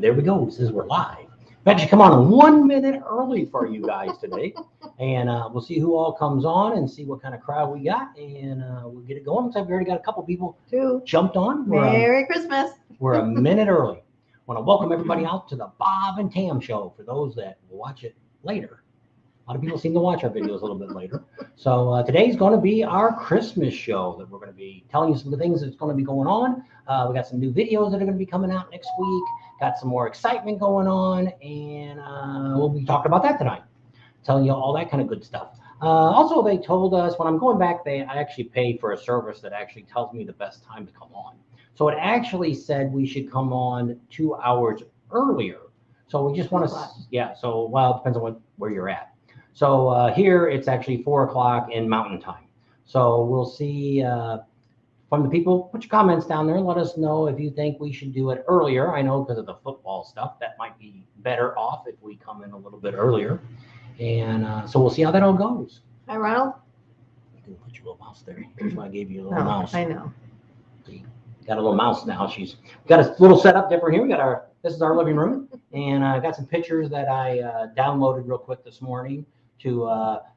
And there we go. It says we're live. We actually come on 1 minute early for you guys today. And we'll see who all comes on and see what kind of crowd we got. And we'll get it going. Looks like we already got a couple people jumped on. Merry Christmas. We're a minute early. I want to welcome everybody out to the Bob and Tam Show. For those that will watch it later. A lot of people seem to watch our videos a little bit later. So today's going to be our Christmas show that we're going to be telling you some of the things that's going to be going on. We got some new videos that are going to be coming out next week. Got some more excitement going on. And we'll be talking about that tonight. Telling you all that kind of good stuff. Also, they told us when I'm going back, I actually pay for a service that actually tells me the best time to come on. So it actually said we should come on 2 hours earlier. So we just want to, yeah. So, well, it depends on where you're at. So here it's actually 4 o'clock in Mountain Time. So we'll see from the people. Put your comments down there. Let us know if you think we should do it earlier. I know because of the football stuff, that might be better off if we come in a little bit earlier. And so we'll see how that all goes. Hi, Ronald. You can put your little mouse there. Here's why I gave you a little mouse. I know. See, got a little mouse now. She's got a little setup different here. We got this is our living room, and I got some pictures that I downloaded real quick this morning to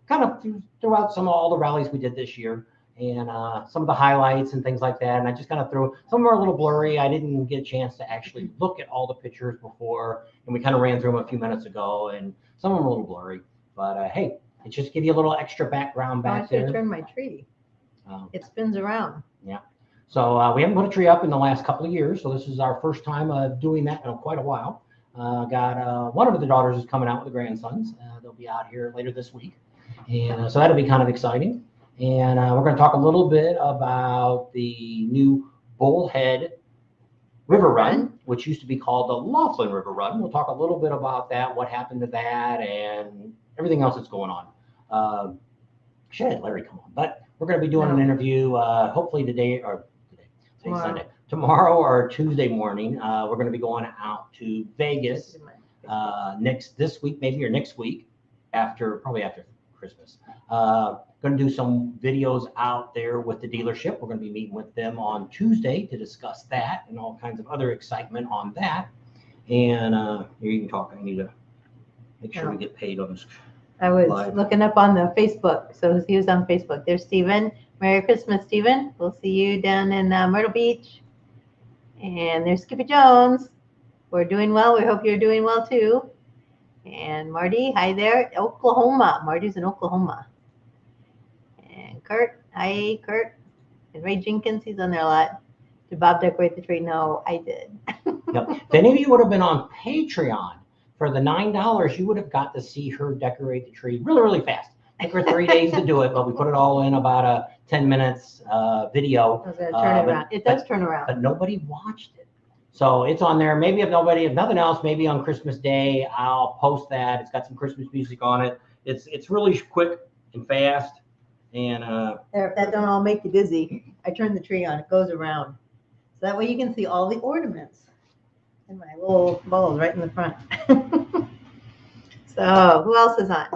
kind of throughout all the rallies we did this year, and some of the highlights and things like that. And I just kind of threw, some of them are a little blurry. I didn't get a chance to actually look at all the pictures before, and we kind of ran through them a few minutes ago, and some of them are a little blurry. But hey, it just give you a little extra background back there. I should turn my tree. It spins around. Yeah. So we haven't put a tree up in the last couple of years, so this is our first time doing that in quite a while. Got one of the daughters is coming out with the grandsons. They'll be out here later this week. And so that'll be kind of exciting. And we're going to talk a little bit about the new Bullhead River Run, which used to be called the Laughlin River Run. We'll talk a little bit about that, what happened to that, and everything else that's going on. Should have Larry come on. But we're going to be doing an interview hopefully today's Sunday. Tomorrow or Tuesday morning, we're going to be going out to Vegas this week, maybe, or next week, probably after Christmas. Going to do some videos out there with the dealership. We're going to be meeting with them on Tuesday to discuss that and all kinds of other excitement on that. And you can talk. I need to make sure we get paid on this. I was looking up on the Facebook. So he was on Facebook. There's Steven. Merry Christmas, Steven. We'll see you down in Myrtle Beach. And there's Skippy Jones. We're doing well. We hope you're doing well too. And Marty, hi there, Oklahoma. Marty's in Oklahoma. And Kurt, hi Kurt. And Ray Jenkins, he's on there a lot. Did Bob decorate the tree? No, I did. Yep. If any of you would have been on Patreon for the $9, you would have got to see her decorate the tree really, really fast. It took her 3 days to do it, but we put it all in about a 10 minutes video. I was going to turn it around. It does turn around. But nobody watched it. So it's on there. Maybe if nothing else, maybe on Christmas Day, I'll post that. It's got some Christmas music on it. It's really quick and fast. And if that don't all make you dizzy, I turn the tree on. It goes around. So that way you can see all the ornaments. And my little balls right in the front. So who else is on?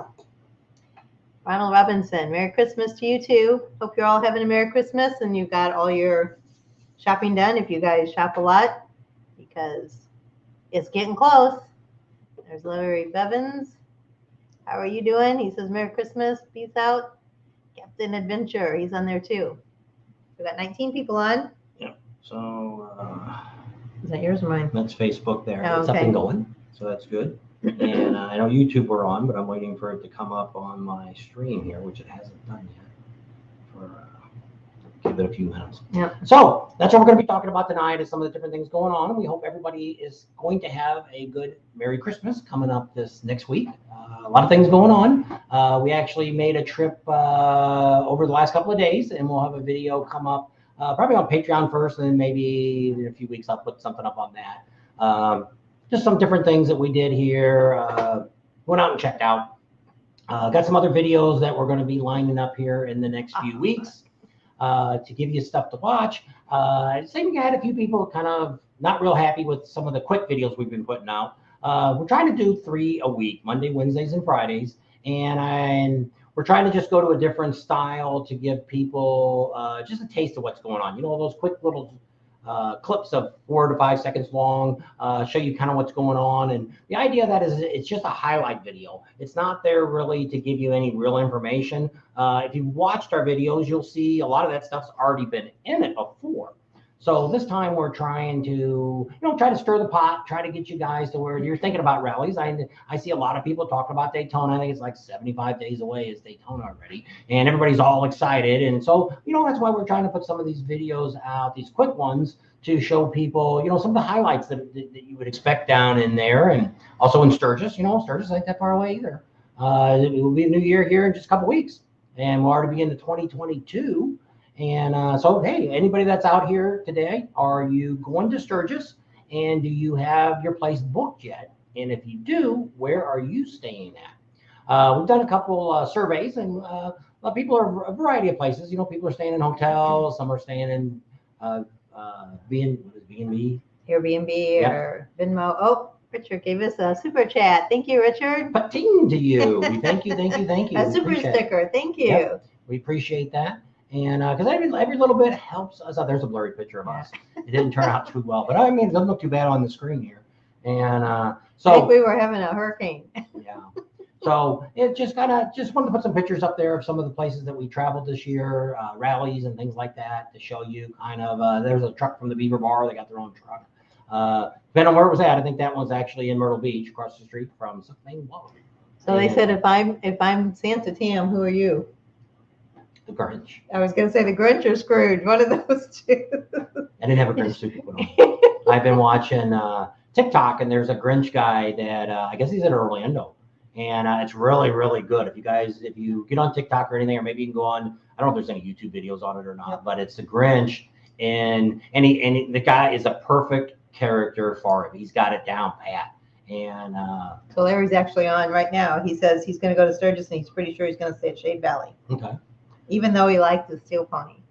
Ronald Robinson. Merry Christmas to you too. Hope you're all having a Merry Christmas and you got all your shopping done if you guys shop a lot, because it's getting close. There's Larry Bevins. How are you doing? He says Merry Christmas. Peace out. Captain Adventure. He's on there too. We got 19 people on. Yeah. So is that yours or mine? That's Facebook there. Oh, it's up and going. So that's good. And I know YouTube we're on, but I'm waiting for it to come up on my stream here, which it hasn't done yet. Give it a few minutes. Yeah. So that's what we're going to be talking about tonight, is some of the different things going on. And we hope everybody is going to have a good Merry Christmas coming up this next week. A lot of things going on. We actually made a trip over the last couple of days, and we'll have a video come up probably on Patreon first, and then maybe in a few weeks I'll put something up on that. Just some different things that we did here. Went out and checked out. Got some other videos that we're going to be lining up here in the next few weeks to give you stuff to watch. Same, we had a few people kind of not real happy with some of the quick videos we've been putting out. We're trying to do 3 a week, Monday, Wednesdays, and Fridays. And we're trying to just go to a different style to give people just a taste of what's going on. You know, those quick little clips of 4 to 5 seconds long, show you kind of what's going on. And the idea of that is it's just a highlight video. It's not there really to give you any real information. If you've watched our videos, you'll see a lot of that stuff's already been in it before. So this time we're trying to, try to stir the pot, try to get you guys to where you're thinking about rallies. I see a lot of people talking about Daytona. I think it's like 75 days away is Daytona already, and everybody's all excited. And so, that's why we're trying to put some of these videos out, these quick ones, to show people, some of the highlights that you would expect down in there. And also in Sturgis, Sturgis ain't that far away either. It will be a new year here in just a couple weeks, and we'll already be into 2022. And so, hey, anybody that's out here today, are you going to Sturgis? And do you have your place booked yet? And if you do, where are you staying at? We've done a couple surveys, and people are a variety of places. People are staying in hotels. Some are staying in B&B. Airbnb or Venmo. Oh, Richard gave us a super chat. Thank you, Richard. Pating to you. Thank you. A super sticker. Thank you. Yep. We appreciate that. And because every little bit helps us. Oh, there's a blurry picture of us. It didn't turn out too well, but I mean, it doesn't look too bad on the screen here. And so I think we were having a hurricane. Yeah. So it just wanted to put some pictures up there of some of the places that we traveled this year, rallies and things like that, to show you kind of. There's a truck from the Beaver Bar. They got their own truck. Depending on where it was at, I think that one's actually in Myrtle Beach, across the street from something. So they said, if I'm Santa Tam, who are you? The Grinch. I was going to say the Grinch or Scrooge, one of those two. I didn't have a Grinch suit to put on. I've been watching TikTok, and there's a Grinch guy that I guess he's in Orlando, and it's really, really good. If you get on TikTok or anything, or maybe you can go on, I don't know if there's any YouTube videos on it or not, but it's the Grinch, and the guy is a perfect character for him. He's got it down pat. And so Larry's actually on right now. He says he's going to go to Sturgis, and he's pretty sure he's going to stay at Shade Valley. Okay. Even though he likes the Steel Pony.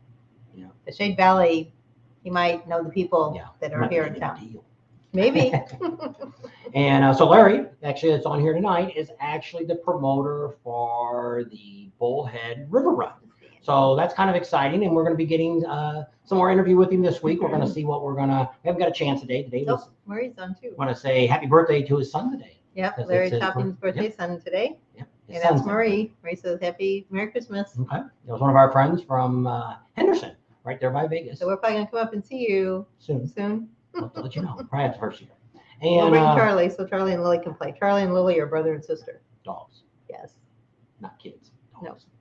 Yeah. The Shade Valley, he might know the people that are here in town. Maybe. And so Larry, actually, that's on here tonight, is actually the promoter for the Bullhead River Run. So that's kind of exciting, and we're going to be getting some more interview with him this week. We're going to see what we haven't got a chance today. Today was. Murray's on too. I want to say happy birthday to his son today. Yep, Larry Topping's birthday son today. Yep. And that's Marie. Marie says Merry Christmas. Okay. It was one of our friends from Henderson, right there by Vegas. So we're probably going to come up and see you soon. I'll let you know. Probably at the first year. And we'll bring Charlie, so Charlie and Lily can play. Charlie and Lily are brother and sister. Dogs. Yes. Not kids. Dogs. No.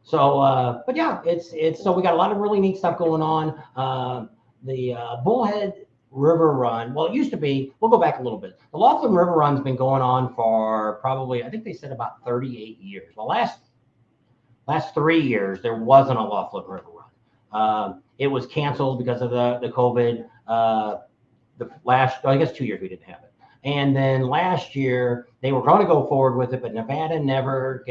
So, but yeah, it's so we got a lot of really neat stuff going on. The Bullhead River Run. Well, it used to be. We'll go back a little bit. The Laughlin River Run's been going on for probably, I think they said about 38 years. The last 3 years there wasn't a Laughlin River Run. It was canceled because of the COVID. The last, I guess 2 years we didn't have it. And then last year they were going to go forward with it, but Nevada never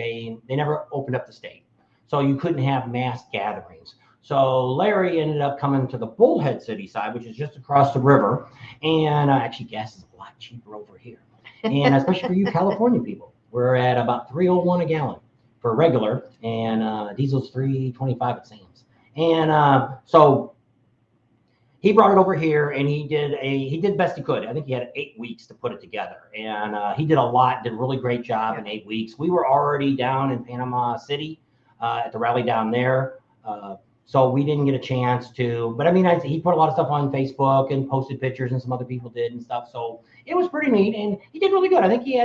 opened up the state. So you couldn't have mass gatherings. So Larry ended up coming to the Bullhead City side, which is just across the river. And actually gas is a lot cheaper over here. And especially for you California people, we're at about $3.01 a gallon for regular, and diesel's $3.25 at Sam's. And so he brought it over here, and he did best he could. I think he had 8 weeks to put it together, and he did a really great job in 8 weeks. We were already down in Panama City at the rally down there, so we didn't get a chance to. But I mean, he put a lot of stuff on Facebook and posted pictures, and some other people did and stuff. So it was pretty neat, and he did really good. I think he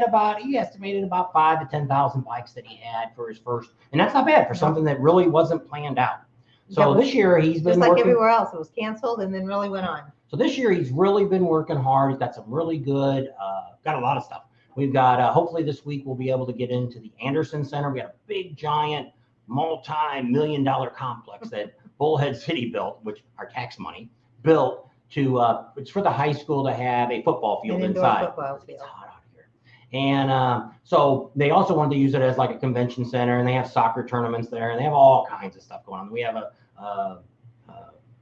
estimated about 5,000 to 10,000 bikes that he had for his first, and that's not bad for something that really wasn't planned out. So this year he's been just like working, everywhere else. It was canceled and then really went on. So this year he's really been working hard. He's got some really good, got a lot of stuff. We've got, hopefully this week we'll be able to get into the Anderson Center. We got a big, giant, multi-million-dollar complex that Bullhead City built, which our tax money built to, it's for the high school to have a football field inside. It's hot out here. And so they also wanted to use it as like a convention center, and they have soccer tournaments there, and they have all kinds of stuff going on. We have a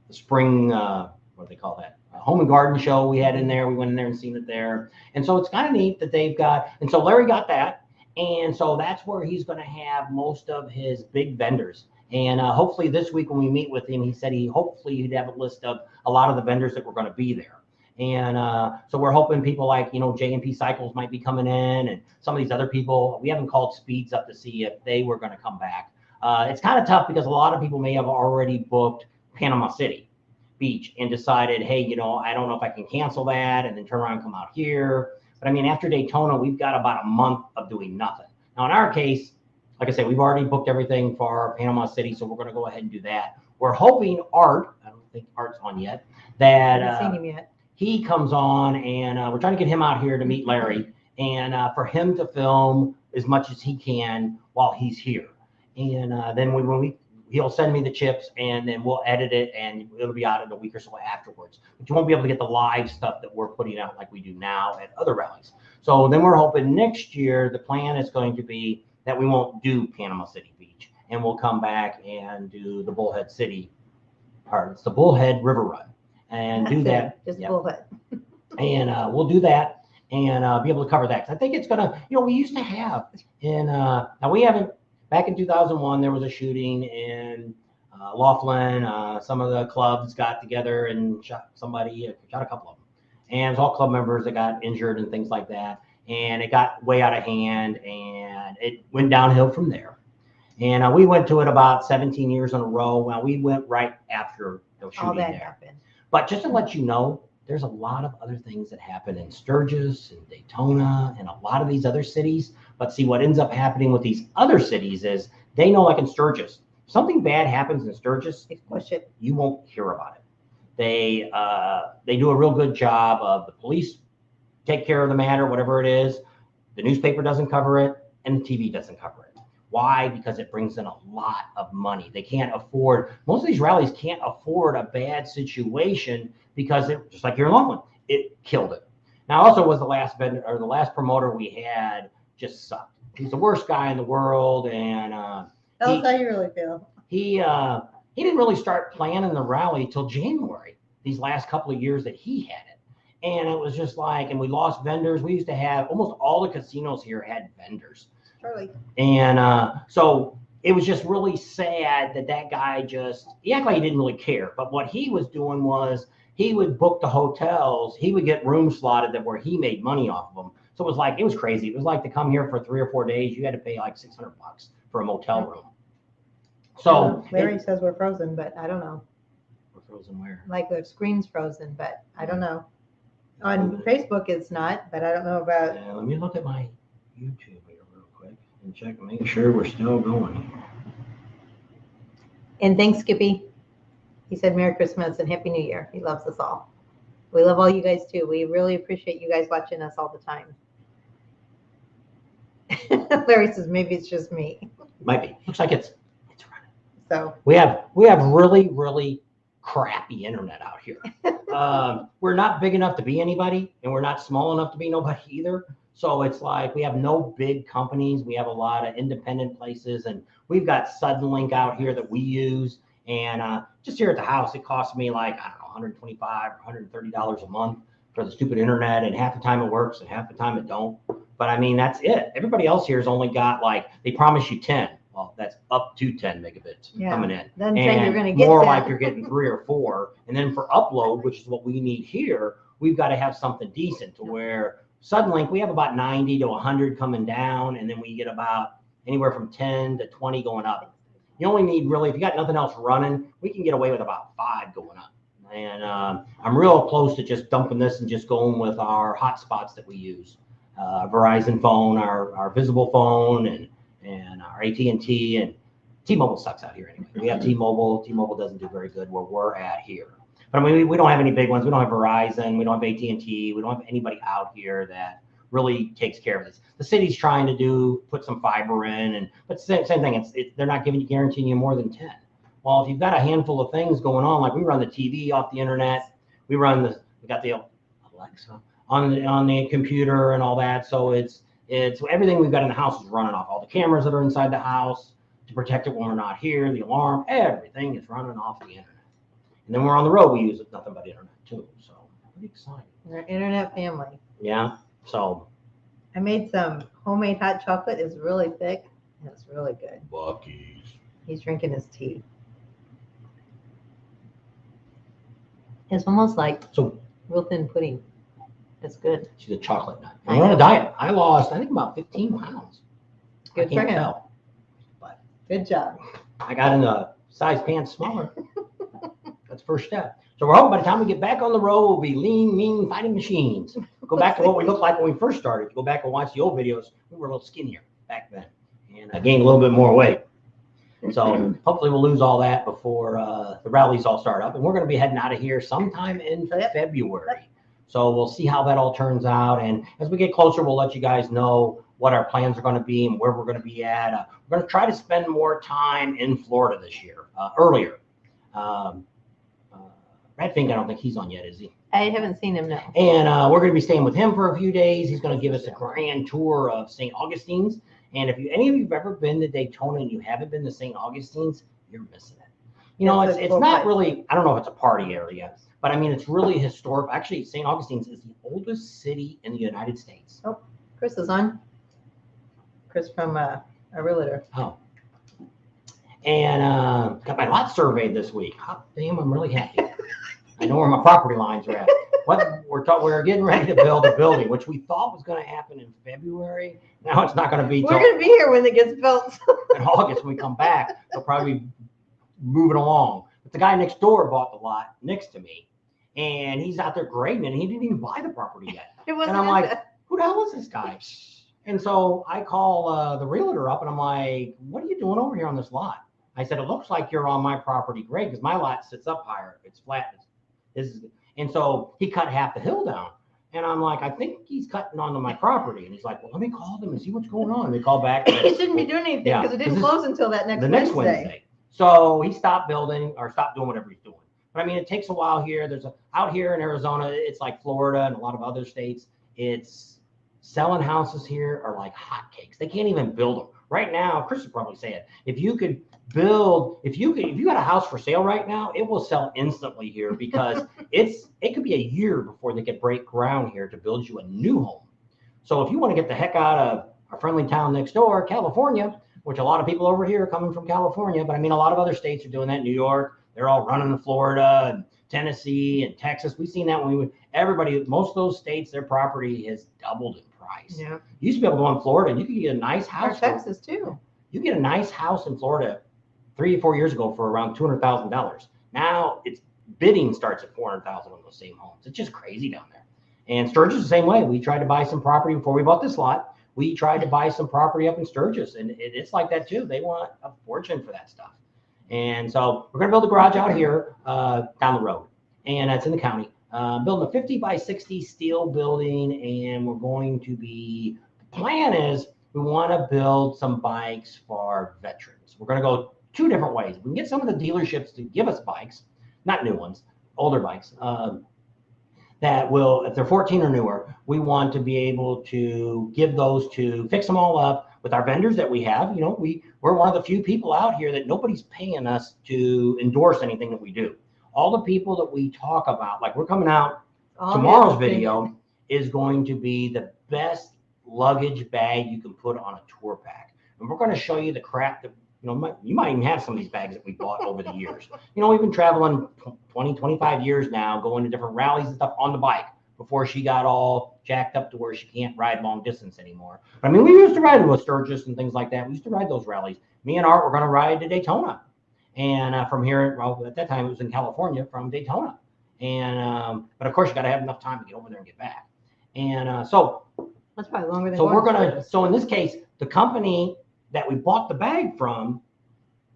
spring, what do they call that? A home and garden show we had in there. We went in there and seen it there. And so it's kind of neat that they've got, and so Larry got that. And so that's where he's going to have most of his big vendors. And hopefully this week when we meet with him, he said hopefully he'd have a list of a lot of the vendors that were going to be there. And so we're hoping people like, J&P Cycles might be coming in, and some of these other people. We haven't called Speeds up to see if they were going to come back. It's kind of tough because a lot of people may have already booked Panama City Beach and decided, hey, I don't know if I can cancel that and then turn around and come out here. But I mean, after Daytona, we've got about a month of doing nothing. Now, in our case, like I said, we've already booked everything for Panama City, so we're going to go ahead and do that. We're hoping Art, I don't think Art's on yet, that I haven't seen him yet. He comes on, and we're trying to get him out here to meet Larry, and for him to film as much as he can while he's here. And then he'll send me the chips, and then we'll edit it, and it'll be out in a week or so afterwards. But you won't be able to get the live stuff that we're putting out like we do now at other rallies. So then we're hoping next year the plan is going to be that we won't do Panama City Beach, and we'll come back and do the Bullhead City part. It's the Bullhead River Run, and That's do it, that. just Yeah. Bullhead. And we'll do that and be able to cover that. 'Cause I think it's gonna, we used to have now we haven't. Back in 2001, there was a shooting in Laughlin. Some of the clubs got together and shot a couple of them, and it was all club members that got injured and things like that. And it got way out of hand, and it went downhill from there. And we went to it about 17 years in a row. Well, we went right after the shooting All that there. happened. But just to let you know, there's a lot of other things that happen in Sturgis and Daytona and a lot of these other cities. But see, what ends up happening with these other cities is they know, like in Sturgis, something bad happens in Sturgis, They push it. you won't hear about it. They do a real good job of the police take care of the matter, whatever it is. The newspaper doesn't cover it, and the TV doesn't cover it. Why? Because it brings in a lot of money. They can't afford, most of these rallies can't afford a bad situation because it, just like here in Laughlin, it killed it. Now, also was the last vendor or the last promoter we had just sucked. He's the worst guy in the world, and Tell us how you really feel. he didn't really start planning the rally till January. These last couple of years that he had it. And it was just like, and we lost vendors. We used to have almost all the casinos here had vendors. Charlie. And so it was just really sad that guy he acted like he didn't really care. But what he was doing was he would book the hotels. He would get rooms slotted that where he made money off of them. So it was crazy. It was like to come here for 3 or 4 days, you had to pay like $600 for a motel room. So Larry says we're frozen, but I don't know. We're frozen where? Like the screen's frozen, but I don't know. On Facebook it's not, but I don't know about. Yeah, let me look at my YouTube here real quick and check, make sure we're still going here. And thanks, Skippy. He said Merry Christmas and Happy New Year. He loves us all. We love all you guys too. We really appreciate you guys watching us all the time. Larry says maybe it's just me. Might be. Looks like it's running. So we have really, really crappy internet out here. We're not big enough to be anybody, and we're not small enough to be nobody either. So it's like we have no big companies. We have a lot of independent places, and we've got Suddenlink out here that we use. And just here at the house, it costs me like, I don't know, $125 or $130 a month for the stupid internet, and half the time it works and half the time it don't. But I mean, that's it. Everybody else here has only got they promise you 10. Well, that's up to 10 megabits coming in. Then say you're going to get more 10. like you're getting 3 or 4. And then for upload, which is what we need here, we've got to have something decent to where Suddenlink, we have about 90 to 100 coming down, and then we get about anywhere from 10 to 20 going up. You only need really, if you got nothing else running, we can get away with about 5 going up. And I'm real close to just dumping this and just going with our hotspots that we use. Verizon phone, our visible phone, and our AT&T, and T-Mobile sucks out here anyway. We have T-Mobile. T-Mobile doesn't do very good where we're at here. But I mean, we don't have any big ones. We don't have Verizon. We don't have AT&T. We don't have anybody out here that really takes care of this. The city's trying to put some fiber in, but same thing. They're not guaranteeing you more than 10. Well, if you've got a handful of things going on, like we run the TV off the internet, we got the Alexa on the computer and all that. So it's everything we've got in the house is running off. All the cameras that are inside the house to protect it when we're not here, the alarm, everything is running off the internet. And then we're on the road, we use nothing but internet too. So pretty exciting. Our internet family. Yeah. So I made some homemade hot chocolate. It's really thick and it's really good. Bucky's. He's drinking his tea. It's almost like So real thin pudding. It's good. she's a chocolate nut. I And we're on a know. diet. I lost, I think, about 15 pounds. Good I for can't him. tell. Good job. I got in the size pants smaller. That's the first step. So we're hoping by the time we get back on the road, we'll be lean, mean, fighting machines. Go back to what we looked like when we first started. Go back and watch the old videos. We were a little skinnier back then. And I gained a little bit more weight. So hopefully we'll lose all that before the rallies all start up. And we're going to be heading out of here sometime in February. So we'll see how that all turns out. And as we get closer, we'll let you guys know what our plans are going to be and where we're going to be at. We're going to try to spend more time in Florida this year, earlier. Redfink, I don't think he's on yet, is he? I haven't seen him, no. And we're going to be staying with him for a few days. He's going to give us a grand tour of St. Augustine's. And if any of you have ever been to Daytona and you haven't been to St. Augustine's, you're missing it. You know, That's it's cool not place. really, I don't know if it's a party area, but I mean, it's really historic. Actually, St. Augustine's is the oldest city in the United States. Oh, Chris is on. Chris from a realtor. Oh. And got my lot surveyed this week. Oh, damn, I'm really happy. I know where my property lines are at. We're getting ready to build a building, which we thought was going to happen in February. Now it's not going to be We're till going to be here when it gets built. in August when we come back. They'll probably be moving along. But the guy next door bought the lot next to me, and he's out there grading it, and he didn't even buy the property yet. It wasn't And I'm like, who the hell is this guy? And so I call the realtor up, and I'm like, what are you doing over here on this lot? I said, it looks like you're on my property grade because my lot sits up higher. It's flat. And so he cut half the hill down. And I'm like, I think he's cutting onto my property. And he's like, well, let me call them and see what's going on. And they call back. He shouldn't be doing anything because it didn't close until that next Wednesday. So he stopped building or stopped doing whatever he's doing. But I mean, it takes a while here. Out here in Arizona, it's like Florida and a lot of other states. It's selling houses here are like hotcakes. They can't even build them. Right now, Chris would probably say it. If you got a house for sale right now, it will sell instantly here because it could be a year before they could break ground here to build you a new home. So if you want to get the heck out of our friendly town next door, California, which a lot of people over here are coming from California, but I mean, a lot of other states are doing that. New York, they're all running to Florida and Tennessee and Texas. We've seen that most of those states, their property has doubled in price. Yeah. You used to be able to go in Florida and you could get a nice house. Or Texas too. You get a nice house in Florida 3 or 4 years ago for around $200,000. Now it's bidding starts at $400,000 on those same homes. It's just crazy down there. And Sturgis the same way. We tried to buy some property before we bought this lot. We tried to buy some property up in Sturgis, and it's like that too. They want a fortune for that stuff. And so we're going to build a garage out here down the road, and that's in the county. Building a 50 by 60 steel building, and the plan is we want to build some bikes for veterans. We're going to go 2 different ways. We can get some of the dealerships to give us bikes, not new ones, older bikes, that will, if they're 14 or newer, we want to be able to give those to fix them all up with our vendors that we have. You know, we're one of the few people out here that nobody's paying us to endorse anything that we do. All the people that we talk about, like we're coming out, tomorrow's video is going to be the best luggage bag you can put on a tour pack. And we're going to show you the crap that, you might even have some of these bags that we bought over the years. We've been traveling 20, 25 years now, going to different rallies and stuff on the bike before she got all jacked up to where she can't ride long distance anymore. But I mean, we used to ride with Sturgis and things like that. We used to ride those rallies. Me and Art were going to ride to Daytona. And from here, well, at that time it was in California, from Daytona. And but of course you got to have enough time to get over there and get back. And so that's probably longer than. So in this case, the company that we bought the bag from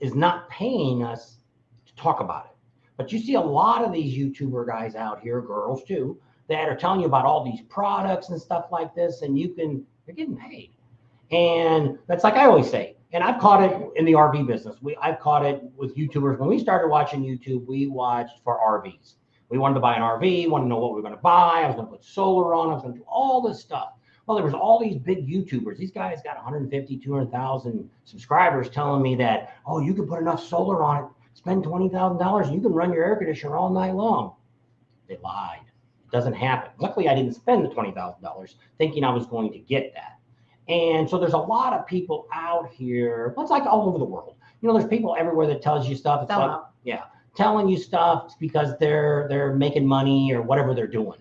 is not paying us to talk about it. But you see a lot of these YouTuber guys out here, girls too, that are telling you about all these products and stuff like this, and you're getting paid. And that's like I always say, and I've caught it in the RV business. I've caught it with YouTubers. When we started watching YouTube, we watched for RVs. We wanted to buy an RV, wanted to know what we were going to buy. I was going to put solar on. I was going to do all this stuff. Well, there was all these big YouTubers. These guys got 150, 200,000 subscribers telling me that, oh, you can put enough solar on it, spend $20,000, and you can run your air conditioner all night long. They lied. It doesn't happen. Luckily, I didn't spend the $20,000 thinking I was going to get that. And so there's a lot of people out here, it's like all over the world. there's people everywhere that tells you stuff. It's like, yeah, telling you stuff because they're making money or whatever they're doing.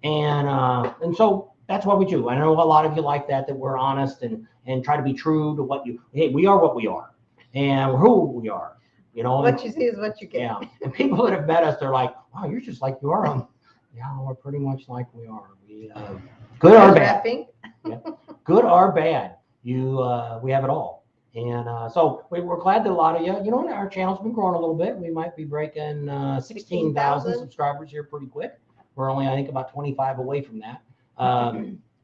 And so that's what we do. I know a lot of you like that we're honest and try to be true to we are what we are and who we are. What you see is what you get. Yeah. And people that have met us, they're like, "Wow, you're just like you are." Yeah, we're pretty much like we are. We good or bad. Yeah. Good or bad. We have it all. And so we're glad that a lot of you, our channel's been growing a little bit. We might be breaking 16,000 subscribers here pretty quick. We're only, I think, about 25 away from that.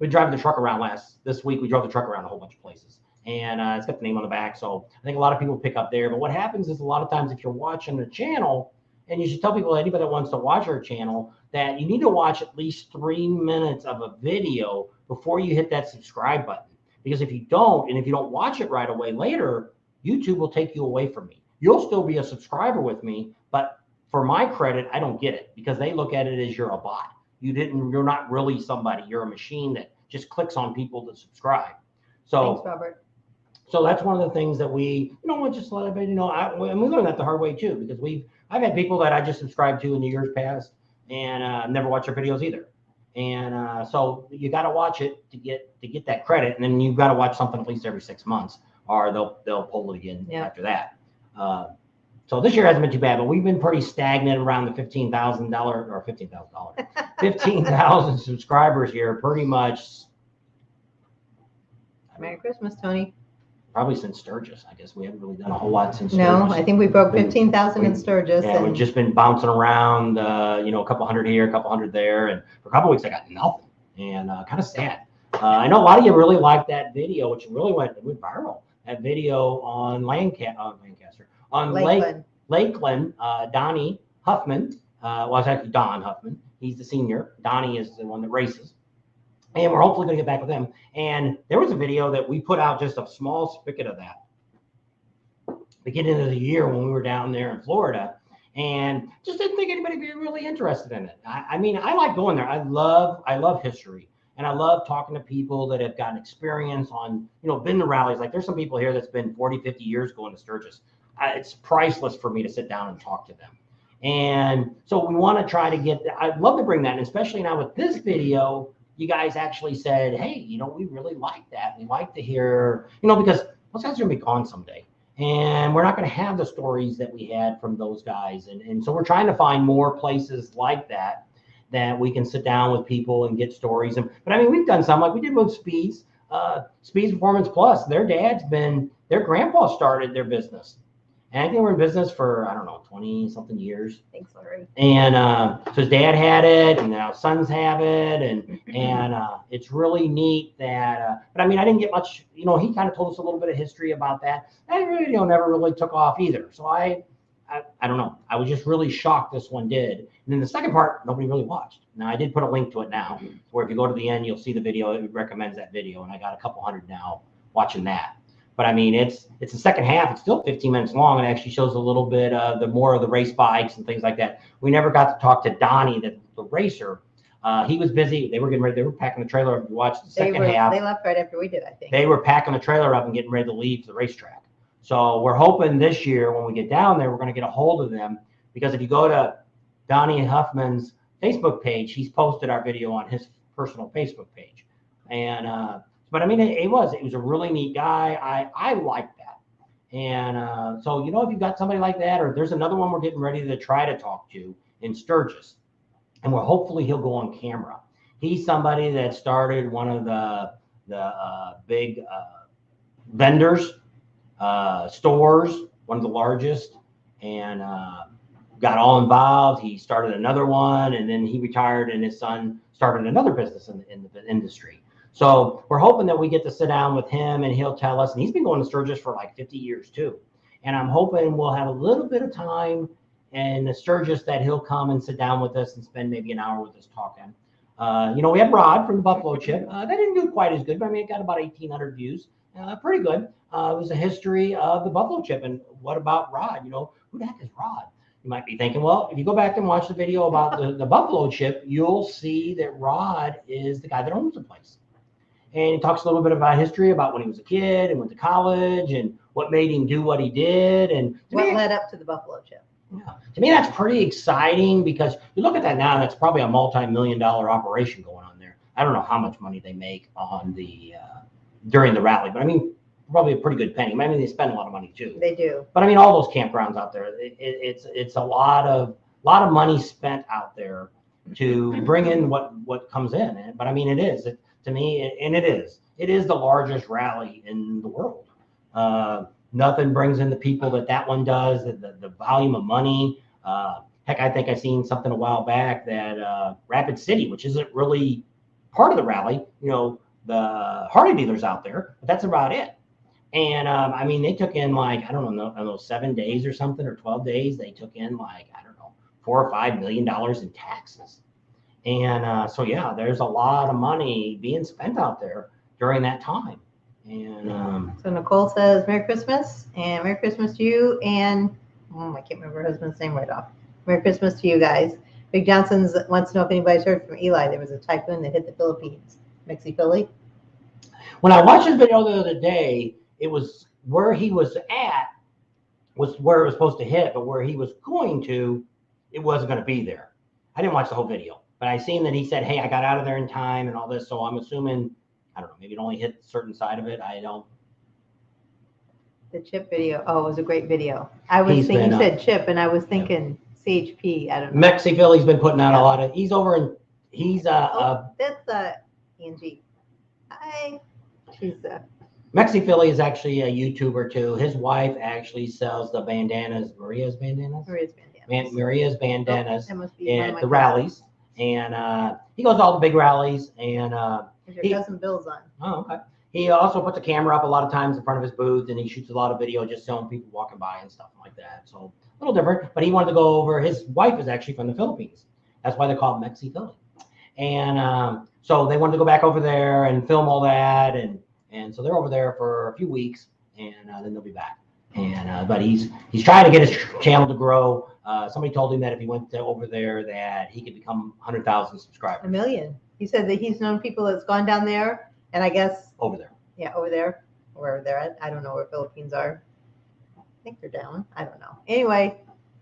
We drove the truck around this week. We drove the truck around a whole bunch of places. And it's got the name on the back. So I think a lot of people pick up there. But what happens is a lot of times if you're watching the channel, and you should tell people, anybody that wants to watch our channel, that you need to watch at least 3 minutes of a video before you hit that subscribe button. Because if you don't, and if you don't watch it right away later, YouTube will take you away from me. You'll still be a subscriber with me, but for my credit, I don't get it because they look at it as you're a bot. You're not really somebody. You're a machine that just clicks on people to subscribe. So, thanks, Robert. So that's one of the things that we, just let everybody know. And we learned that the hard way too, because I've had people that I just subscribed to in the years past and never watched their videos either. And so you got to watch it to get that credit, and then you've got to watch something at least every 6 months, or they'll pull it again after that. So this year hasn't been too bad, but we've been pretty stagnant around the $15,000 subscribers here, pretty much. Merry Christmas, Tony. Probably since Sturgis. I guess we haven't really done a whole lot since No, Sturgis. I think we broke 15,000 in Sturgis. Yeah, we've just been bouncing around, a couple hundred here, a couple hundred there. And for a couple of weeks, I got nothing. And kind of sad. I know a lot of you really liked that video, which really went viral. That video on Lakeland, Donnie Huffman. Well, it's actually Don Huffman. He's the senior. Donnie is the one that races. And we're hopefully going to get back with them. And there was a video that we put out, just a small spigot of that, beginning of the year when we were down there in Florida, and just didn't think anybody would be really interested in it. I mean, I like going there. I love history, and I love talking to people that have gotten experience on, been to rallies. Like there's some people here that's been 40, 50 years going to Sturgis. It's priceless for me to sit down and talk to them. And so we want to try to get, I'd love to bring that, and especially now with this video, you guys actually said, hey, we really like that. We like to hear, because those guys are going to be gone someday. And we're not going to have the stories that we had from those guys. And so we're trying to find more places like that we can sit down with people and get stories. But I mean, we've done some, like we did with Speeds Performance Plus. Their grandpa started their business. And I think we're in business for, 20-something years. Thanks, Larry. And so his dad had it, and now sons have it, and it's really neat that. But I mean, I didn't get much. He kind of told us a little bit of history about that. That video never really took off either. So I don't know. I was just really shocked this one did. And then the second part, nobody really watched. Now I did put a link to it now, where if you go to the end, you'll see the video. It recommends that video, and I got a couple hundred now watching that. But I mean, it's the second half. It's still 15 minutes long, and it actually shows a little bit of more of the race bikes and things like that. We never got to talk to Donnie, the racer. He was busy. They were getting ready. They were packing the trailer up. We watched the second half. They left right after we did, I think. They were packing the trailer up and getting ready to leave to the racetrack. So we're hoping this year when we get down there, we're going to get a hold of them, because if you go to Donnie Huffman's Facebook page, he's posted our video on his personal Facebook page. And but I mean, it was a really neat guy. I like that. And so, if you've got somebody like that, or there's another one we're getting ready to try to talk to in Sturgis, and hopefully he'll go on camera. He's somebody that started one of the big vendors, stores, one of the largest, and got all involved. He started another one, and then he retired, and his son started another business in the industry. So we're hoping that we get to sit down with him, and he'll tell us, and he's been going to Sturgis for like 50 years too. And I'm hoping we'll have a little bit of time in Sturgis that he'll come and sit down with us and spend maybe an hour with us talking. We had Rod from the Buffalo Chip. That didn't do quite as good, but I mean, it got about 1,800 views. Pretty good. It was a history of the Buffalo Chip. And what about Rod? Who the heck is Rod? You might be thinking, well, if you go back and watch the video about the Buffalo Chip, you'll see that Rod is the guy that owns the place. and he talks a little bit about history, about when he was a kid and went to college and what made him do what he did. And what led up to the buffalo chip. Yeah, to me, that's pretty exciting because you look at that now, that's probably a multi-million-dollar operation going on there. I don't know how much money they make on the during the rally, but I mean, probably a pretty good penny. I mean, they spend a lot of money too. They do. But I mean, all those campgrounds out there, it's a lot of money spent out there to bring in what comes in. But I mean, to me, and it is the largest rally in the world. Nothing brings in the people that one does. The volume of money. Heck, I think I seen something a while back that Rapid City, which isn't really part of the rally, the Harley dealers out there, but that's about it. And I mean, they took in like, I don't know, 7 days or something, or 12 days. They took in like, I don't know, $4 or $5 million in taxes. And so, yeah, there's a lot of money being spent out there during that time. And so Nicole says, Merry Christmas, and Merry Christmas to you. And I can't remember her husband's name right off. Merry Christmas to you guys. Big Johnson's wants to know if anybody's heard from Eli. There was a typhoon that hit the Philippines. Mixie Philly. When I watched his video the other day, it was where he was at was where it was supposed to hit, but where he was going to, it wasn't going to be there. I didn't watch the whole video, but I seen that he said, hey, I got out of there in time and all this. So I'm assuming, I don't know, maybe it only hit a certain side of it. I don't. The chip video. Oh, it was a great video. I was thinking, you said chip, and I was thinking CHP. I don't know. Mexi Philly's been putting out a lot of, he's over in, that's Angie. Hi. She's Mexi Philly is actually a YouTuber too. His wife actually sells the bandanas, Maria's bandanas at the rallies. And he goes to all the big rallies. And your cousin Bill's on. Oh, okay. He also puts a camera up a lot of times in front of his booth, and he shoots a lot of video just showing people walking by and stuff like that. So a little different, but he wanted to go over. His wife is actually from the Philippines. That's why they call it Mexi Philly. And so they wanted to go back over there and film all that. And so they're over there for a few weeks, and then they'll be back. And but he's trying to get his channel to grow. Somebody told him that if he went over there, that he could become 100,000 subscribers. 1 million. He said that he's known people that's gone down there, and I guess over there. Yeah, over there, wherever they're at. I don't know where Philippines are. I think they're down. I don't know. Anyway,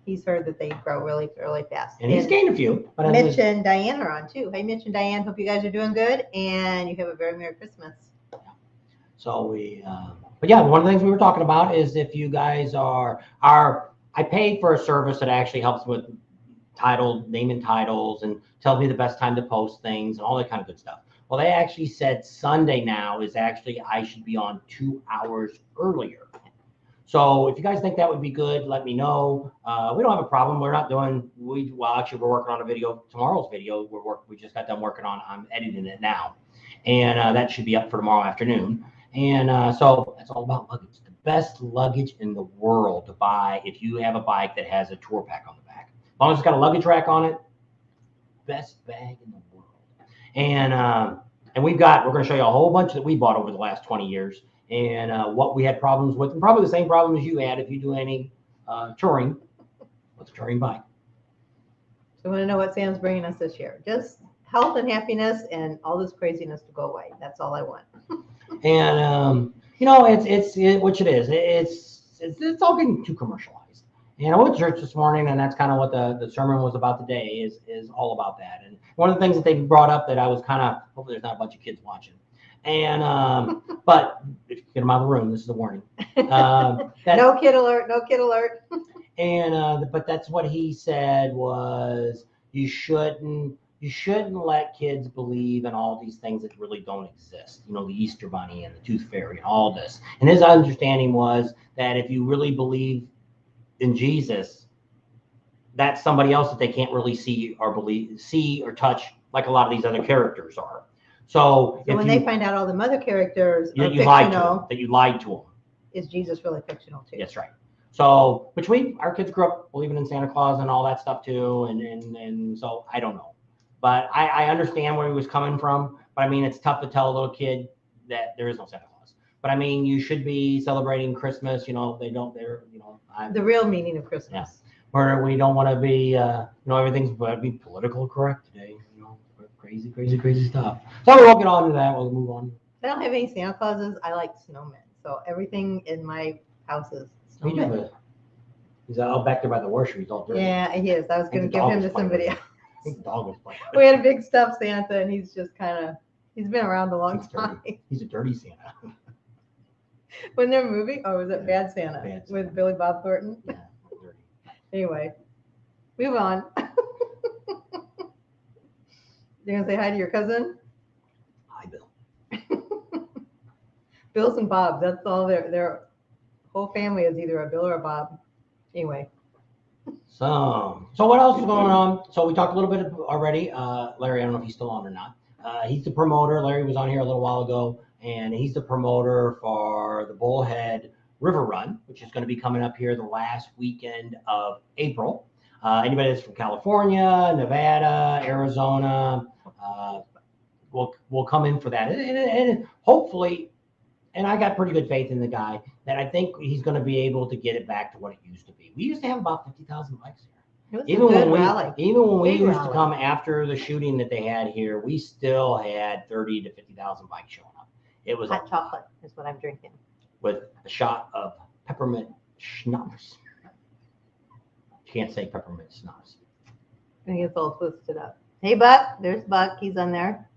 he's heard that they grow really, really fast. And he's gained a few. But Mitch and Diane are on too. Hey, Mitch and Diane, hope you guys are doing good, and you have a very Merry Christmas. So but yeah, one of the things we were talking about is if you guys I paid for a service that actually helps with naming titles and tells me the best time to post things and all that kind of good stuff. Well, they actually said Sunday now is actually, I should be on 2 hours earlier. So if you guys think that would be good, let me know. We don't have a problem. We're not doing, actually we're working on a video, tomorrow's video. We just got done working on, I'm editing it now. And that should be up for tomorrow afternoon. And so it's all about luggage. The best luggage in the world to buy if you have a bike that has a tour pack on the back. As long as it's got a luggage rack on it, best bag in the world. And we're going to show you a whole bunch that we bought over the last 20 years and what we had problems with, and probably the same problems you had if you do any touring with a touring bike. So I want to know what Sam's bringing us this year. Just health and happiness and all this craziness to go away. That's all I want. And it's which it is. It's all getting too commercialized. And I went to church this morning, and that's kind of what the sermon was about today, is all about that. And one of the things that they brought up that I was kind of, hopefully there's not a bunch of kids watching. And but if you get them out of the room, this is a warning. No kid alert, no kid alert. And but that's what he said was you shouldn't let kids believe in all these things that really don't exist. The Easter Bunny and the Tooth Fairy and all this. And his understanding was that if you really believe in Jesus, that's somebody else that they can't really see or touch like a lot of these other characters are. So when they find out all the other characters are you lied to them. Is Jesus really fictional too? That's right. So, which our kids grew up believing in Santa Claus and all that stuff too, and so I don't know, but I understand where he was coming from. But I mean, it's tough to tell a little kid that there is no Santa Claus. But I mean, you should be celebrating Christmas. The real meaning of Christmas. Yeah. Where we don't want to be, everything's got to be political correct today. Crazy stuff. So we won't get on to that. We'll move on. I don't have any Santa Clauses. I like snowmen. So everything in my house is We do snowmen. have he's out back there by the washer. He's all dirty. Yeah, he is. I was going to give him to somebody else. I think the dog was playing. We had a big stuffed Santa, and he's just he's been around a long He's time. dirty. He's a dirty Santa. When they're moving, was it Yeah, Bad Santa Bad Santa. with Billy Bob Thornton? Yeah, dirty. Anyway, move on. You're going to say hi to your cousin? Hi, Bill. Bills and Bobs. That's all their whole family is either a Bill or a Bob. Anyway. So what else is going on? So we talked a little bit already. Larry, I don't know if he's still on or not. He's the promoter. Larry was on here a little while ago, and he's the promoter for the Bullhead River Run, which is going to be coming up here the last weekend of April. Anybody that's from California, Nevada, Arizona will come in for that. And hopefully, and I got pretty good faith in the guy, that I think he's going to be able to get it back to what it used to be. We used to have about 50,000 bikes here. It was a good rally. Even when we Big used rally. to come after the shooting that they had here, we still had 30 to 50,000 bikes showing up. It was Hot chocolate is what I'm drinking. with a shot of peppermint schnapps. You can't say peppermint schnapps. I think it's all twisted up. Hey, Buck. There's Buck. He's on there.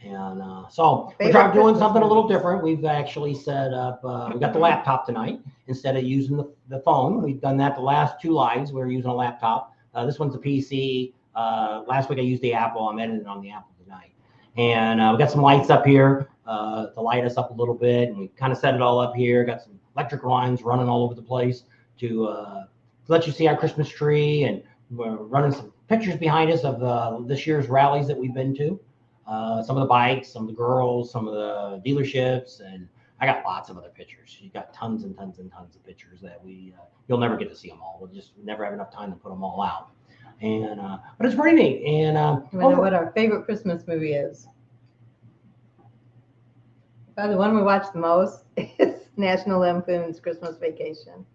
And so we're Favorite doing Christmas something a little movies? different. We've actually set up, we got the laptop tonight instead of using the phone. We've done that the last two lives. We were using a laptop. This one's a PC. Last week I used the Apple. I'm editing on the Apple tonight. And we got some lights up here to light us up a little bit. And we kind of set it all up here. Got some electric lines running all over the place to let you see our Christmas tree. And we're running some pictures behind us of this year's rallies that we've been to. Some of the bikes, some of the girls, some of the dealerships, and I got lots of other pictures. You got tons and tons and tons of pictures that you'll never get to see them all. We'll just never have enough time to put them all out. And but it's pretty neat. And You know what our favorite Christmas movie is? Probably the one we watch the most is National Lampoon's Christmas Vacation.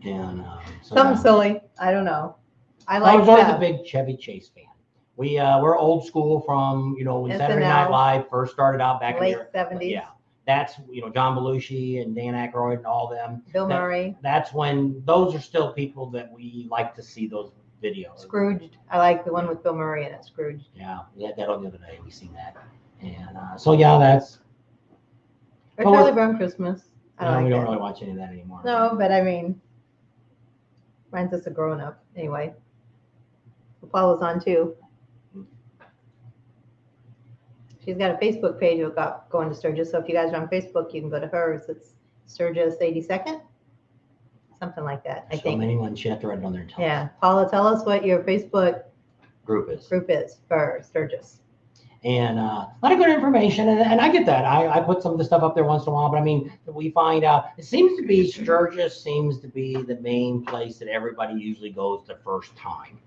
and Something silly. I don't know. I I like was always a that. big Chevy Chase fan. We're old school from when Saturday SNL. Night Live first started out back Late in the 70s. Yeah, that's John Belushi and Dan Aykroyd and all them. Bill Murray. That's when those are still people that we like to see those videos. Scrooged. I like the one with Bill Murray in it. Scrooged. Yeah, we had that on the other day. We seen that, and so yeah, that's. Or But Charlie Brown Christmas. I we like don't that. really watch any of that anymore. No, but I mean, mine's just a grown up. Anyway. Paula's on too. She's got a Facebook page about going to Sturgis. So if you guys are on Facebook, you can go to hers. It's Sturgis 82nd. Something like that, I So think. many ones you have to write it on there. And tell Yeah. us. Paula, tell us what your Facebook Group is. group is for Sturgis. And a lot of good information, and I get that. I put some of the stuff up there once in a while, but I mean, we find out it seems to be Sturgis seems to be the main place that everybody usually goes the first time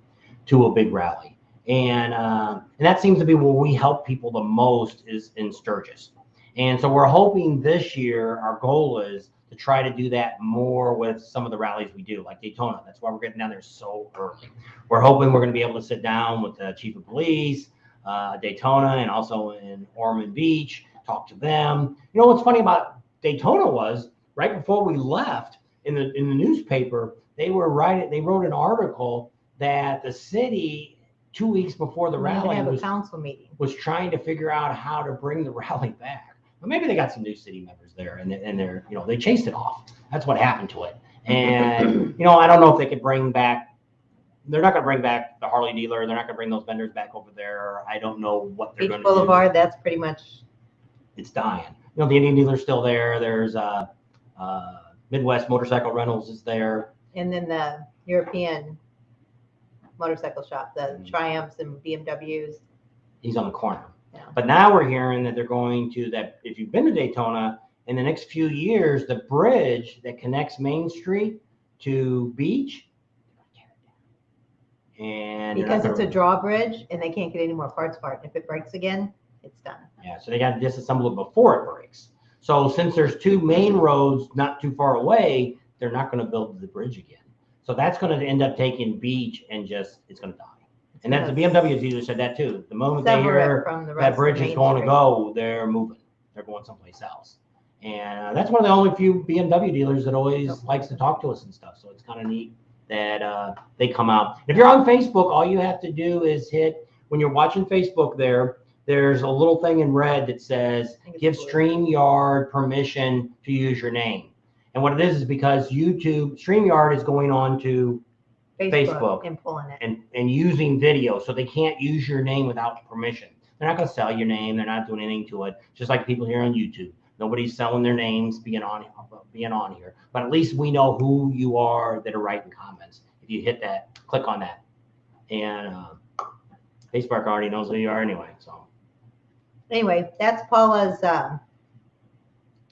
to a big rally, and that seems to be where we help people the most is in Sturgis. And so we're hoping this year our goal is to try to do that more with some of the rallies we do, like Daytona. That's why we're getting down there so early. We're hoping we're going to be able to sit down with the chief of police. Daytona and also in Ormond Beach, talk to them. What's funny about Daytona was right before we left in the newspaper, they wrote an article that the city 2 weeks before the We need to rally have a council meeting. was trying to figure out how to bring the rally back. Well, maybe they got some new city members there and they're they chased it off. That's what happened to it. And I don't know if they could bring back. They're not going to bring back the Harley dealer. They're not going to bring those vendors back over there. I don't know what they're Beach going to do. Boulevard, that's pretty much. It's dying. The Indian dealer's still there. There's Midwest Motorcycle Rentals is there. And then the European motorcycle shop, the Triumphs and BMWs. He's on the corner. Yeah. But now we're hearing that they're going to that. If you've been to Daytona, in the next few years, the bridge that connects Main Street to Beach. And Because it's a drawbridge and they can't get any more parts for it. If it breaks again, it's done. Yeah, so they got to disassemble it before it breaks. So since there's two main roads not too far away, they're not going to build the bridge again. So that's going to end up taking Beach and it's going to die. And that's the BMW dealer said that too. The moment they Sever it hear from the rest that of bridge is Main going to Street. go, they're moving. they're going someplace else. And that's one of the only few BMW dealers that always likes to talk to us and stuff. So it's kind of neat that they come out. If you're on Facebook, all you have to do is hit, when you're watching Facebook there's a little thing in red that says, give StreamYard permission to use your name. And what it is because StreamYard is going on to Facebook and pulling it and using video. So they can't use your name without permission. They're not going to sell your name. They're not doing anything to it. Just like people here on YouTube. Nobody's selling their names being on here. But at least we know who you are that are writing comments. If you hit that, click on that. And Facebook already knows who you are anyway. So anyway, that's Paula's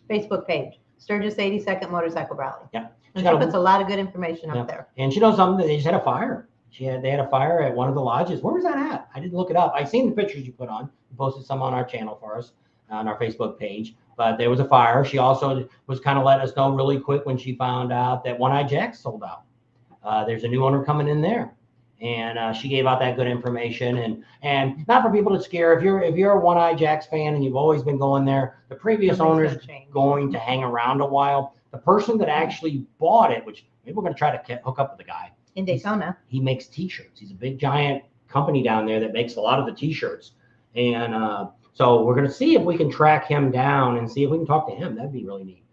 Facebook page. Sturgis 82nd Motorcycle Rally. Yep. And she puts a lot of good information up there. And she knows something. They just had a fire. They had a fire at one of the lodges. Where was that at? I didn't look it up. I seen the pictures you put on. You posted some on our channel for us on our Facebook page. But there was a fire. She also was kind of letting us know really quick when she found out that One Eye Jack's sold out. There's a new owner coming in there. And she gave out that good information, and not for people to scare. If you're a One Eye Jack's fan and you've always been going there, the previous owner's going to hang around a while. The person that actually bought it, which maybe we're going to try to hook up with the guy in Daytona. He makes T-shirts. He's a big giant company down there that makes a lot of the T-shirts, and so we're going to see if we can track him down and see if we can talk to him. That'd be really neat.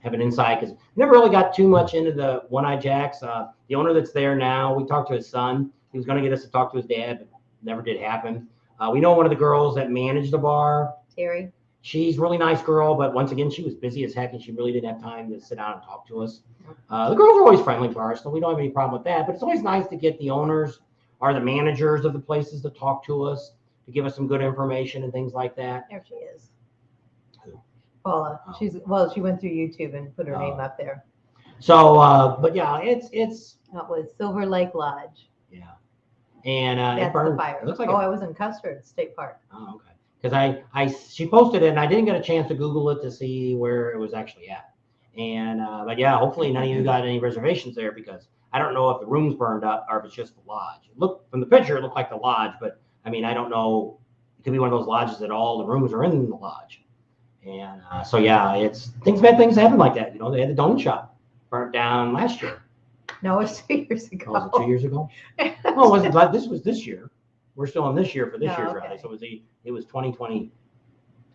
Have an insight, because we never really got too much into the One Eye Jacks. The owner that's there now, we talked to his son. He was going to get us to talk to his dad, but never did happen. We know one of the girls that managed the bar. Terry. She's a really nice girl, but once again, she was busy as heck, and she really didn't have time to sit down and talk to us. The girls are always friendly to us, so we don't have any problem with that. But it's always nice to get the owners or the managers of the places to talk to us, to give us some good information and things like that. There she is. Paula. She went through YouTube and put her name up there. So, but yeah, it's. That was Silver Lake Lodge. Yeah, and that's it burned. The fire. It looks like I was in Custard State Park. Oh, okay. Because she posted it, and I didn't get a chance to Google it to see where it was actually at. And but yeah, hopefully none of you got any reservations there, because I don't know if the rooms burned up or if it's just the lodge. From the picture, it looked like the lodge, but I mean, I don't know. It could be one of those lodges that all the rooms are in the lodge. And so yeah, bad things happen like that. You know, they had the donut shop burnt down last year. No, it was 2 years ago. Oh, was it 2 years ago? Oh, it wasn't. This was this year. We're still in this year for this year's rally. So it was 2020.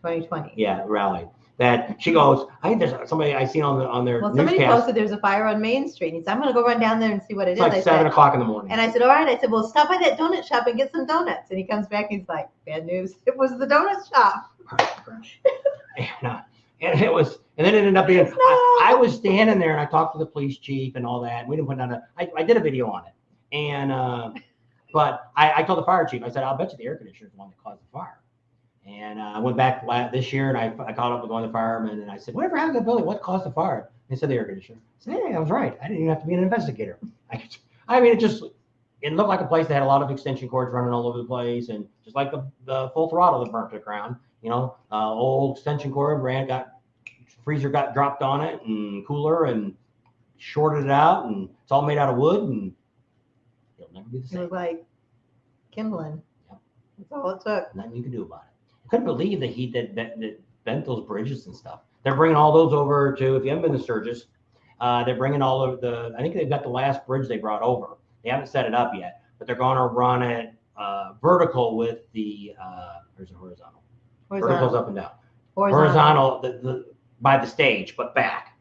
2020. Yeah, rally. That she goes. I think there's somebody I seen on their somebody newscast. Posted there's a fire on Main Street. He said, I'm going to go run down there and see what it is. It's like 7 o'clock in the morning. And I said, all right. I said, well, stop by that donut shop and get some donuts. And he comes back and he's like, bad news. It was the donut shop. And it was, and then it ended up being. I was standing there and I talked to the police chief and all that. And we didn't put down I did a video on it, and but I told the fire chief. I said, I'll bet you the air conditioner is the one that caused the fire. And I went back this year and I called up with one of the firemen and I said, whatever happened to the building? What caused the fire? They said the air conditioner. I said, hey, I was right. I didn't even have to be an investigator. I mean, it looked like a place that had a lot of extension cords running all over the place, and just like the full throttle that burnt to the ground. You know, old extension cord freezer got dropped on it, and cooler, and shorted it out, and it's all made out of wood, and it'll never be the same. It was like kindling. Yep. That's all it took. Nothing you can do about it. I couldn't believe the heat that bent those bridges and stuff. They're bringing all those over to, if you haven't been to Sturgis, they're bringing all of I think they've got the last bridge they brought over. They haven't set it up yet, but they're going to run it vertical with there's a horizontal. Vertical's up and down. Horizontal by the stage, but back.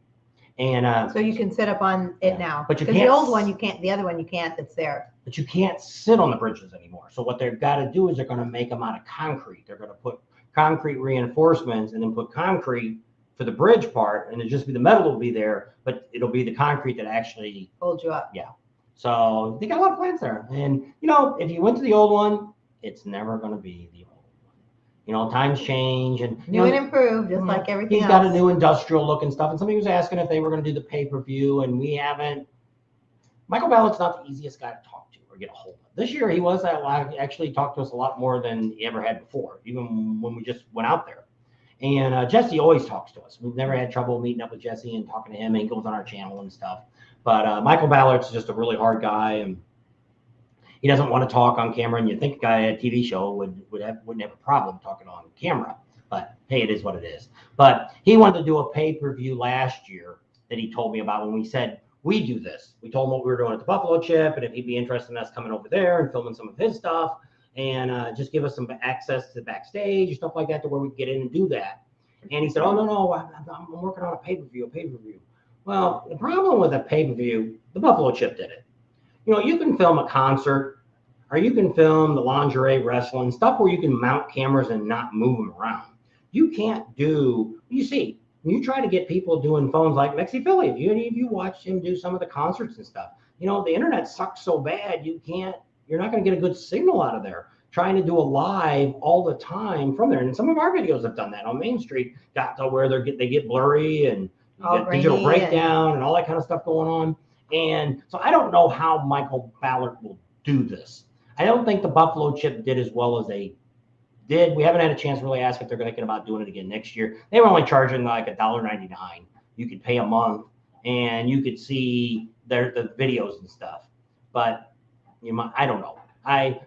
And so you can sit up on it now. But you can't. The old one you can't. The other one you can't. That's there. But you can't sit on the bridges anymore. So what they've got to do is they're going to make them out of concrete. They're going to put concrete reinforcements and then put concrete for the bridge part, and it'll just be the metal will be there, but it'll be the concrete that actually holds you up. Yeah. So they got a lot of plans there. And you know, if you went to the old one, it's never going to be the old one. You know, times change and new and improved, just like everything else. He's got a new industrial look and stuff. And somebody was asking if they were going to do the pay-per-view, and we haven't. Michael Ballott's not the easiest guy to talk to or get a hold of. This year he was actually talked to us a lot more than he ever had before, even when we just went out there. And Jesse always talks to us. We've never had trouble meeting up with Jesse and talking to him, and he goes on our channel and stuff. But Michael Ballott's just a really hard guy, and he doesn't want to talk on camera. And you think a guy at a TV show wouldn't have a problem talking on camera, but hey, it is what it is. But he wanted to do a pay-per-view last year that he told me about when we said, we do this. We told him what we were doing at the Buffalo Chip and if he'd be interested in us coming over there and filming some of his stuff and just give us some access to the backstage and stuff like that to where we could get in and do that. And he said, oh, no, I'm working on a pay-per-view. Well, the problem with a pay-per-view, the Buffalo Chip did it. You can film a concert or you can film the lingerie wrestling, stuff where you can mount cameras and not move them around. You can't do, you see, when you try to get people doing phones like Mexi Philly, if any of you watch him do some of the concerts and stuff, the internet sucks so bad, you're not going to get a good signal out of there. Trying to do a live all the time from there. And some of our videos have done that on Main Street, got to where they get blurry and digital breakdown and all that kind of stuff going on. And so I don't know how Michael Ballard will do this. I don't think the Buffalo Chip did as well as they did. We haven't had a chance to really ask if they're thinking about doing it again next year. They were only charging like $1.99. You could pay a month and you could see the videos and stuff. But I don't know.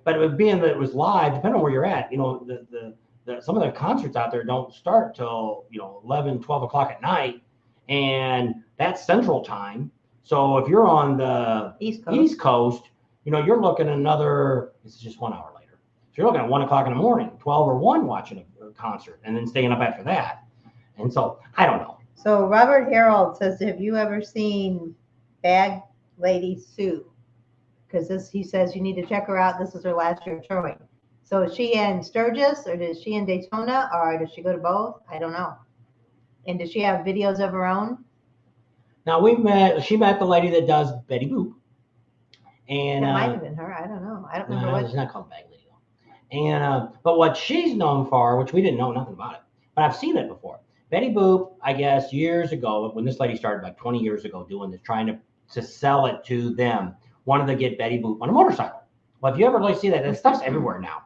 But it being that it was live, depending on where you're at, some of the concerts out there don't start till 11, 12 o'clock at night, and that's Central Time. So if you're on the East Coast, you're looking at this is just 1 hour later. So you're looking at 1 o'clock in the morning, 12 or 1 watching a concert, and then staying up after that. And so I don't know. So Robert Harold says, have you ever seen Bag Lady Sue? Because he says you need to check her out. This is her last year showing. So is she in Sturgis or is she in Daytona or does she go to both? I don't know. And does she have videos of her own? Now she met the lady that does Betty Boop. And it might have been her. I don't know. I don't remember what. It's not called Bag Lady though. And but what she's known for, which we didn't know nothing about it, but I've seen it before. Betty Boop, I guess years ago, when this lady started like 20 years ago doing this, trying to sell it to them, wanted to get Betty Boop on a motorcycle. Well, if you ever really see that stuff's everywhere now.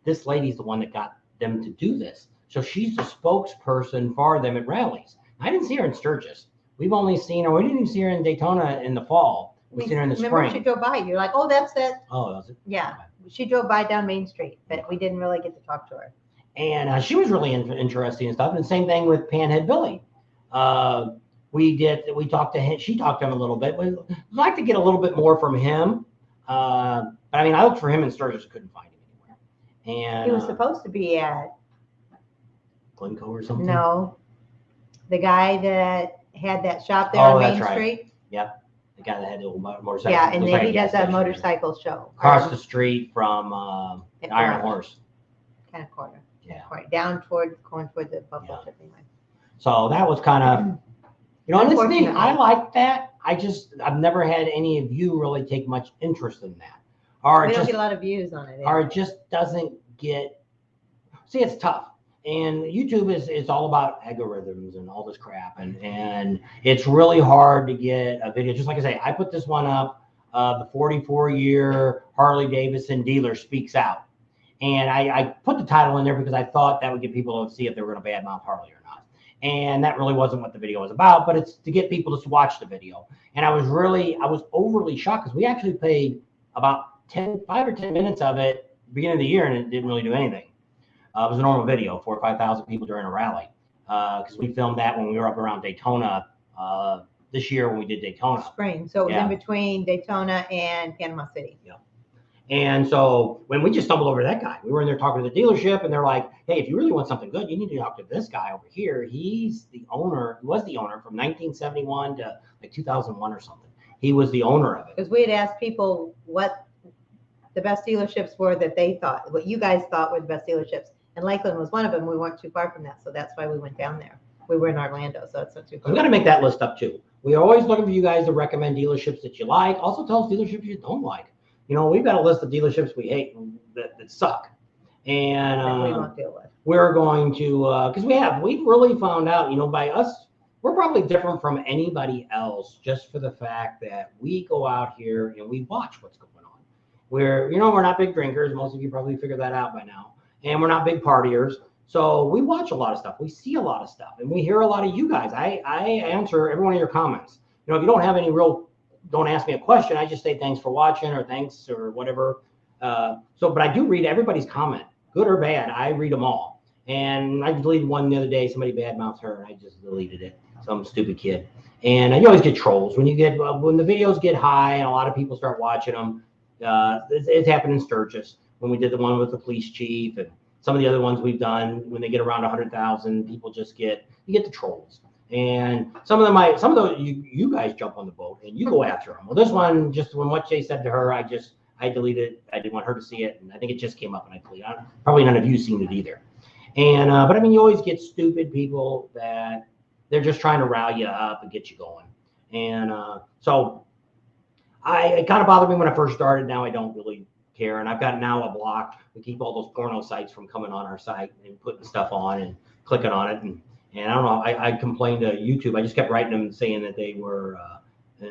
This lady's the one that got them to do this. So she's the spokesperson for them at rallies. I didn't see her in Sturgis. We've only seen her. We didn't even see her in Daytona in the fall. We've seen her in the spring. Remember she drove by. You're like, oh, that's it. Oh, was it? Yeah. She drove by down Main Street, but we didn't really get to talk to her. And she was really interesting and stuff. And same thing with Panhead Billy. We talked to him. She talked to him a little bit. We'd like to get a little bit more from him. But I mean, I looked for him in Sturgis, couldn't find him anywhere. And he was supposed to be at Glencoe or something. No, the guy that had that shop there on Main Street. Yeah, the guy that had the motorcycle. Yeah, and then he does a motorcycle show across the street from Iron Horse. Kind of corner. Yeah, down going toward the Buffalo Chip anyway. So that was kind of. And it's neat. I like that. I've never had any of you really take much interest in that. We don't get a lot of views on it. Or it just doesn't get. See, it's tough. And YouTube is all about algorithms and all this crap. And it's really hard to get a video. Just like I say, I put this one up, the 44-year Harley Davidson dealer speaks out. And I put the title in there because I thought that would get people to see if they were going to badmouth Harley or not. And that really wasn't what the video was about, but it's to get people to watch the video. And I was overly shocked because we actually played about 5 or 10 minutes of it beginning of the year, and it didn't really do anything. It was a normal video, 4,000 or 5,000 people during a rally. Because we filmed that when we were up around Daytona this year when we did Daytona. Spring. So it was in between Daytona and Panama City. Yeah. And so when we just stumbled over that guy, we were in there talking to the dealership, and they're like, hey, if you really want something good, you need to talk to this guy over here. He's the owner. He was the owner from 1971 to like 2001 or something. He was the owner of it. Because we had asked people what the best dealerships were that they thought, what you guys thought were the best dealerships. And Lakeland was one of them. We weren't too far from that. So that's why we went down there. We were in Orlando, so it's not too far. We've got to make that list up too. We're always looking for you guys to recommend dealerships that you like. Also tell us dealerships you don't like. We've got a list of dealerships we hate that suck. And we won't deal with. We're going to, because we've really found out, by us, we're probably different from anybody else just for the fact that we go out here and we watch what's going on. We're not big drinkers. Most of you probably figured that out by now. And we're not big partiers. So we watch a lot of stuff. We see a lot of stuff. And we hear a lot of you guys. I answer every one of your comments. If you don't have any don't ask me a question. I just say thanks for watching or thanks or whatever. But I do read everybody's comment, good or bad. I read them all. And I deleted one the other day. Somebody badmouthed her, and I just deleted it. Some stupid kid. And you always get trolls when when the videos get high and a lot of people start watching them. It's happened in Sturgis when we did the one with the police chief, and some of the other ones we've done. When they get around 100,000, people you get the trolls. And some of those you guys jump on the boat and you go after them. Well, this one, just when what Jay said to her, I deleted it. I didn't want her to see it, and I think it just came up and I deleted it. Probably none of you seen it either. And but I mean, you always get stupid people that they're just trying to rally you up and get you going. And so it kind of bothered me when I first started. Now I don't really care, and I've got now a block. We keep all those porno sites from coming on our site and putting stuff on and clicking on it. And I don't know. I complained to YouTube. I just kept writing them saying that they were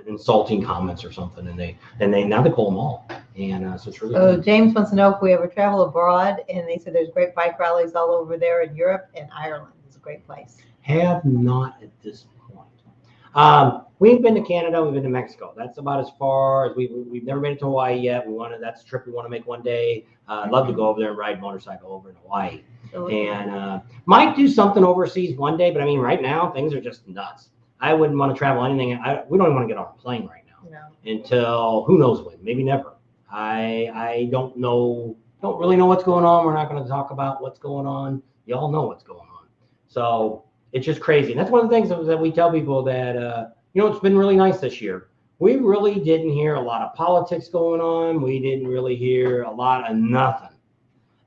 insulting comments or something, and now they pull them all. And so it's really. So James wants to know if we ever travel abroad, and they said there's great bike rallies all over there in Europe, and Ireland is a great place. Have not at this point. We've been to Canada. We've been to Mexico. That's about as far as we've never been to Hawaii yet. That's a trip we want to make one day. I'd love to go over there and ride a motorcycle over in Hawaii. And might do something overseas one day, but I mean, right now things are just nuts. I wouldn't want to travel anything. We don't even want to get on a plane right now until who knows when, maybe never. I don't really know what's going on. We're not going to talk about what's going on. You all know what's going on. So it's just crazy. And that's one of the things that we tell people that, it's been really nice this year. We really didn't hear a lot of politics going on. We didn't really hear a lot of nothing.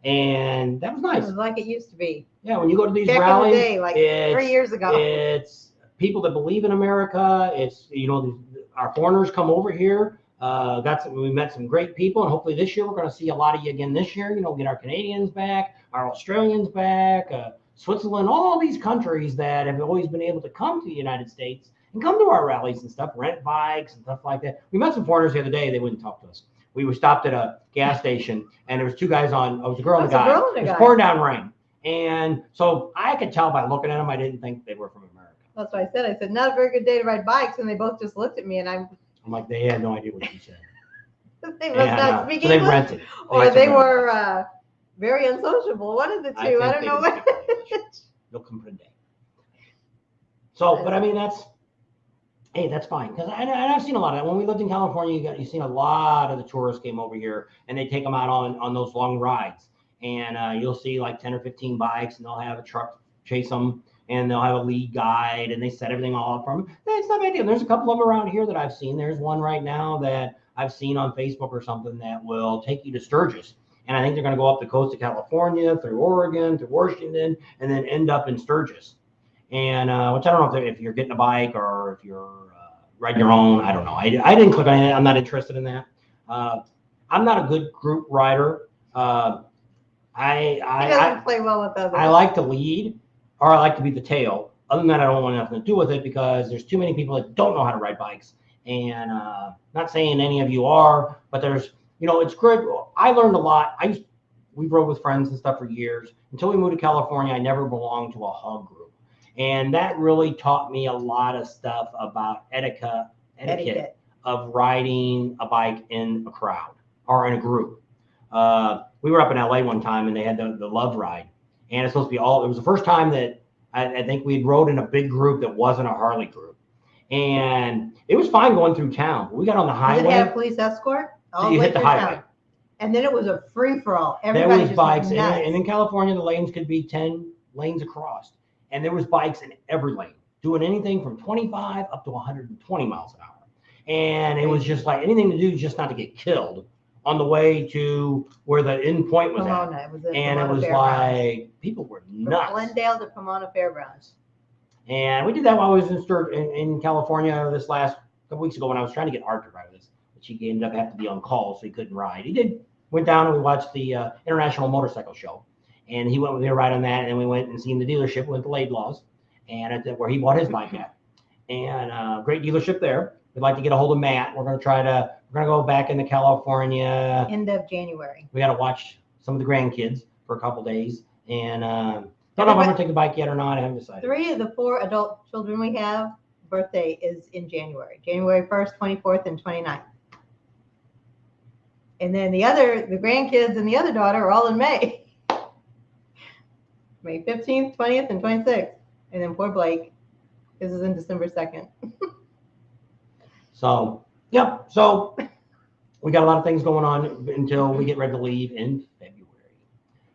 And that was nice. It was like it used to be. Yeah, when you go to these back rallies, in the day, like 3 years ago. It's people that believe in America. It's, our foreigners come over here. We met some great people, and hopefully this year we're going to see a lot of you again this year. Get our Canadians back, our Australians back, Switzerland, all these countries that have always been able to come to the United States and come to our rallies and stuff, rent bikes and stuff like that. We met some foreigners the other day. They wouldn't talk to us. We were stopped at a gas station, and there was two guys on. It was a girl and a guy. It was pouring down rain, and so I could tell by looking at them, I didn't think they were from America. That's what I said. I said, not a very good day to ride bikes, and they both just looked at me, and I'm like, they had no idea what you said. They must not speak English, they rented, or they were very unsociable. One of the two. I don't know what. No comprende. So, but I mean, that's fine, because I've seen a lot of that. When we lived in California, you've seen a lot of the tourists came over here, and they take them out on those long rides, and you'll see like 10 or 15 bikes, and they'll have a truck chase them, and they'll have a lead guide, and they set everything all up for them. It's not a big deal. There's a couple of them around here that I've seen. There's one right now that I've seen on Facebook or something that will take you to Sturgis. And I think they're going to go up the coast of California, through Oregon, through Washington, and then end up in Sturgis. And which I don't know if you're getting a bike or if you're riding your own. I don't know. I didn't click on it. I'm not interested in that. I'm not a good group rider. He doesn't play well with others. I like to lead, or I like to be the tail. Other than that, I don't want nothing to do with it, because there's too many people that don't know how to ride bikes. And not saying any of you are, but there's, it's good. I learned a lot. We rode with friends and stuff for years. Until we moved to California, I never belonged to a hug group. And that really taught me a lot of stuff about etiquette of riding a bike in a crowd or in a group. We were up in LA one time, and they had the Love Ride. And it's supposed to be it was the first time that I think we rode in a big group that wasn't a Harley group. And it was fine going through town. We got on the highway. Did it have police escort? You hit the highway. Town. And then it was a free-for-all. There was bikes. And in California, the lanes could be 10 lanes across. And there was bikes in every lane, doing anything from 25 up to 120 miles an hour. And it was just like anything to do just not to get killed on the way to where the end point was Pomona. at. It was like people were nuts. From Glendale to Pomona Fairgrounds. And we did that while I was in California this last couple weeks ago when I was trying to get Art to ride with us. But he ended up having to be on call, so he couldn't ride. Went down and we watched the International Motorcycle Show. And he went with me to ride on that. And we went and seen the dealership, went to Laidlaw's, and where he bought his bike at. And great dealership there. We'd like to get a hold of Matt. We're going to go back into California. End of January. We got to watch some of the grandkids for a couple days. And don't know if I'm going to take a bike yet or not. I haven't decided. 3 of the 4 adult children we have, birthday is in January. January 1st, 24th, and 29th. And then the grandkids and the other daughter are all in May. May 15th, 20th, and 26th. And then poor Blake. This is in December 2nd. So, yeah. So we got a lot of things going on until we get ready to leave in February.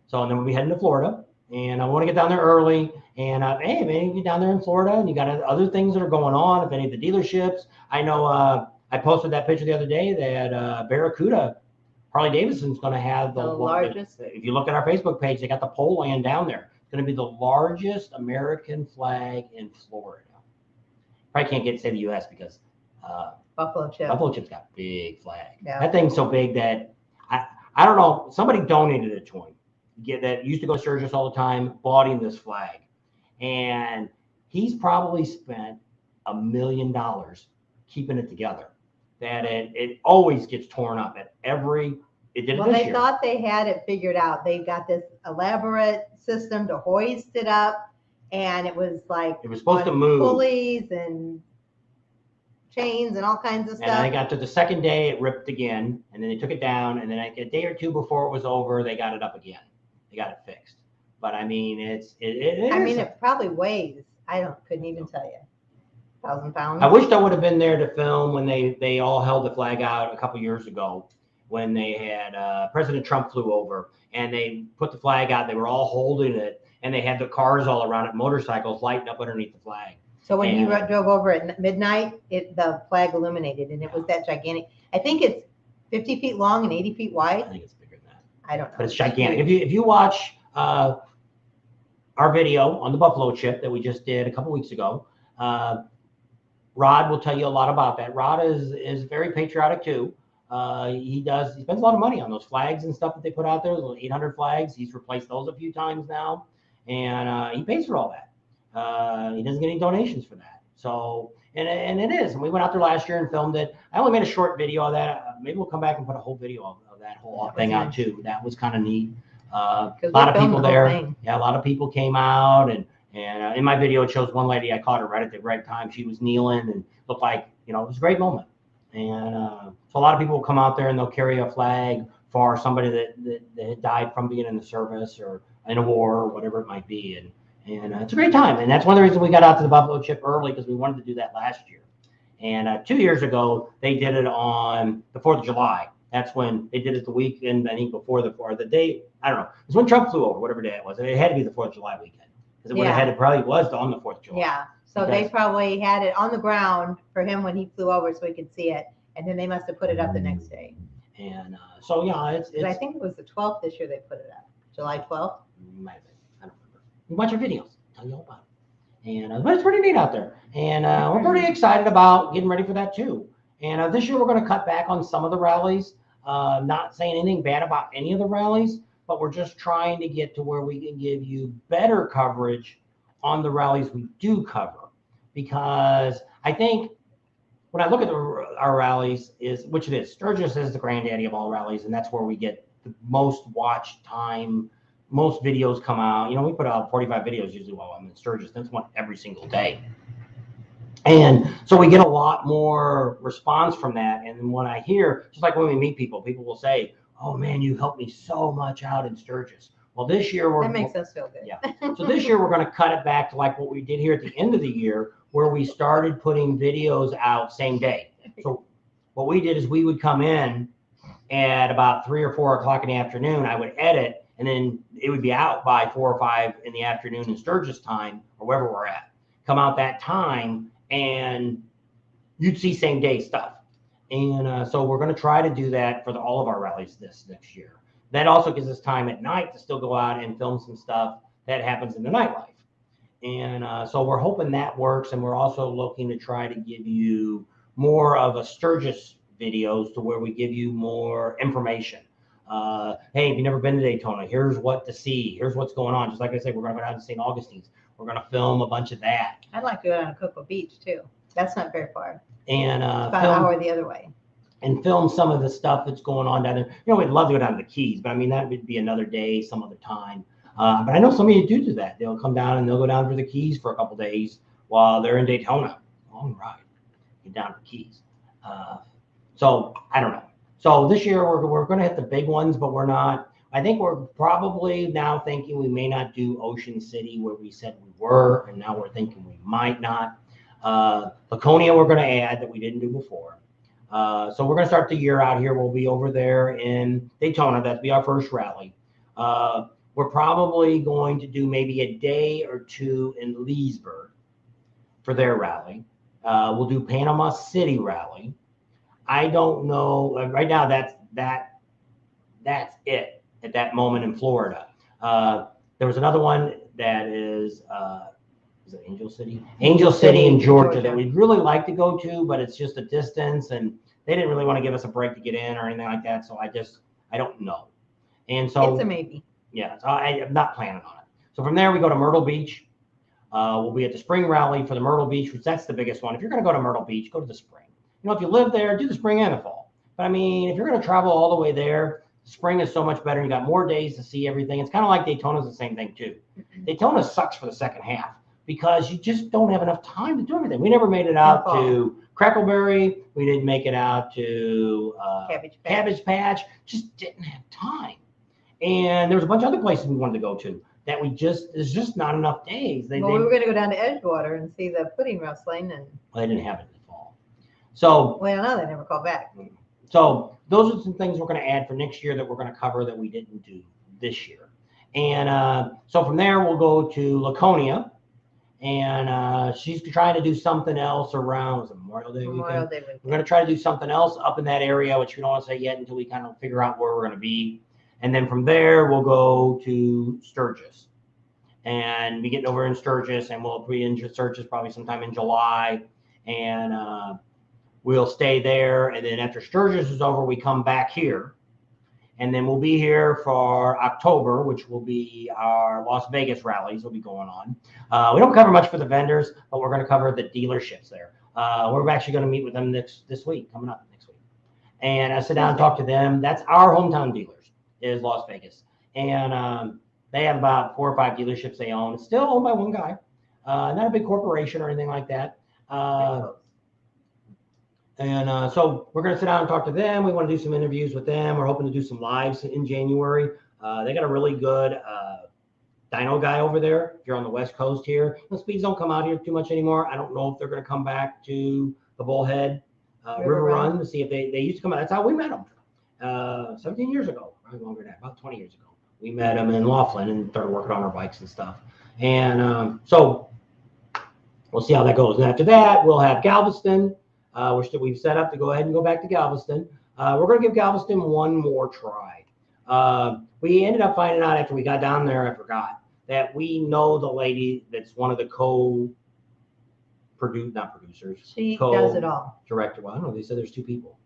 So, and then we'll be heading to Florida. And I want to get down there early. And hey, man, you get down there in Florida and you got other things that are going on. If any of the dealerships, I know I posted that picture the other day that Barracuda, Harley Davidson's going to have the largest. If you look at our Facebook page, they got the pole laying down there. It's going to be the largest American flag in Florida. Probably can't get to say the U.S. because Buffalo Chip. Buffalo Chip's got big flag. Yeah. That thing's so big that I don't know. Somebody donated it to him. That used to go to Sturgis all the time, bought him this flag. And he's probably spent $1 million keeping it together. That it always gets torn up at every. It did Well, it this they year. thought they had it figured out. They've got this elaborate system to hoist it up, and it was like It was supposed to move. Pulleys and chains and all kinds of stuff. And I got to the second day, it ripped again, and then they took it down, and then a day or two before it was over, they got it up again. They got it fixed. But I mean, it probably weighs. Couldn't even tell you. 1,000 pounds. I wished I would have been there to film when they all held the flag out a couple years ago, when they had President Trump flew over and they put the flag out. They were all holding it, and they had the cars all around it, motorcycles lighting up underneath the flag. So when you drove over at midnight, the flag illuminated, and it was that gigantic. I think it's 50 feet long and 80 feet wide. I think it's bigger than that. I don't know. But it's gigantic. If you watch our video on the Buffalo Chip that we just did a couple weeks ago, Rod will tell you a lot about that. Rod is very patriotic too. He spends a lot of money on those flags and stuff that they put out there. Those 800 flags. He's replaced those a few times now, and he pays for all that. He doesn't get any donations for that. So, and it is. And we went out there last year and filmed it. I only made a short video of that. Maybe we'll come back and put a whole video of that whole thing out too. That was kind of neat. A lot of people there. Yeah, a lot of people came out, and in my video it shows one lady. I caught her right at the right time. She was kneeling and looked like, it was a great moment. And so a lot of people will come out there and they'll carry a flag for somebody that had died from being in the service or in a war or whatever it might be. And it's a great time. And that's one of the reasons we got out to the Buffalo Chip early, because we wanted to do that last year. And 2 years ago, they did it on the 4th of July. That's when they did it the weekend, I think, before the day. I don't know. It was when Trump flew over, whatever day it was. It had to be the 4th of July weekend, because it would have had it probably was on the 4th of July. Yeah. So they probably had it on the ground for him when he flew over, so he could see it, and then they must have put it up the next day. And so yeah, it's. I think it was the 12th this year they put it up. July 12th. Might have been. I don't remember. You watch our videos. Tell you all about it. And but it's pretty neat out there, and we're pretty excited about getting ready for that too. And this year we're going to cut back on some of the rallies. Not saying anything bad about any of the rallies, but we're just trying to get to where we can give you better coverage on the rallies we do cover. Because I think when I look at our rallies, which it is, Sturgis is the granddaddy of all rallies, and that's where we get the most watch time. Most videos come out. We put out 45 videos usually while I'm in Sturgis. That's one every single day. And so we get a lot more response from that. And then when I hear, just like when we meet people will say, "Oh man, you helped me so much out in Sturgis." Well, this year that makes us feel good. Yeah. So this year we're going to cut it back to like what we did here at the end of the year, where we started putting videos out same day. So what we did is we would come in at about 3 or 4 o'clock in the afternoon. I would edit, and then it would be out by 4 or 5 in the afternoon in Sturgis time, or wherever we're at. Come out that time, and you'd see same day stuff. And so we're going to try to do that for all of our rallies this next year. That also gives us time at night to still go out and film some stuff that happens in the nightlife. And so we're hoping that works. And we're also looking to try to give you more of a Sturgis videos, to where we give you more information. Hey, if you've never been to Daytona, here's what to see. Here's what's going on. Just like I said, we're going to go down to St. Augustine's. We're going to film a bunch of that. I'd like to go down to Cocoa Beach too. That's not very far. And it's about an hour the other way. And film some of the stuff that's going on down there. We'd love to go down to the Keys, but I mean, that would be another day, some other time. But I know some of you do that. They'll come down and they'll go down to the Keys for a couple days while they're in Daytona. Long ride. Get down to the Keys. So I don't know. So this year we're going to hit the big ones, but we're not. I think we're probably now thinking we may not do Ocean City where we said we were, and now we're thinking we might not. Laconia we're going to add that we didn't do before. So we're going to start the year out here. We'll be over there in Daytona. That'll be our first rally. We're probably going to do maybe a day or two in Leesburg for their rally. We'll do Panama City rally. I don't know. Right now, that's it at that moment in Florida. There was another one that is it Angel City? Angel City in Georgia that we'd really like to go to, but it's just a distance, and they didn't really want to give us a break to get in or anything like that. So I don't know. And so it's a maybe. Yeah, so I'm not planning on it. So from there, we go to Myrtle Beach. We'll be at the spring rally for the Myrtle Beach, which that's the biggest one. If you're going to go to Myrtle Beach, go to the spring. You know, if you live there, do the spring and the fall. But I mean, if you're going to travel all the way there, spring is so much better. You got more days to see everything. It's kind of like Daytona's the same thing too. Daytona sucks for the second half because you just don't have enough time to do everything. We never made it out to Crackleberry. We didn't make it out to Cabbage Patch. Just didn't have time. And there was a bunch of other places we wanted to go to that there's just not enough days. We were going to go down to Edgewater and see the pudding wrestling. And they didn't have it in the fall. So, well, no, they never called back. So those are some things we're going to add for next year that we're going to cover that we didn't do this year. And so from there, we'll go to Laconia. And she's trying to do something else around Memorial Day weekend. We're going to try to do something else up in that area, which we don't want to say yet until we kind of figure out where we're going to be. And then from there, we'll go to Sturgis and be getting over in Sturgis, and we'll be in Sturgis probably sometime in July. And we'll stay there. And then after Sturgis is over, we come back here. And then we'll be here for October, which will be our Las Vegas rallies will be going on. We don't cover much for the vendors, but we're going to cover the dealerships there. We're actually going to meet with them this week, coming up next week. And I sit down and talk to them. That's our hometown dealers, is Las Vegas. And they have about 4 or 5 dealerships they own. It's still owned by one guy, not a big corporation or anything like that. So we're going to sit down and talk to them. We want to do some interviews with them. We're hoping to do some lives in January. They got a really good dyno guy over there. If you're on the West Coast here, the speeds don't come out here too much anymore. I don't know if they're going to come back to the Bullhead River Run to see if they used to come out. That's how we met them 17 years ago, probably longer than that, about 20 years ago. We met them in Laughlin and started working on our bikes and stuff. And so we'll see how that goes. And after that, we'll have Galveston. We've set up to go ahead and go back to Galveston. We're going to give Galveston one more try. We ended up finding out after we got down there, I forgot, that we know the lady that's one of the not producers. She does it all. Director. Well, I don't know. They said there's 2 people.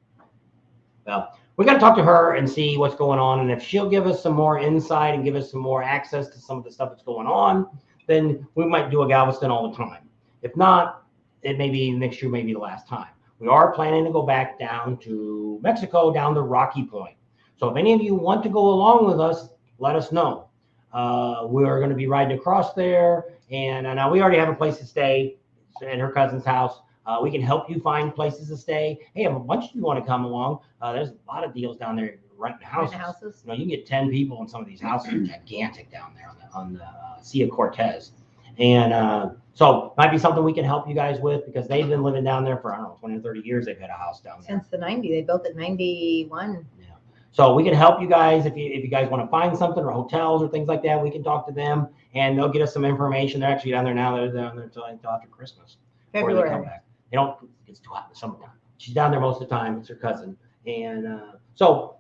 Well, we got to talk to her and see what's going on. And if she'll give us some more insight and give us some more access to some of the stuff that's going on, then we might do a Galveston all the time. If not, it may be next year, maybe the last time. We are planning to go back down to Mexico, down to Rocky Point. So if any of you want to go along with us, let us know. We're going to be riding across there. And now we already have a place to stay at her cousin's house. We can help you find places to stay. Hey, if a bunch of you want to come along, there's a lot of deals down there renting houses. You know, you can get 10 people in some of these houses. They're gigantic down there on the Sea of Cortez. And so might be something we can help you guys with because they've been living down there for, I don't know, 20 or 30 years. They've had a house down there. Since the 90s. They built it in 91. Yeah. So we can help you guys if you guys want to find something or hotels or things like that. We can talk to them and they'll get us some information. They're actually down there now. They're down there until after Christmas. February. They come back. They don't, it's too hot in the summertime. She's down there most of the time. It's her cousin. And so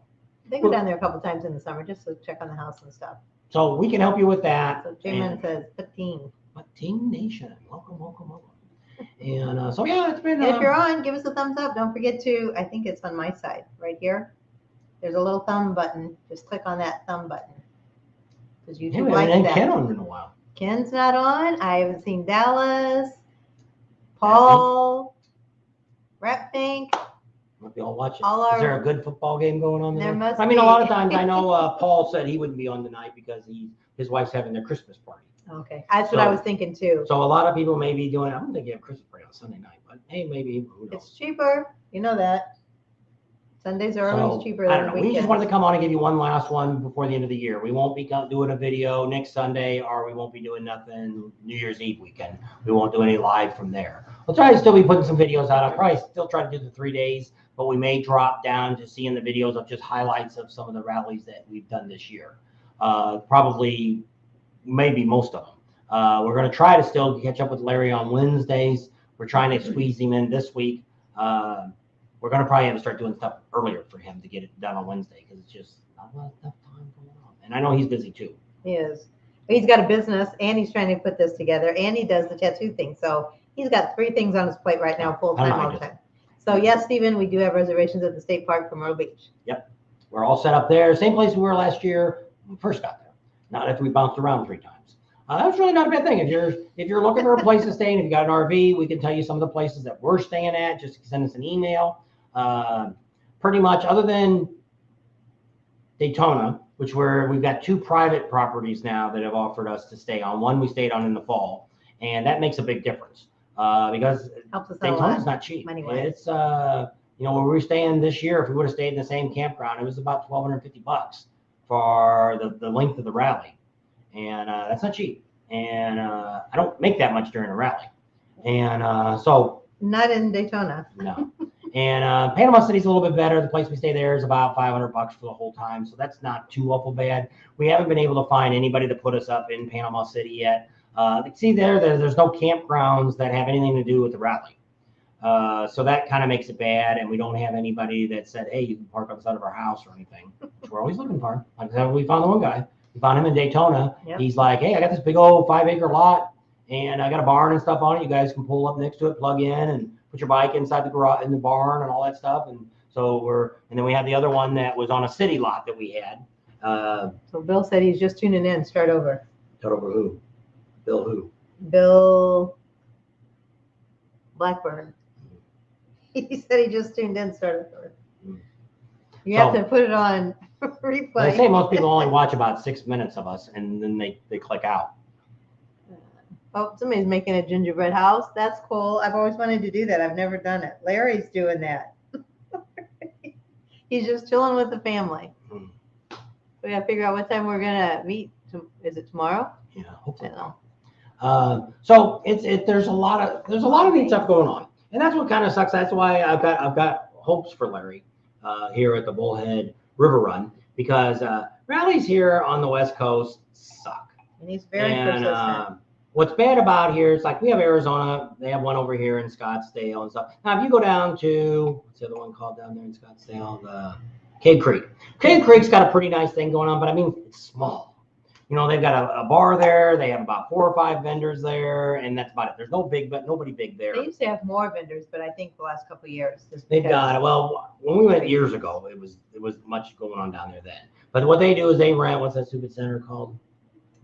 they go down there a couple times in the summer just to check on the house and stuff. So we can help you with that. So J-Man says 15. Team Nation. Welcome. And so, yeah, it's been. If you're on, give us a thumbs up. Don't forget to, I think it's on my side right here. There's a little thumb button. Just click on that thumb button. Because YouTube likes that. Ken on in a while. Ken's not on. I haven't seen Dallas. Paul. Rap Think. Might be all watching. Is there a good football game going on there? I mean, a lot of times I know Paul said he wouldn't be on tonight because his wife's having their Christmas party. Okay, that's what I was thinking too. So a lot of people may be doing. I don't think you have Christmas party on Sunday night, but hey, maybe. Who knows? It's cheaper. You know that. Sundays are always So, cheaper I than don't the know. We just weekends. wanted to come on and give you one last one before the end of the year. We won't be doing a video next Sunday, or we won't be doing nothing New Year's Eve weekend. We won't do any live from there. We'll try to still be putting some videos out. I'll probably still try to do the 3 days, but we may drop down to seeing the videos of just highlights of some of the rallies that we've done this year. Probably, maybe most of them. We're going to try to still catch up with Larry on Wednesdays. We're trying to squeeze him in this week. We're going to probably have to start doing stuff earlier for him to get it done on Wednesday because it's just not enough time going on. And I know he's busy too. He is. He's got a business and he's trying to put this together and he does the tattoo thing. So he's got 3 things on his plate right now, full time, all the time. So yes, Stephen, we do have reservations at the state park for Myrtle Beach. Yep. We're all set up there. Same place we were last year when we first got there. Not after we bounced around 3 times. That's really not a bad thing. If you're looking for a place to stay and if you got an RV, we can tell you some of the places that we're staying at. Just send us an email. Pretty much other than Daytona, which we've got 2 private properties now that have offered us to stay on. One we stayed on in the fall, and that makes a big difference because Daytona's not cheap. It's where we were staying this year, if we would have stayed in the same campground, it was about $1,250 for the length of the rally, and that's not cheap. And I don't make that much during a rally, and so not in Daytona. No. And Panama City's a little bit better. The place we stay there is about $500 for the whole time, so that's not too awful bad. We haven't been able to find anybody to put us up in Panama City yet. See there's no campgrounds that have anything to do with the rally, so that kind of makes it bad. And we don't have anybody that said, "Hey, you can park outside of our house" or anything, which we're always looking for. Like I said, we found the one guy. We found him in Daytona. Yep. He's like, "Hey, I got this big old 5-acre lot, and I got a barn and stuff on it. You guys can pull up next to it, plug in, and put your bike inside the garage in the barn and all that stuff." And so and then we had the other one that was on a city lot that we had. So Bill said he's just tuning in. Start over. Start over who? Bill who? Bill Blackburn. He said he just tuned in. Start over. You have to put it on replay. They say most people only watch about 6 minutes of us, and then they click out. Oh, somebody's making a gingerbread house. That's cool. I've always wanted to do that. I've never done it. Larry's doing that. He's just chilling with the family. We got to figure out what time we're gonna meet. Is it tomorrow? Yeah, hopefully. So there's a lot of neat stuff going on, and that's what kind of sucks. That's why I've got hopes for Larry here at the Bullhead River Run, because rallies here on the West Coast suck. And he's very persistent. What's bad about here is like we have Arizona, they have one over here in Scottsdale and stuff. Now, if you go down to, what's the other one called down there in Scottsdale? The Cave Creek. Cave Creek's got a pretty nice thing going on, but I mean, it's small. They've got a bar there. They have about 4 or 5 vendors there, and that's about it. There's nobody big there. They used to have more vendors, but I think the last couple of years. They've got, well, when we went years ago, it was much going on down there then. But what they do is they rent, what's that stupid center called?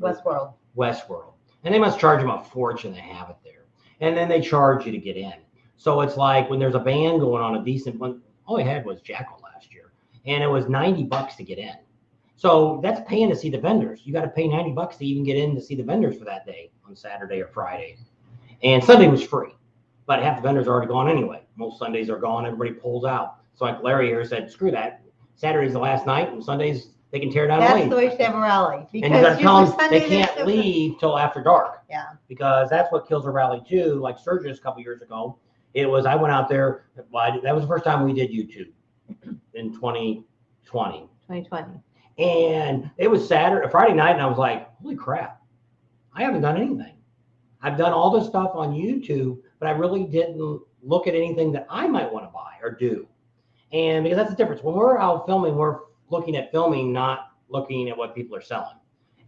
Westworld. And they must charge them a fortune to have it there. And then they charge you to get in. So it's like when there's a band going on, a decent one, all we had was Jackal last year, and it was $90 to get in. So that's paying to see the vendors. You got to pay $90 to even get in to see the vendors for that day on Saturday or Friday. And Sunday was free, but half the vendors are already gone anyway. Most Sundays are gone. Everybody pulls out. So like Larry here said, screw that. Saturday's the last night, and Sundays they can tear down. That's the way to have a rally. And you got to tell them they can't leave till after dark. Yeah. Because that's what kills a rally too. Like Sturgis a couple years ago, I went out there. That was the first time we did YouTube in 2020. 2020. And it was Friday night, and I was like, holy crap, I haven't done anything. I've done all this stuff on YouTube, but I really didn't look at anything that I might want to buy or do. And because that's the difference. When we're out filming, we're looking at filming, not looking at what people are selling.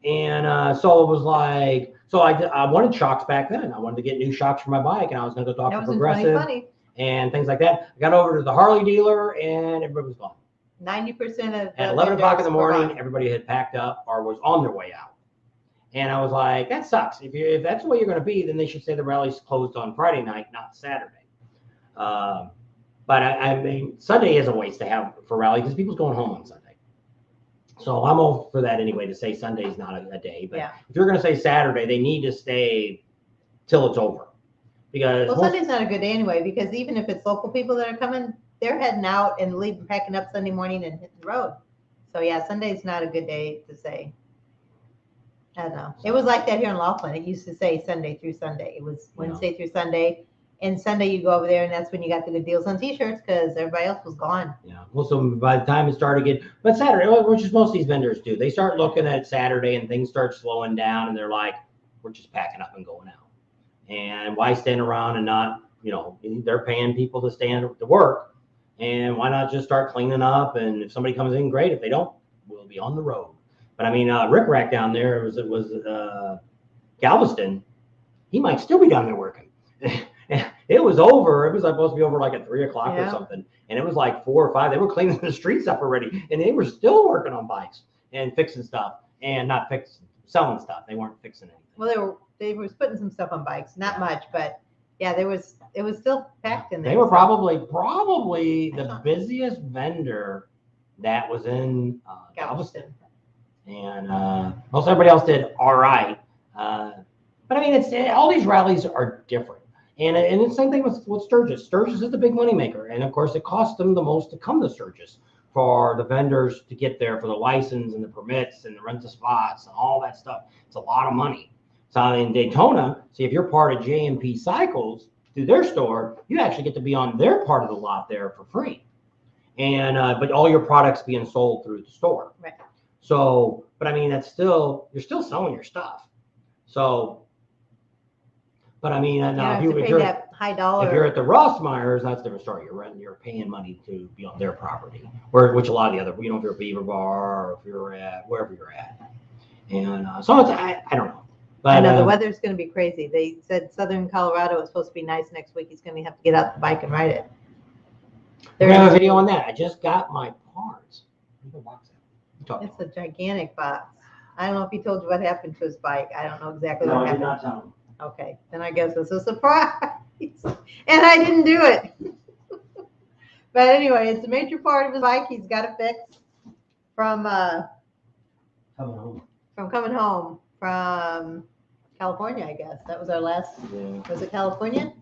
And so it was like, so I wanted shocks back then. I wanted to get new shocks for my bike, and I was going to go talk to Progressive and things like that. I got over to the Harley dealer, and everybody was gone. 90% of at 11 o'clock in the morning, everybody had packed up or was on their way out. And I was like, that sucks. If that's the way you're going to be, then they should say the rally's closed on Friday night, not Saturday. But I mean, Sunday is a waste to have for rally because people's going home on Sunday. So I'm all for that anyway, to say Sunday's not a day. But if you're going to say Saturday, they need to stay till it's over. Because Sunday's not a good day anyway, because even if it's local people that are coming, they're heading out and packing up Sunday morning and hitting the road. So yeah, Sunday's not a good day to say. I don't know. It was like that here in Laughlin. It used to say Sunday through Sunday. It was Wednesday through Sunday. And Sunday you go over there and that's when you got the good deals on t-shirts because everybody else was gone. Yeah. Well, so by the time it started getting, but Saturday, which is most of these vendors do, they start looking at Saturday and things start slowing down and they're like, we're just packing up and going out. And why stand around and not, they're paying people to stand to work. And why not just start cleaning up? And if somebody comes in, great. If they don't, we'll be on the road. But I mean, Rick Rack down there was Galveston. He might still be down there working. It was over. It was supposed to be over like at 3 o'clock or something. And it was like 4 or 5. They were cleaning the streets up already. And they were still working on bikes and fixing stuff and not selling stuff. They weren't fixing anything. Well, they were putting some stuff on bikes. Not much, but yeah, it was still packed in there. They were probably the busiest vendor that was in Galveston. And most everybody else did all right. But I mean, all these rallies are different. And it's the same thing with Sturgis. Sturgis is the big moneymaker. And of course, it costs them the most to come to Sturgis for the vendors to get there for the license and the permits and the rent the spots and all that stuff. It's a lot of money. So in Daytona, see, if you're part of J&P Cycles through their store, you actually get to be on their part of the lot there for free. And but all your products being sold through the store. Right. So, but I mean, you're still selling your stuff. So, but I mean, now if you're that high dollar. If you're at the Rossmeyers, that's a different story. You're paying money to be on their property, which a lot of the other, if you're at Beaver Bar or if you're at wherever you're at. And so it's, I don't know. But, I know the weather's going to be crazy. They said Southern Colorado is supposed to be nice next week. He's going to have to get out the bike and ride it. We're going to have a video on that. I just got my parts. It's a gigantic box. I don't know if he told you what happened to his bike. I don't know exactly what happened. No, I did not tell him. Okay, then I guess it's a surprise. And I didn't do it. But anyway, it's a major part of his bike. He's got to fix from coming home from California, I guess. That was our last. Yeah. Was it California?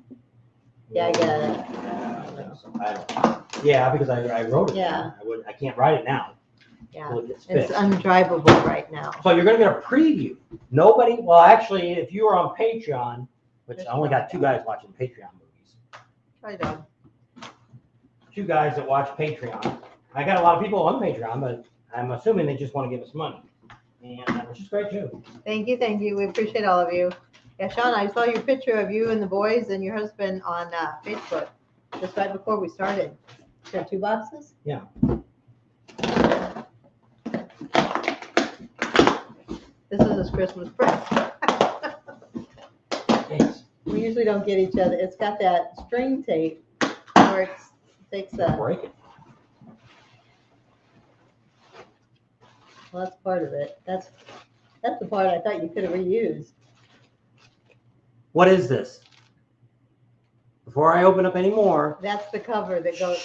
Yeah, I guess. Yeah, because I wrote it. Yeah. I can't write it now. Yeah, it's undrivable right now. So you're going to get a preview. Well, actually, if you are on Patreon, which I only got 2 guys watching Patreon movies. Try dog. 2 guys that watch Patreon. I got a lot of people on Patreon, but I'm assuming they just want to give us money. And which is great too. Thank you. We appreciate all of you. Yeah, Sean, I saw your picture of you and the boys and your husband on Facebook just right before we started. You got 2 boxes? Yeah. This is his Christmas present. Thanks. We usually don't get each other. It's got that string tape where it takes a... Break it. Well, that's part of it. That's the part I thought you could have reused. What is this? Before I open up any more. That's the cover that goes...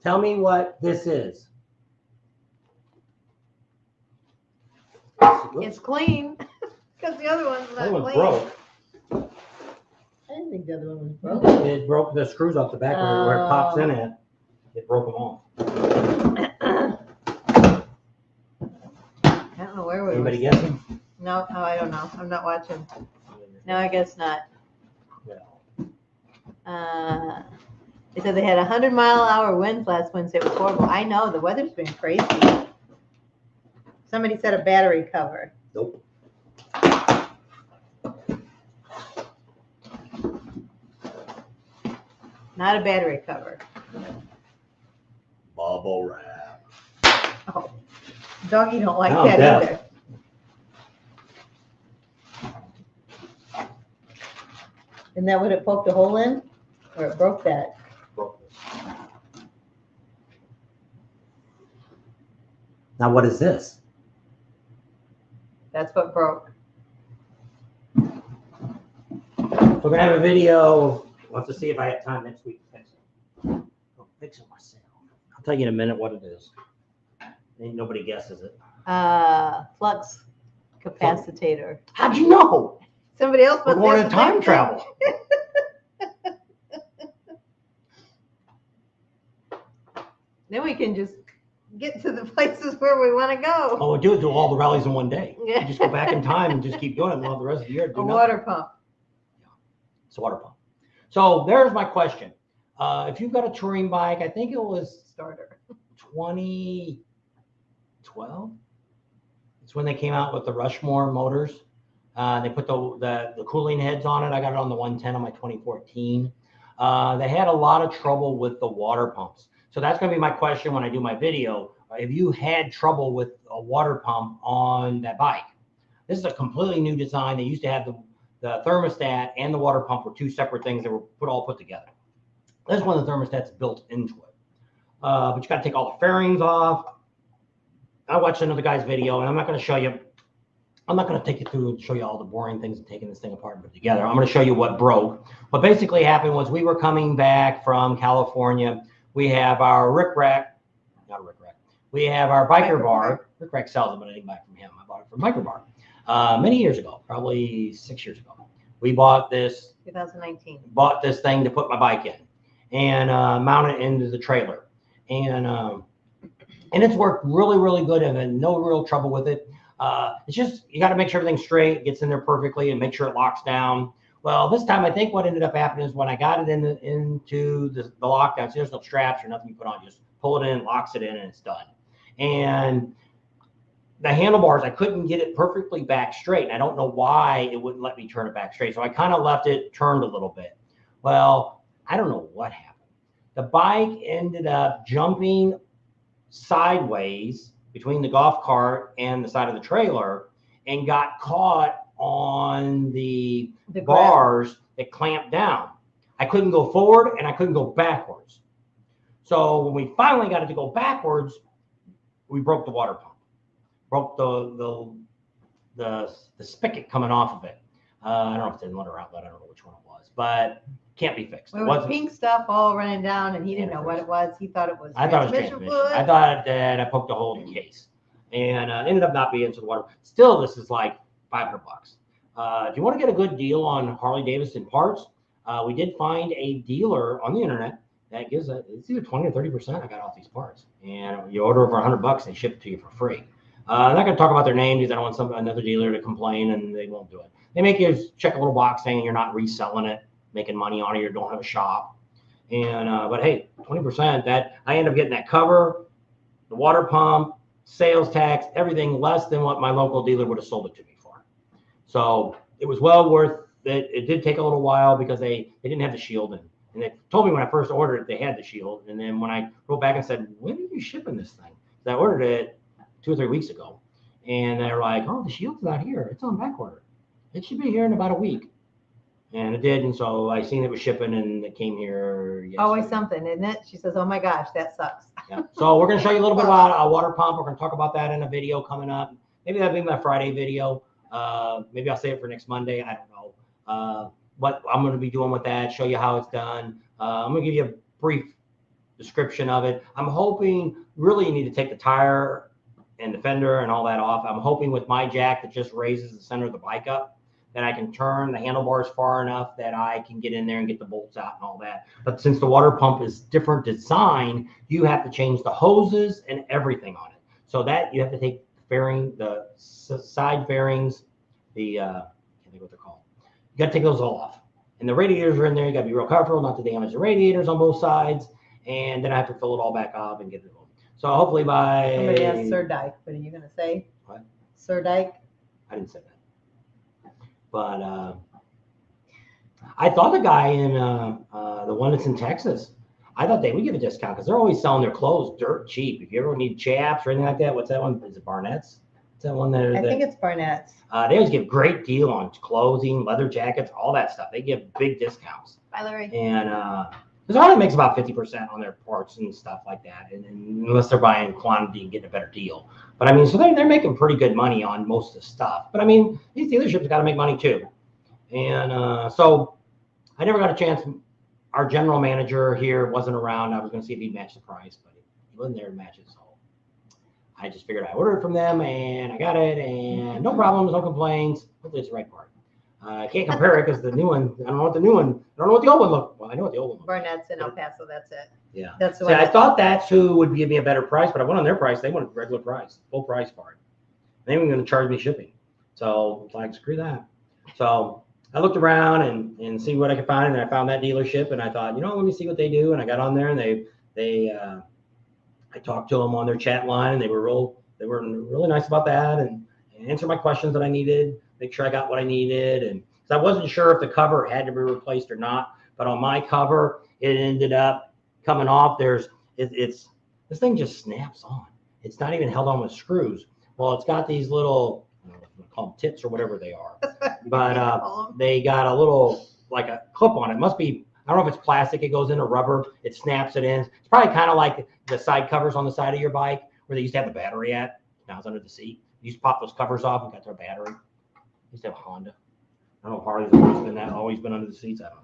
Tell me what this is. It's clean because the other one's not clean. Broke. I didn't think the other one was broken. It broke the screws off the back where it pops in at. It broke them off. I don't know where we were. Anybody guessing? No, I don't know. I'm not watching. No, I guess not. They said they had 100-mile-an-hour winds last Wednesday. It was horrible. I know. The weather's been crazy. Somebody said a battery cover. Nope. Not a battery cover. Bubble wrap. Oh, doggy don't like that either. Isn't that what it poked a hole in? Or it broke that? Broke this. Now what is this? That's what broke. We're gonna have a video. We'll have to see if I have time next week to fix it. I'll fix it myself. I'll tell you in a minute what it is. Ain't nobody guesses it. Flux capacitor. How'd you know? Somebody else. We're going to time travel. Then we can just get to the places where we want to go. Oh, we'll do all the rallies in one day. Yeah. You just go back in time and just keep doing it. We'll have the rest of the year to do A nothing. water pump. Yeah, it's a water pump. So there's my question. If you've got a touring bike, I think it was Starter. 2012. It's when they came out with the Rushmore motors. They put the cooling heads on it. I got it on the 110 on my 2014. They had a lot of trouble with the water pumps. So that's going to be my question when I do my video. If you had trouble with a water pump on that bike, this is a completely new design. They used to have the thermostat and the water pump were two separate things that were all put together. This one, the thermostat's built into it. But you got to take all the fairings off. I watched another guy's video, and I'm not going to show you. I'm not going to take you through and show you all the boring things of taking this thing apart and put it together. I'm going to show you what broke. What basically happened was we were coming back from California. We have our we have our biker bar. Rick Rack sells them, but I didn't buy it from him. I bought it from Biker Bar many years ago, probably 6 years ago. We bought this. 2019. Bought this thing to put my bike in and mount it into the trailer. And it's worked really, really good and had no real trouble with it. It's just, you got to make sure everything's straight, gets in there perfectly, and make sure it locks down. Well, this time I think what ended up happening is when I got it into the lockdown, so there's no straps or nothing you put on, just pull it in, locks it in, and it's done. And the handlebars, I couldn't get it perfectly back straight. And I don't know why it wouldn't let me turn it back straight. So I kind of left it turned a little bit. Well, I don't know what happened. The bike ended up jumping sideways between the golf cart and the side of the trailer and got caught on the bars that clamped down. I couldn't go forward and I couldn't go backwards. So when we finally got it to go backwards, we broke the water pump, broke the spigot coming off of it. I don't know if it's inlet outlet. I don't know which one it was, but can't be fixed. Well, it was pink stuff all running down, and he didn't know what it was. He thought it was transmission fluid. I thought that I poked a hole in the case, and ended up not being into the water. Still, this is like $500. If you want to get a good deal on Harley Davidson parts, we did find a dealer on the internet that gives it's either 20 or 30% I got off these parts, and you order over $100, they ship it to you for free. I'm not going to talk about their name because I don't want another dealer to complain, and they won't do it. They make you check a little box saying you're not reselling it, making money on it, you don't have a shop. And but hey, 20%, that I end up getting that cover, the water pump, sales tax, everything less than what my local dealer would have sold it to me for. So it was well worth it. It did take a little while because they didn't have the shield in. And they told me when I first ordered it, they had the shield. And then when I wrote back and said, when are you shipping this thing? I ordered it 2 or 3 weeks ago. And they're like, oh, the shield's not here. It's on back order. It should be here in about a week. And it did. And so I seen it was shipping and it came here yesterday. Always something, isn't it? She says, oh my gosh, that sucks. Yeah. So we're going to show you a little bit about a water pump. We're going to talk about that in a video coming up. Maybe that'll be my Friday video. Maybe I'll save it for next Monday. I don't know. What I'm going to be doing with that, show you how it's done. I'm going to give you a brief description of it. I'm hoping really you need to take the tire and the fender and all that off. I'm hoping with my jack that just raises the center of the bike up that I can turn the handlebars far enough that I can get in there and get the bolts out and all that. But since the water pump is different design, you have to change the hoses and everything on it. So that you have to take the fairing, the side fairings, I can't think what they're called. You got to take those all off. And the radiators are in there. You got to be real careful not to damage the radiators on both sides. And then I have to fill it all back up and get it going. So hopefully by... Somebody asked Sir Dyke. What are you going to say? What? Sir Dyke? I didn't say that. But I thought the guy in the one that's in Texas, I thought they would give a discount because they're always selling their clothes dirt cheap. If you ever need chaps or anything like that, what's that one? Is it Barnett's? Is that one that? I think it's Barnett's. They always give great deal on clothing, leather jackets, all that stuff. They give big discounts. Bye, Larry. And because Harley makes about 50% on their parts and stuff like that, and unless they're buying quantity and getting a better deal. But I mean, so they're making pretty good money on most of the stuff. But I mean, these dealerships got to make money too. And so I never got a chance. Our general manager here wasn't around. I was going to see if he'd match the price, but he wasn't there to match it. So I just figured I ordered it from them, and I got it, and no problems, no complaints. Hopefully it's the right part. I can't compare it because the new one, I don't know what the new one, I don't know what the old one looked. Well, I know what the old one looked. Barnett's in El Paso. That's it. Yeah. That's the See, one. I thought that's who would give me a better price, but I went on their price. They wanted regular price, full price for it. They were going to charge me shipping. So it's like, screw that. So I looked around and see what I could find, and I found that dealership, and I thought, let me see what they do. And I got on there, and I talked to them on their chat line, and they were really nice about that, and answered my questions that I needed, make sure I got what I needed. And I wasn't sure if the cover had to be replaced or not, but on my cover, it ended up coming off. This thing just snaps on. It's not even held on with screws. Well, it's got these little, I don't know if you call them tips or whatever they are, but they got a little, like a clip on it. Must be, I don't know if it's plastic, it goes into rubber, it snaps it in. It's probably kind of like the side covers on the side of your bike where they used to have the battery at. Now it's under the seat. You used to pop those covers off and got their battery. Used to have a Honda. I don't know if Harley's always been under the seats. I don't know.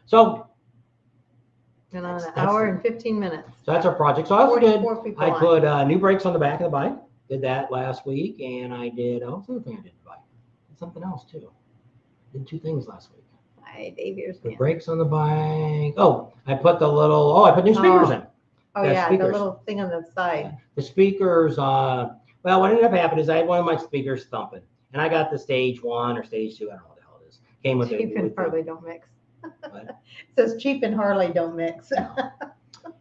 So. And on an hour and 15 minutes. So that's our project. So I also did. I on. put new brakes on the back of the bike. Did that last week, and I did. Oh, what's the other thing I did to the bike? Did something else too. Did 2 things last week. Hi, Dave. Here's the brakes on the bike. Oh, I put I put new speakers in. Oh yeah, speakers. The little thing on the side. Yeah. The speakers. Well, what ended up happening is I had one of my speakers thumping, and I got the stage 1 or stage 2. I don't know what the hell it is. Came with cheap and Harley don't mix. It says cheap and Harley don't mix.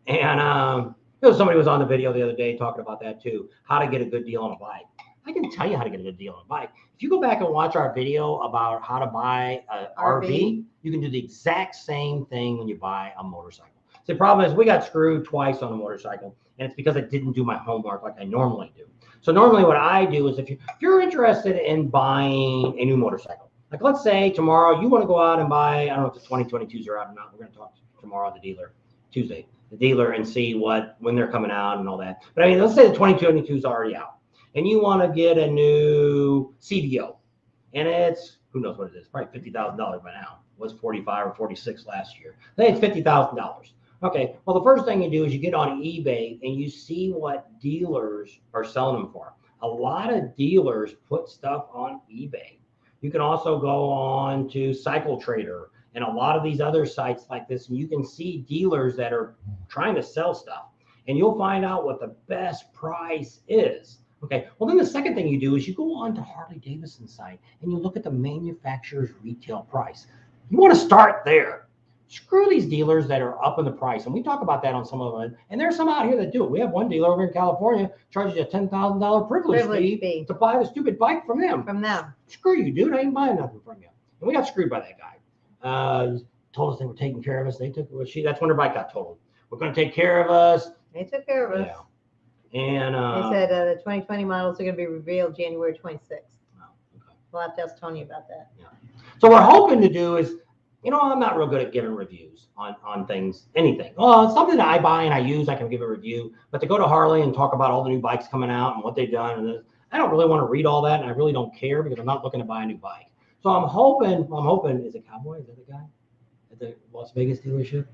And somebody was on the video the other day talking about that too. How to get a good deal on a bike. I can tell you how to get a good deal on a bike. If you go back and watch our video about how to buy an RV, you can do the exact same thing when you buy a motorcycle. So the problem is we got screwed twice on a motorcycle, and it's because I didn't do my homework like I normally do. So normally what I do is if you're interested in buying a new motorcycle, like let's say tomorrow you want to go out and buy, I don't know if the 2022s are out or not. We're going to talk tomorrow at the dealer, Tuesday, the dealer, and see when they're coming out and all that. But I mean, let's say the 2022 is already out, and you want to get a new CVO, and it's, who knows what it is, probably $50,000 by now. It was 45 or 46 last year. I think it's $50,000. Okay, well, the first thing you do is you get on eBay and you see what dealers are selling them for. A lot of dealers put stuff on eBay. You can also go on to Cycle Trader and a lot of these other sites like this, and you can see dealers that are trying to sell stuff, and you'll find out what the best price is. Okay, well, then the second thing you do is you go on to Harley-Davidson's site and you look at the manufacturer's retail price. You want to start there. Screw these dealers that are up in the price. And we talk about that on some of them. And there's some out here that do it. We have one dealer over in California charges you a $10,000 privilege fee to buy the stupid bike from them. Screw you, dude. I ain't buying nothing from you. And we got screwed by that guy. Told us they were taking care of us. That's when her bike got totaled. We're going to take care of us. They took care of us. Yeah. And they said the 2020 models are going to be revealed January 26th. Oh, okay. We'll have to ask Tony about that. Yeah. So we're hoping to do is, I'm not real good at giving reviews on things, anything. Well, it's something that I buy and I use, I can give a review. But to go to Harley and talk about all the new bikes coming out and what they've done, I don't really want to read all that, and I really don't care because I'm not looking to buy a new bike. So I'm hoping, is it Cowboy? Is that the guy at the Las Vegas dealership?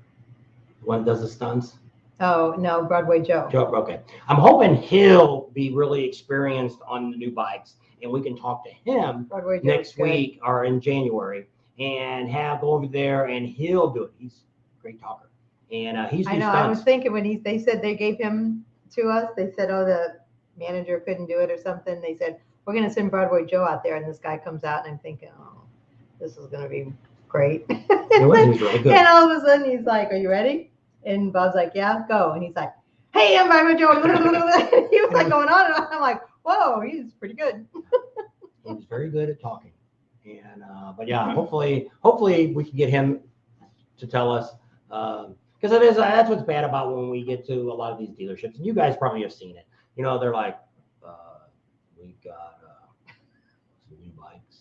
The one that does the stunts? Oh, no, Broadway Joe. Okay. I'm hoping he'll be really experienced on the new bikes, and we can talk to him next week or in January. And go over there, and he'll do it. He's a great talker, and he's. I know. Stunts. I was thinking when they said they gave him to us, they said, "Oh, the manager couldn't do it or something." They said, "We're going to send Broadway Joe out there," and this guy comes out, and I'm thinking, "Oh, this is going to be great." It was really good. And all of a sudden, he's like, "Are you ready?" And Bob's like, "Yeah, go." And he's like, "Hey, I'm Broadway Joe." He was like going on, and I'm like, "Whoa, he's pretty good." He was very good at talking. And but yeah, hopefully we can get him to tell us because that's what's bad about when we get to a lot of these dealerships, and you guys probably have seen it. They're like, we've got some new bikes.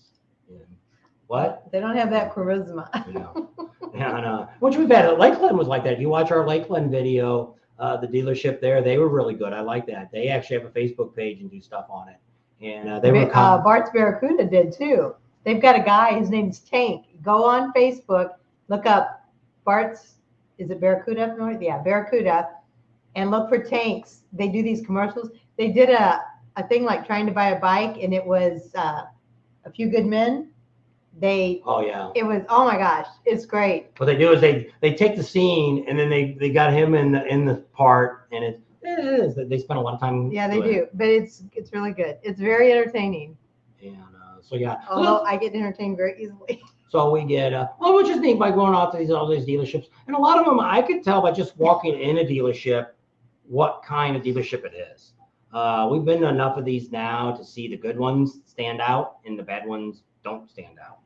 And what? They don't have that charisma. Yeah, which we've had. Lakeland was like that. If you watch our Lakeland video, the dealership there, they were really good. I like that. They actually have a Facebook page and do stuff on it. And they were. Bart's Barracuda did too. They've got a guy, his name's Tank. Go on Facebook, look up Bart's, is it Barracuda up north? Yeah, Barracuda, and look for Tanks. They do these commercials. They did a thing like trying to buy a bike, and it was A Few Good Men, Oh yeah. It was, oh my gosh, it's great. What they do is they take the scene and then they got him in the part, and it is they spend a lot of time. Yeah, they doing do, it. but it's really good. It's very entertaining. And so yeah. Although I get entertained very easily. So we get which is neat by going out to all these dealerships, and a lot of them I could tell by just walking in a dealership what kind of dealership it is. We've been to enough of these now to see the good ones stand out and the bad ones don't stand out.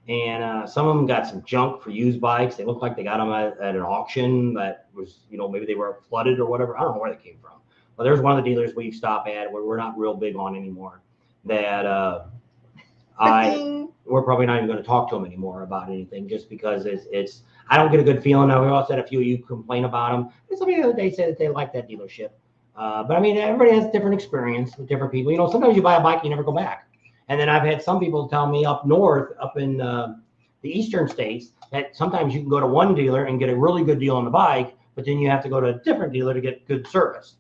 And some of them got some junk for used bikes. They look like they got them at an auction that was, maybe they were flooded or whatever. I don't know where they came from. But there's one of the dealers we stop at where we're not real big on anymore that we're probably not even going to talk to them anymore about anything, just because it's I don't get a good feeling. Now, we also had a few of you complain about them. And somebody the other day said that they like that dealership. But I mean, everybody has different experience with different people. Sometimes you buy a bike, you never go back. And then I've had some people tell me up north, up in the eastern states, that sometimes you can go to one dealer and get a really good deal on the bike, but then you have to go to a different dealer to get good service.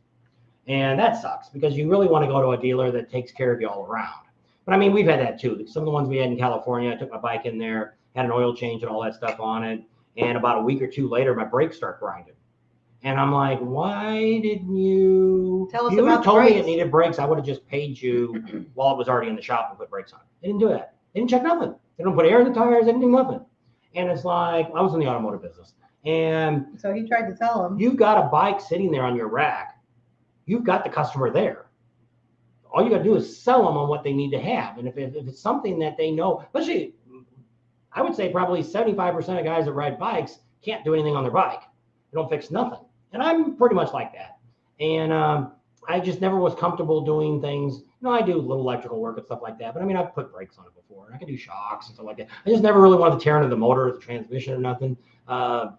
And that sucks, because you really want to go to a dealer that takes care of you all around. But I mean, we've had that too. Some of the ones we had in California, I took my bike in there, had an oil change and all that stuff on it. And about a week or two later, my brakes start grinding. And I'm like, why didn't you tell us you would about have told brakes. me it needed brakes? I would have just paid you while it was already in the shop and put brakes on it. They didn't do that. They didn't check nothing. They don't put air in the tires. They didn't do nothing. And it's like, I was in the automotive business. And so he tried to tell him, you've got a bike sitting there on your rack. You've got the customer there. All you got to do is sell them on what they need to have. And if it's something that they know, especially, I would say probably 75% of guys that ride bikes can't do anything on their bike. They don't fix nothing. And I'm pretty much like that. And I just never was comfortable doing things. I do little electrical work and stuff like that. But I mean, I've put brakes on it before, and I can do shocks and stuff like that. I just never really wanted to tear into the motor or the transmission or nothing. I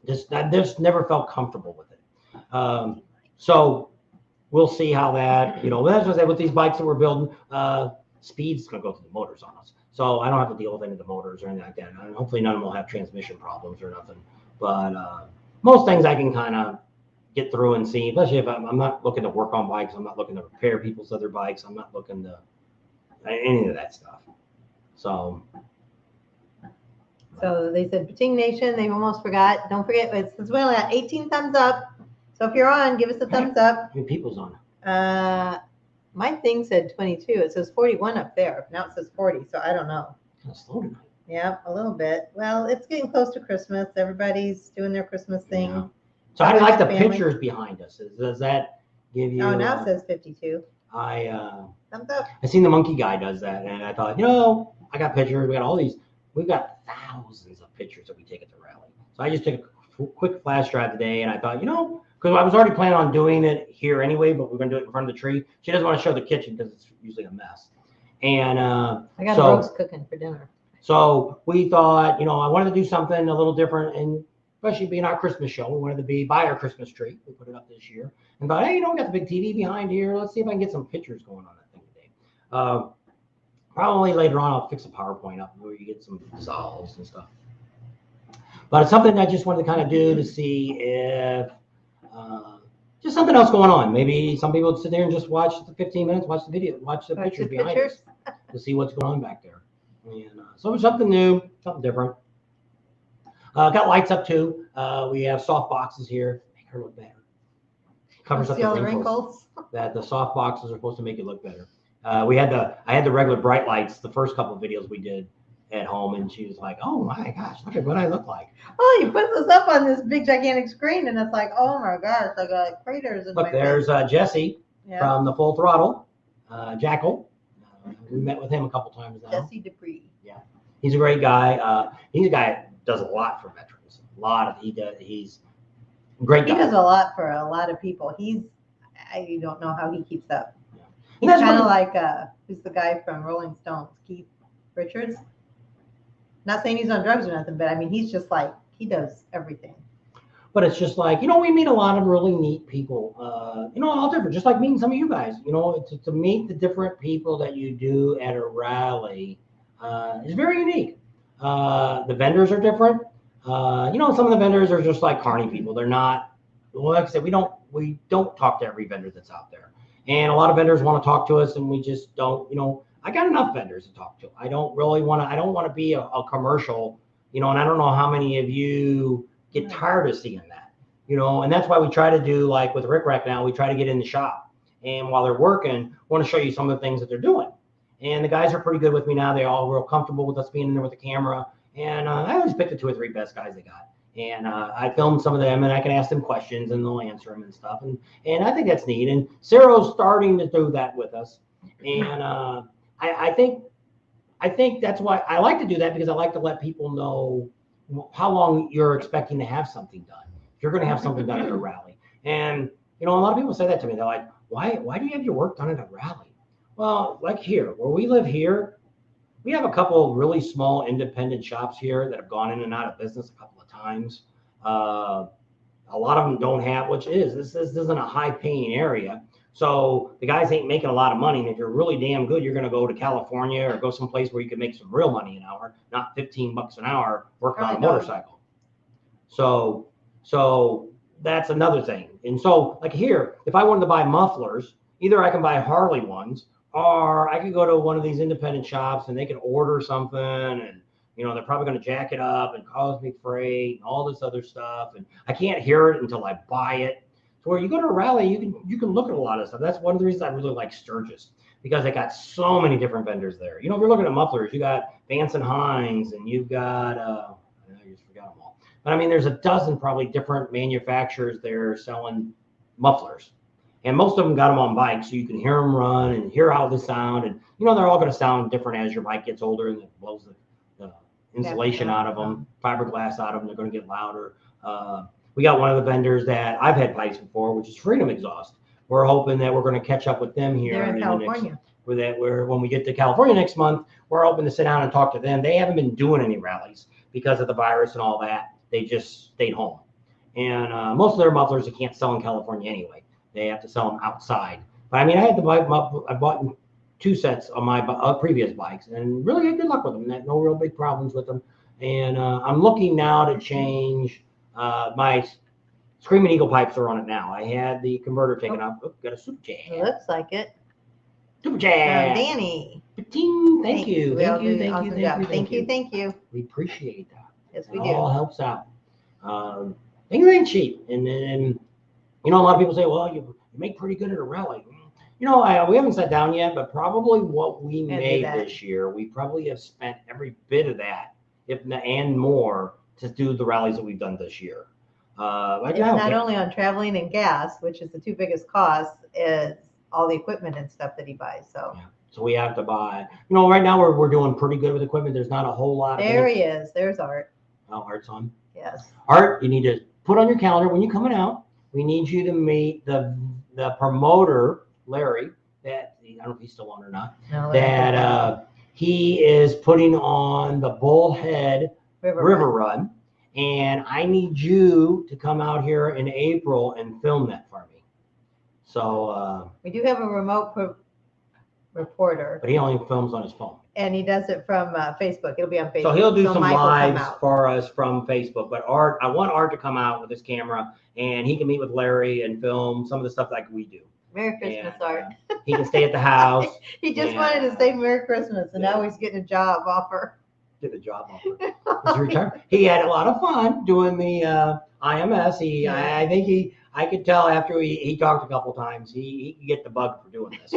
just never felt comfortable with it. So we'll see how that, that's what I say with these bikes that we're building. Speed's going to go through the motors on us. So I don't have to deal with any of the motors or anything like that. And hopefully none of them will have transmission problems or nothing. But most things I can kind of get through and see, especially if I'm not looking to work on bikes. I'm not looking to repair people's other bikes. I'm not looking to any of that stuff. So they said, Pating Nation, they almost forgot. Don't forget, it's well at 18 thumbs up. So if you're on, give us a thumbs up. How many people's on? My thing said 22. It says 41 up there. Now it says 40. So I don't know. Kind of slow tonight. Yeah, a little bit. Well, it's getting close to Christmas. Everybody's doing their Christmas thing. Yeah. So how do you like the pictures behind us? Does that give you? Oh, now it says 52. Thumbs up. I seen the monkey guy does that, and I thought, I got pictures. We got all these. We've got thousands of pictures that we take at the rally. So I just took a quick flash drive today, and I thought, because I was already planning on doing it here anyway, but we're going to do it in front of the tree. She doesn't want to show the kitchen because it's usually a mess. And I got Brooks cooking for dinner. So we thought, I wanted to do something a little different, and especially being our Christmas show, we wanted to be by our Christmas tree. We put it up this year, and thought, hey, we got the big TV behind here. Let's see if I can get some pictures going on that thing today. Probably later on, I'll fix a PowerPoint up where you get some solves and stuff. But it's something I just wanted to kind of do to see if just something else going on. Maybe some people would sit there and just watch the 15 minutes, watch the video, watch the pictures behind us to see what's going on back there. And so it's something new, something different. Got lights up too. We have soft boxes here. Make her look better. Covers up the wrinkles. That the soft boxes are supposed to make it look better. I had the regular bright lights the first couple of videos we did at home, and she was like, oh my gosh, look at what I look like. Oh, you put this up on this big gigantic screen, and it's like, oh my gosh, I got craters in my face. Look, there's Jesse from the Full Throttle, Jackal. We met with him a couple times now. Jesse Dupree. Yeah, he's a great guy. He's a guy that does a lot for veterans. He's a great guy. He does a lot for a lot of people. I don't know how he keeps up. Yeah. He's kind of like who's the guy from Rolling Stones, Keith Richards. Not saying he's on drugs or nothing, but I mean, he's just like, he does everything. But it's just like, we meet a lot of really neat people, all different, just like meeting some of you guys, to meet the different people that you do at a rally is very unique. The vendors are different. Some of the vendors are just like carny people. They're not, like I said, we don't talk to every vendor that's out there. And a lot of vendors want to talk to us, and we just don't, I got enough vendors to talk to. I don't want to be a commercial, and I don't know how many of you get tired of seeing that, and that's why we try to do, like with Rick Rack now, we try to get in the shop. And while they're working, want to show you some of the things that they're doing. And the guys are pretty good with me now. They're all real comfortable with us being in there with the camera. And I always pick the 2 or 3 best guys they got. And I film some of them, and I can ask them questions, and they'll answer them and stuff. And I think that's neat. And Cyril's starting to do that with us. And I think that's why I like to do that, because I like to let people know how long you're expecting to have something done. If you're going to have something done at a rally. And, a lot of people say that to me. They're like, why do you have your work done at a rally? Well, like here, where we live here, we have a couple of really small independent shops here that have gone in and out of business a couple of times. A lot of them don't have, this isn't a high paying area. So the guys ain't making a lot of money. And if you're really damn good, you're going to go to California or go someplace where you can make some real money an hour, not $15 an hour working on a motorcycle. So that's another thing. And so like here, if I wanted to buy mufflers, either I can buy Harley ones, or I could go to one of these independent shops and they can order something, and they're probably going to jack it up and cause me freight and all this other stuff, and I can't hear it until I buy it. So where you go to a rally, you can look at a lot of stuff. That's one of the reasons I really like Sturgis, because they got so many different vendors there. If you're looking at mufflers, you got Vance and Hines, and you've got I just forgot them all. But I mean, there's a dozen probably different manufacturers there selling mufflers. And most of them got them on bikes, so you can hear them run and hear how they sound. And, they're all going to sound different as your bike gets older and it blows the insulation out of them, fiberglass out of them. They're going to get louder. We got one of the vendors that I've had bikes before, which is Freedom Exhaust. We're hoping that we're going to catch up with them here. They're in California. When we get to California next month, we're hoping to sit down and talk to them. They haven't been doing any rallies because of the virus and all that. They just stayed home. And most of their mufflers they can't sell in California anyway. They have to sell them outside. But I mean, I bought 2 sets of my previous bikes and really had good luck with them. No real big problems with them. And I'm looking now to change my Screaming Eagle pipes are on it now. I had the converter taken off. Oh, got a super chat. It looks like it. Super chat. Danny. Thank you. Thank you. We appreciate that. Yes, we It do. all helps out. Things ain't cheap. And a lot of people say, well, you make pretty good at a rally. We haven't sat down yet, but probably what we made this year, we probably have spent every bit of that, and more, to do the rallies that we've done this year. Not only on traveling and gas, which is the 2 biggest costs, is all the equipment and stuff that he buys. So. Yeah. So we have to buy. Right now we're doing pretty good with equipment. There's not a whole lot. There he is. There's Art. Oh, Art's on. Yes. Art, you need to put on your calendar when you're coming out. We need you to meet the promoter, Larry. I don't know if he's still on or not. No, that he is putting on the Bullhead River Run, and I need you to come out here in April and film that for me. So we do have a remote reporter, but he only films on his phone, and he does it from Facebook. It'll be on Facebook. So he'll do some lives for us from Facebook. But I want Art to come out with his camera, and he can meet with Larry and film some of the stuff like we do. Merry Christmas, Art. He can stay at the house. He just wanted to say Merry Christmas, and now he's getting a job offer. Get a job offer. He had a lot of fun doing the IMS. I think I could tell after he talked a couple times, he could get the bug for doing this.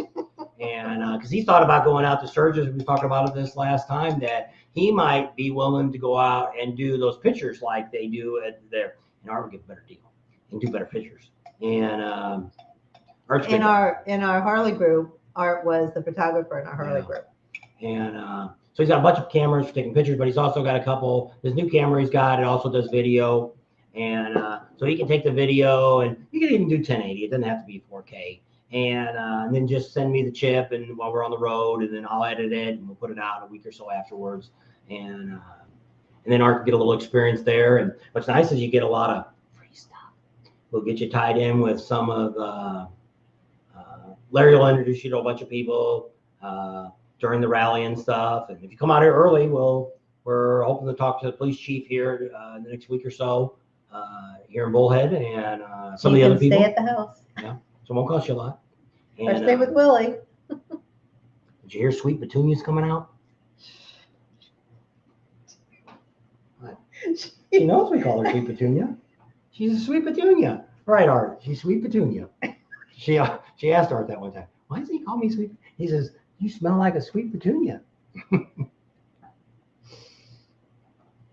And because he thought about going out to Sturgis, we talked about this last time, that he might be willing to go out and do those pictures like they do at there. And Art would get a better deal and do better pictures. And in our Harley group, Art was the photographer in our Harley group. And so he's got a bunch of cameras for taking pictures, but he's also got a couple. His new camera he's got, it also does video. And so he can take the video, and you can even do 1080. It doesn't have to be 4K. And then just send me the chip, and while we're on the road, and then I'll edit it, and we'll put it out a week or so afterwards. And then Art can get a little experience there. And what's nice is you get a lot of free stuff. We'll get you tied in with some of Larry will introduce you to a bunch of people during the rally and stuff. And if you come out here early, we're hoping to talk to the police chief here in the next week or so here in Bullhead, and some of the other people. Stay at the house. Yeah, so it won't cost you a lot. Or stay with Willie. Did you hear Sweet Petunia's coming out? She knows we call her Sweet Petunia. She's a Sweet Petunia. Right, Art. She's Sweet Petunia. She asked Art that one time, why does he call me Sweet? He says, you smell like a Sweet Petunia.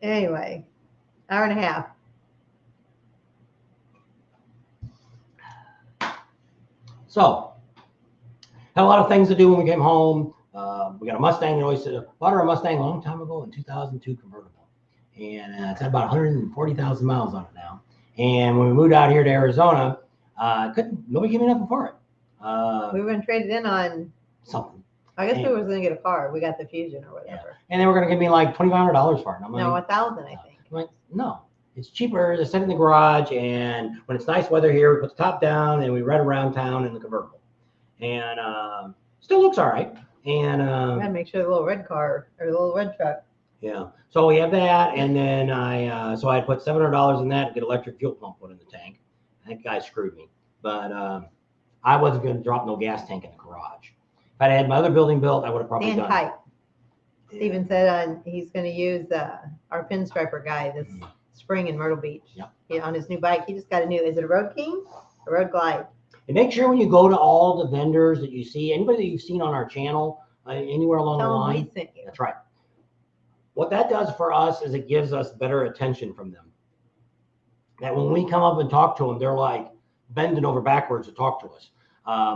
Anyway, hour and a half. So, had a lot of things to do when we came home. We got a Mustang. Bought her a Mustang a long time ago in 2002 convertible. And it's had about 140,000 miles on it now. And when we moved out here to Arizona, nobody gave me nothing for it. We were going to trade it in on something. I guess we were going to get a car. We got the Fusion or whatever. Yeah. And they were going to give me like $2,500 for it. And I'm no, like, $1,000, I think. I'm like, no, it's cheaper to sit in the garage. And when it's nice weather here, we put the top down and we ride around town in the convertible. And still looks all right. And gotta make sure the little red car or the little red truck. Yeah. So we have that, and then I put $700 in that and get electric fuel pump put in the tank. That guy screwed me, but I wasn't going to drop no gas tank in the garage. If I'd had my other building built, I would have probably done tight. Yeah. Steven said he's going to use our pinstriper guy this spring in Myrtle Beach. Yep. On his new bike. He just got is it a Road King? A Road Glide? And make sure when you go to all the vendors that you see, anybody that you've seen on our channel, anywhere along the line, that's right. What that does for us is it gives us better attention from them. That when we come up and talk to them, they're like bending over backwards to talk to us.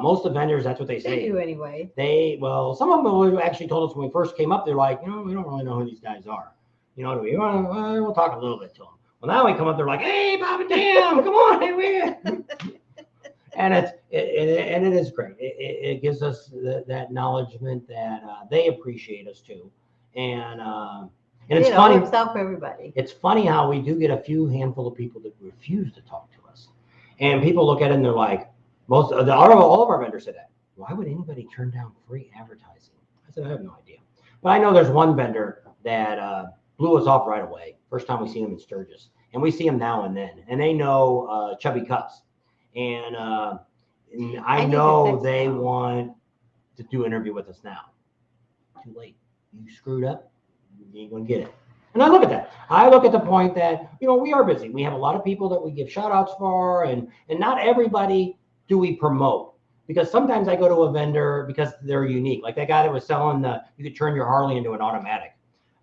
Most of the vendors, that's what they say. They do anyway. Some of them actually told us when we first came up, they're like, we don't really know who these guys are. We'll talk a little bit to them. Well, now we come up, they're like, hey, Bob and Tam, come on, hey, man. And it is great. It gives us that acknowledgement that they appreciate us too. And it's funny. It works out for everybody. It's funny how we do get a few handful of people that refuse to talk to us, and people look at it and they're like, all of our vendors say that. Why would anybody turn down free advertising? I said I have no idea, but I know there's one vendor that blew us off right away. First time we seen him in Sturgis, and we see him now and then, and they know Chubby Cuts, and I know they want to do an interview with us now. Too late. You screwed up, you ain't gonna get it. And I look at that. I look at the point that, we are busy. We have a lot of people that we give shout outs for, and not everybody do we promote. Because sometimes I go to a vendor because they're unique. Like that guy that was selling you could turn your Harley into an automatic.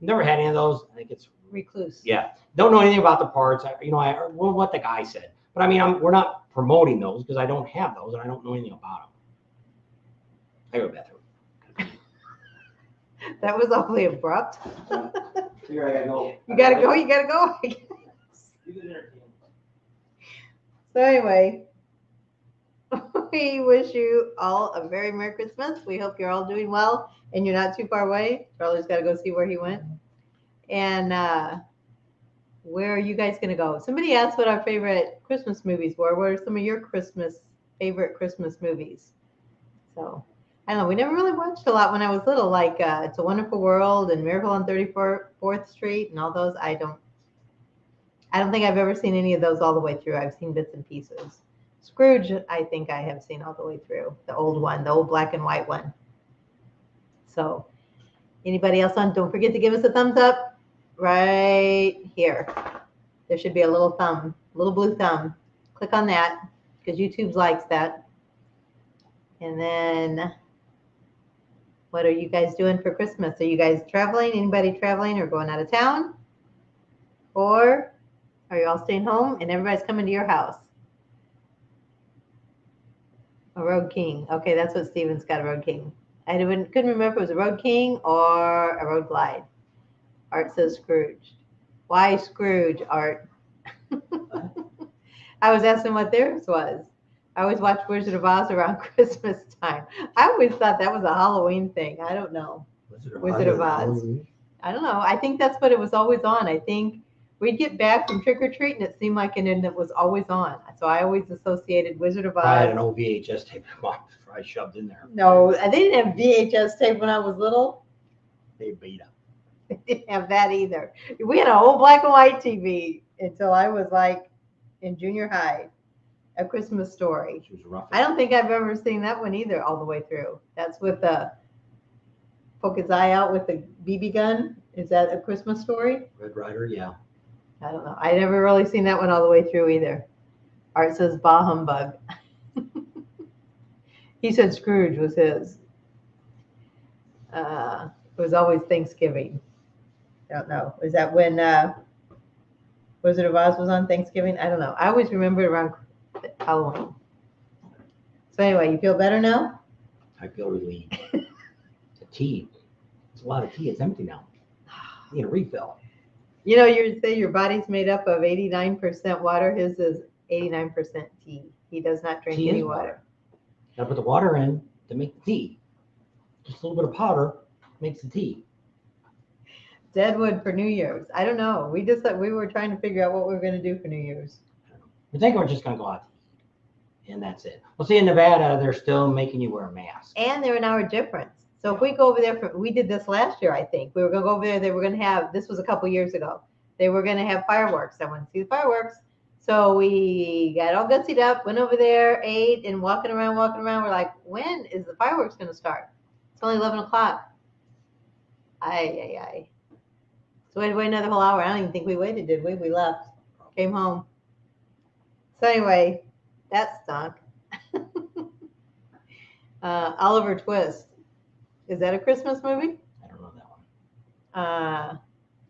I've never had any of those. I think it's Recluse. Yeah. Don't know anything about the parts. What the guy said. But I mean, we're not promoting those because I don't have those and I don't know anything about them. I go to the bathroom. That was awfully abrupt. Here, I gotta go. You gotta go. I guess. So anyway, we wish you all a very Merry Christmas. We hope you're all doing well and you're not too far away. Charlie's got to go see where he went. And where are you guys going to go? Somebody asked what our favorite Christmas movies were. What are some of your favorite Christmas movies? So I don't know. We never really watched a lot when I was little, like It's a Wonderful World and Miracle on 34th Street and all those. I don't think I've ever seen any of those all the way through. I've seen bits and pieces. Scrooge, I think I have seen all the way through. The old one, the old black and white one. So anybody else on? Don't forget to give us a thumbs up right here. There should be a little blue thumb. Click on that because YouTube likes that. And then what are you guys doing for Christmas? Are you guys traveling? Anybody traveling or going out of town? Or are you all staying home and everybody's coming to your house? A Road King. Okay, that's what Steven's got, a Road King. I couldn't remember if it was a Road King or a Road Glide. Art says Scrooge. Why Scrooge, Art? I was asking what theirs was. I always watch Wizard of Oz around Christmas time. I always thought that was a Halloween thing. I don't know. Wizard of Oz. I don't know. I think that's what it was always on. I think we'd get back from trick or treat and it seemed like it was always on. So I always associated Wizard of Oz. I had an old VHS tape I shoved in there. No, I didn't have VHS tape when I was little. They beat up. I didn't have that either. We had an old black and white TV until I was like in junior high. A Christmas Story. She was rough. I don't think I've ever seen that one either all the way through. That's with poke his eye out with a BB gun? Is that a Christmas Story? Red Rider, yeah. I don't know. I never really seen that one all the way through either. Art says bah humbug. He said Scrooge was his. It was always Thanksgiving. I don't know. Is that when Wizard of Oz was on Thanksgiving? I don't know. I always remember it around Halloween. So anyway, you feel better now? I feel relieved. The tea. It's a lot of tea. It's empty now. I need a refill. You know, you say your body's made up of 89% water. His is 89% tea. He does not drink Tea any is water. Gotta put the water in to make the tea. Just a little bit of powder makes the tea. Deadwood for New Year's. I don't know. We were trying to figure out what we were going to do for New Year's. I think we're just gonna go out to eat, and that's it. Well, see, in Nevada, they're still making you wear a mask. And they're an hour difference. So if we go over there, we did this last year, I think. We were going to go over there. They were going to have, this was a couple years ago. They were going to have fireworks. I wanted to see the fireworks. So we got all gutsied up, went over there, ate, and walking around. We're like, when is the fireworks going to start? It's only 11 o'clock. Aye. So we had to wait another whole hour. I don't even think we waited, did we? We left. Came home. So anyway, that stunk. Oliver Twist. Is that a Christmas movie? I don't know that one.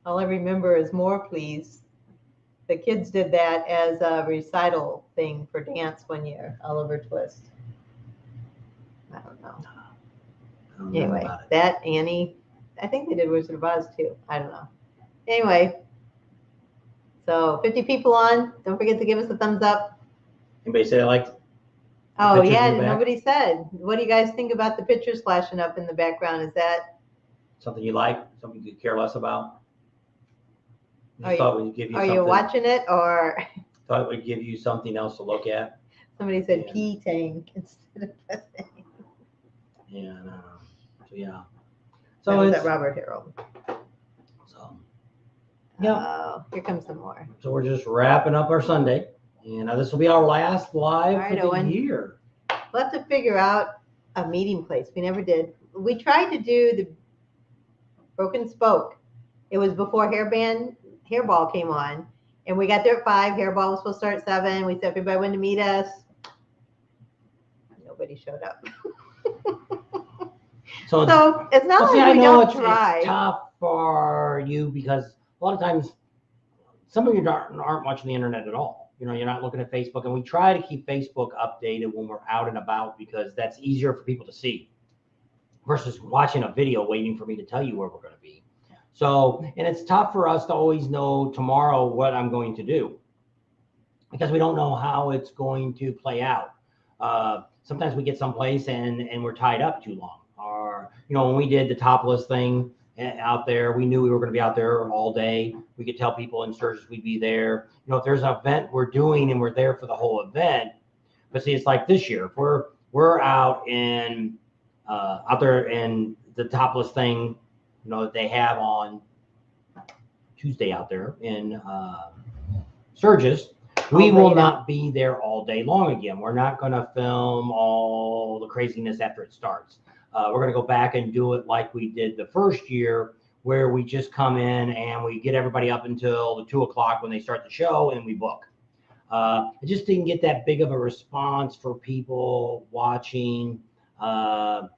All I remember is More Please. The kids did that as a recital thing for dance one year, Oliver Twist. I don't know. I don't know Anyway, about it. that, Annie, I think they did Wizard of Oz too. I don't know. Anyway, so 50 people on. Don't forget to give us a thumbs up. Anybody say they liked? Oh, pictures yeah, in the back? nobody said. What do you guys think about the pictures flashing up in the background? Is that, Something you like? Something you care less about? Are you- Thought we'd give you are something. you watching it, or Thought we'd give you something else to look at. somebody said Yeah. pee tank instead of pissing? And so yeah. So So was it's that Robert Harold? so yeah. Oh, here comes some more. So we're just wrapping up our Sunday, and this will be our last live All right, for the Owen. year. We'll have to figure out a meeting place. We never did. We tried to do the Broken Spoke. It was before Hairball came on, and we got there at 5. Hairball was supposed to start at 7. We said everybody wanted to meet us. Nobody showed up. So It's not well, see, like I we know don't it's try. tough for you because a lot of times some of you aren't watching the internet at all. You know, you're not looking at Facebook, and we try to keep Facebook updated when we're out and about because that's easier for people to see versus watching a video waiting for me to tell you where we're going to be. So, and it's tough for us to always know tomorrow what I'm going to do because we don't know how it's going to play out. Sometimes we get someplace and we're tied up too long. Or, you know, when we did the topless thing out there, we knew we were going to be out there all day. We could tell people in Sturgis we'd be there. You know, if there's an event we're doing and we're there for the whole event. But see, it's like this year, if we're out there in the topless thing, you know, that they have on Tuesday out there in Sturgis, we will not be there all day long again. We're not going to film all the craziness after it starts. We're going to go back and do it like we did the first year, where we just come in and we get everybody up until the 2 o'clock when they start the show, and we book. I just didn't get that big of a response for people watching the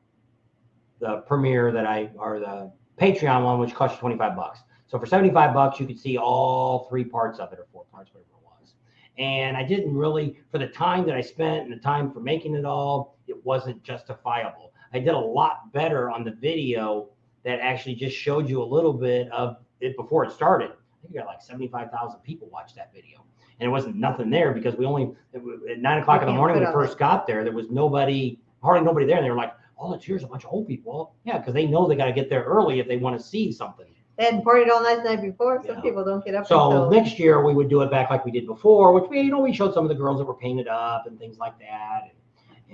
premiere or the Patreon one, which costs you $25. So for $75, you could see all 3 parts of it, or 4 parts, whatever it was. And I didn't really, for the time that I spent and the time for making it all, it wasn't justifiable. I did a lot better on the video that actually just showed you a little bit of it before it started. I think we got like 75,000 people watched that video. And it wasn't nothing there because we only, at 9 o'clock in the morning when we first got there, there was hardly nobody there. And they were like, all it's here's a bunch of old people. Well, yeah, because they know they got to get there early if they want to see something. They hadn't partied all night the night before. Some Yeah. people don't get up So until next year we would do it back like we did before, which we showed some of the girls that were painted up and things like that.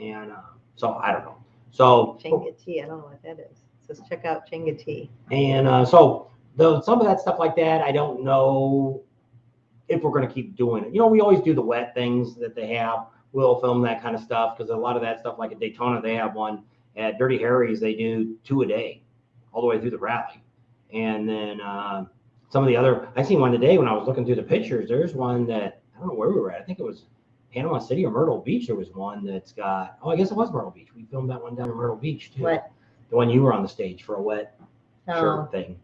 And so I don't know. So Chenga tea. I don't know what that is. It says check out Chenga tea. and so some of that stuff like that, I don't know if we're going to keep doing it. You know, we always do the wet things that they have. We'll film that kind of stuff because a lot of that stuff, like at Daytona, they have one. At Dirty Harry's, they do 2 a day all the way through the rally. And then some of the other, I seen one today when I was looking through the pictures. There's one that, I don't know where we were at. I think it was Panama City or Myrtle Beach. There was one that's got, I guess it was Myrtle Beach. We filmed that one down in Myrtle Beach too. What? The one you were on the stage for a wet Oh. shirt thing.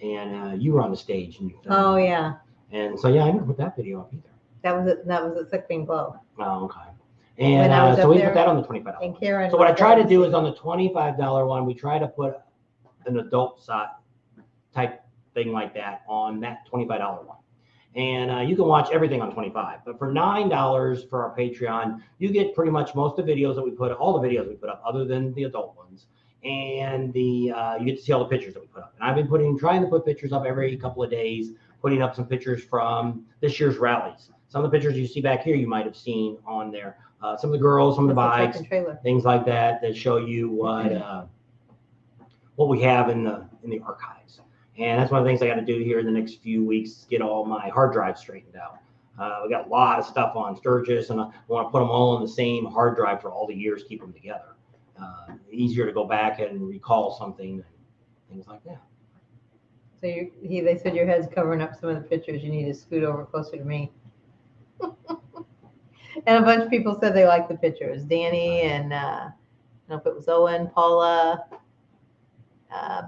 And you were on the stage. And Oh, yeah. And so, yeah, I didn't put that video up either. That was a Sick Bean Blow. Oh, okay. When I was And so up we there, put that on the $25 And one. Karen. So what I was try to there do see- is on the $25 one, we try to put an adult type thing like that on that $25 one. And you can watch everything on 25. But for $9 for our Patreon, you get pretty much most of the videos that we put, all the videos we put up, other than the adult ones. And you get to see all the pictures that we put up. And I've been trying to put pictures up every couple of days, putting up some pictures from this year's rallies. Some of the pictures you see back here, you might have seen on there. Some of the girls, some of the That's bikes, the truck and trailer. things like that show you what we have in the archives. And that's one of the things I got to do here in the next few weeks, get all my hard drives straightened out. We got a lot of stuff on Sturgis, and I want to put them all on the same hard drive for all the years, keep them together. Easier to go back and recall something and things like that. So they said your head's covering up some of the pictures. You need to scoot over closer to me. And a bunch of people said they liked the pictures. Danny and I don't know if it was Owen, Paula,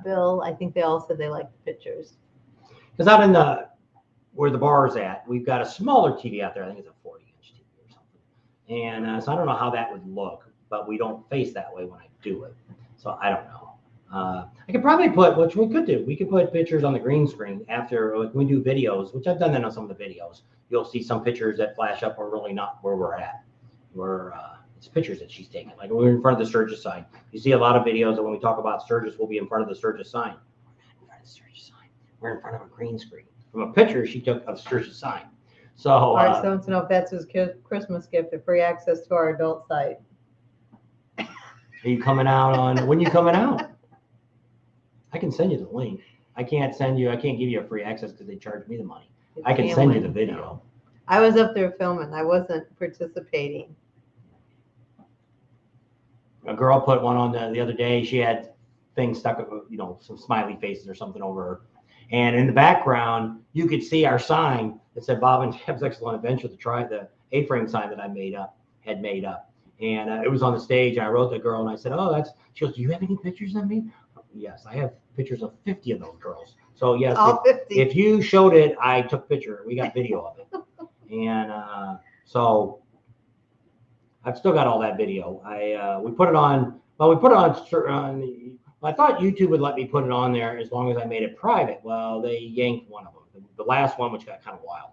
Bill. I think they all said they liked the pictures. Because out in where the bar is at, we've got a smaller TV out there. I think it's a 40-inch TV or something. And so I don't know how that would look, but we don't face that way when I do it. So I don't know. I could probably put, which we could do, we could put pictures on the green screen after when we do videos, which I've done that on some of the videos. You'll see some pictures that flash up are really not where we're at. It's pictures that she's taking. Like we're in front of the Sturgis sign. You see a lot of videos that when we talk about Sturgis, we'll be in front of the Sturgis sign. We're not in front of the Sturgis sign. We're in front of a green screen. From a picture she took of Sturgis sign. So All right, so wants to know if that's his Christmas gift, a free access to our adult site. Are you coming out on, when you coming out? I can send you the link. I can't give you a free access because they charge me the money. I can send you the video. I was up there filming. I wasn't participating. A girl put one on the other day. She had things stuck, some smiley faces or something over her. And in the background, you could see our sign that said Bob and Deb's Excellent Adventure, the A-frame sign that I had made up. And it was on the stage, and I wrote the girl, and I said, she goes, do you have any pictures of me? Yes, I have pictures of 50 of those girls. So yes, all 50. If you showed it, I took a picture. We got video of it. And so I've still got all that video. We put it on, I thought YouTube would let me put it on there as long as I made it private. Well, they yanked one of them, the last one, which got kind of wild.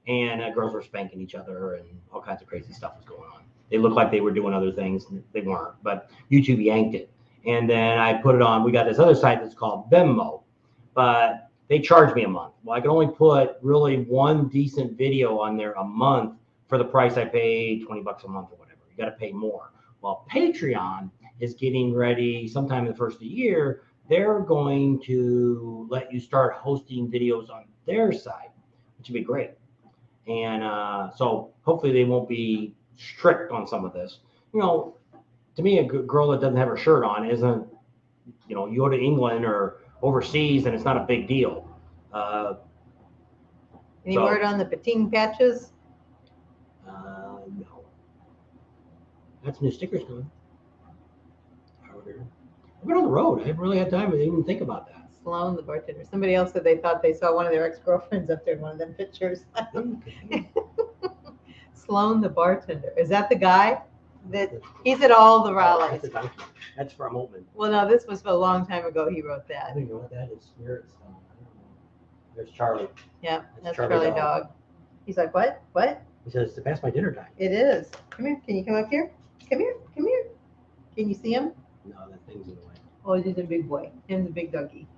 And girls were spanking each other and all kinds of crazy stuff was going on. They looked like they were doing other things. They weren't, but YouTube yanked it. And then I put it on, we got this other site that's called Venmo, but they charge me a month. Well, I can only put really one decent video on there a month for the price I pay, $20 a month or whatever. You got to pay more. Well, Patreon is getting ready sometime in the first of the year. They're going to let you start hosting videos on their site, which would be great. And so hopefully they won't be strict on some of this. To me, a girl that doesn't have her shirt on isn't, you go to England or overseas and it's not a big deal. Any word on the patin patches? No. Got some new stickers coming. I've been on the road. I haven't really had time to even think about that. Sloan, the bartender. Somebody else said they thought they saw one of their ex-girlfriends up there in one of them pictures. Sloan, the bartender. Is that the guy? He's at all the rallies. That's for a moment. Well, no, this was a long time ago. He wrote I that. don't know what that is. There's Charlie. Yeah, that's Charlie Dog. He's like, what? What? He says, it's past my dinner time. It is. Come here. Can you come up here? Come here. Come here. Can you see him? No, that thing's in the way. Oh, he's a big boy. Him's a big doggy.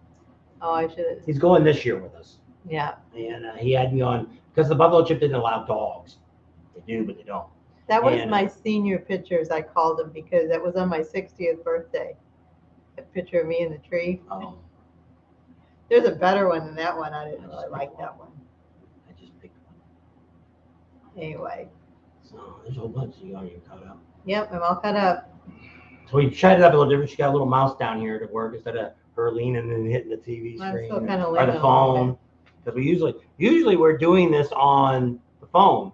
Oh, I should. He's going this year with us. Yeah. And he had me on, because the Buffalo Chip didn't allow dogs. They do, but they don't. That was my senior pictures, I called them, because that was on my 60th birthday. A picture of me in the tree. Oh. There's a better one than that one. I didn't really like that one. I just picked one. Anyway. So there's a whole bunch. You're caught up. Yep, I'm all cut up. So we tried it up a little different. She got a little mouse down here to work instead of her leaning and hitting the TV I'm screen still kind of or the phone. Because we usually we're doing this on the phone.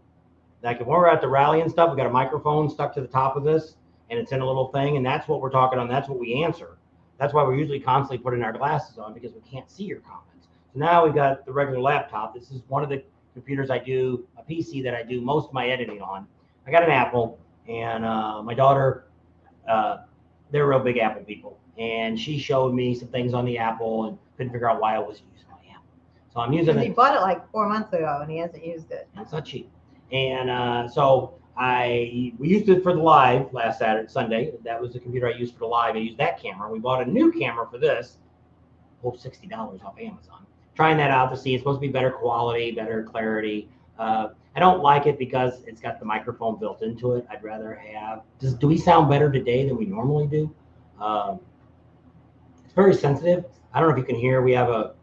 Like if we're at the rally and stuff, we got a microphone stuck to the top of this, and it's in a little thing, and that's what we're talking on. That's what we answer. That's why we're usually constantly putting our glasses on, because we can't see your comments. So now we've got the regular laptop. This is one of the computers I do, a PC that I do most of my editing on. I got an Apple, and my daughter, they're real big Apple people, and she showed me some things on the Apple and couldn't figure out why I was using my Apple. So I'm using it. He bought it like 4 months ago, and he hasn't used it. It's not cheap. And so we used it for the live last Sunday. That was the computer I used for the live. I used that camera. We bought a new camera for this, $60 off Amazon. Trying that out to see. It's supposed to be better quality, better clarity. I don't like it because it's got the microphone built into it. I'd rather have. Do we sound better today than we normally do? It's very sensitive. I don't know if you can hear. We have a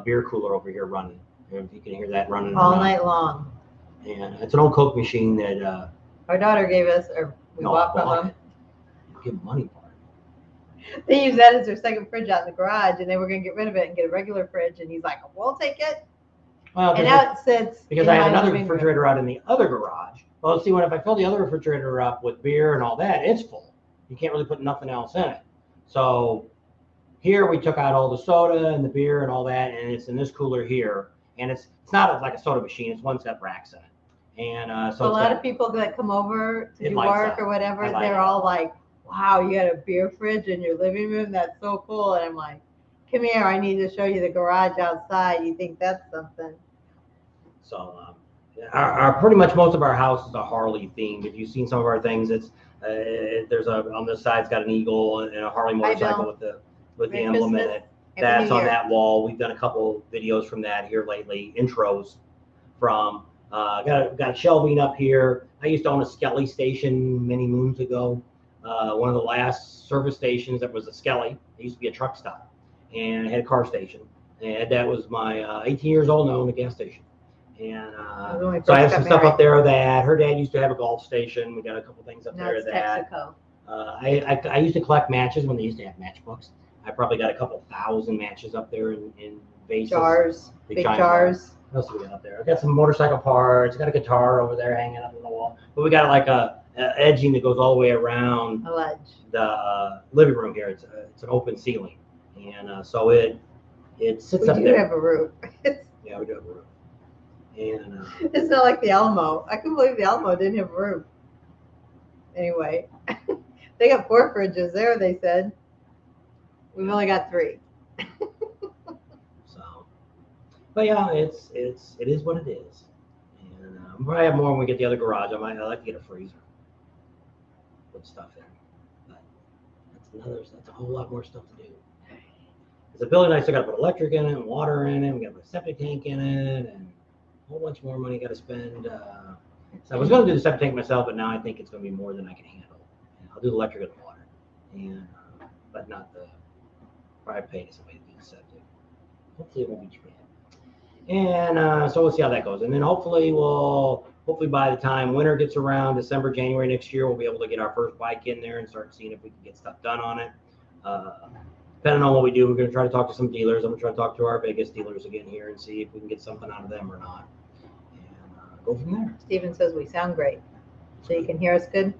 beer cooler over here running. If you can hear that running all night long. And it's an old Coke machine that our daughter gave us, or we bought from them. Give them money for it. They use that as their second fridge out in the garage, and they were going to get rid of it and get a regular fridge. And he's like, "We'll take it." Well, and now it sits because I have another refrigerator out in the other garage. Well, see, if I fill the other refrigerator up with beer and all that, it's full. You can't really put nothing else in it. So here we took out all the soda and the beer and all that, and it's in this cooler here. And it's not like a soda machine. It's one set racks in it. And so a lot of people that come over to do work or whatever, they're all like, "Wow, you got a beer fridge in your living room? That's so cool." And I'm like, "Come here, I need to show you the garage outside. You think that's something?" So our pretty much most of our house is a Harley themed. If you've seen some of our things, it's there's on this side, it's got an eagle and a Harley motorcycle with the emblem in it. That's on that wall. We've done a couple videos from that here lately, intros from. Got a shelving up here. I used to own a Skelly station many moons ago. One of the last service stations that was a Skelly. It used to be a truck stop, and it had a car station. And that was my 18 years old now, owned a gas station. And so I have some stuff up there that her dad used to have a golf station. We got a couple things up there that I used to collect matches when they used to have matchbooks. I probably got a couple thousand matches up there in vases. Jars, big jars. What else do we got up there? I got some motorcycle parts. I got a guitar over there hanging up on the wall. But we got like a edging that goes all the way around the living room here. It's an open ceiling, and so it sits up there. We do have a roof. Yeah, we do have a roof. And it's not like the Alamo. I couldn't believe the Alamo didn't have a roof. Anyway, they got 4 fridges there. They said we've only got 3. But yeah, it is what it is. And we'll probably have more when we get the other garage. I like to get a freezer. Put stuff in. But that's a whole lot more stuff to do. It's a building I still got to put electric in it and water in it. We got to put a septic tank in it and a whole bunch more money got to spend. So I was going to do the septic tank myself, but now I think it's going to be more than I can handle. And I'll do the electric and the water, and but not the private pay to somebody to do the septic. Hopefully it won't be too bad. And so we'll see how that goes. And then hopefully by the time winter gets around, December, January next year, we'll be able to get our first bike in there and start seeing if we can get stuff done on it. Depending on what we do, we're going to try to talk to some dealers. I'm going to try to talk to our biggest dealers again here and see if we can get something out of them or not. And go from there. Steven says we sound great. So you can hear us good?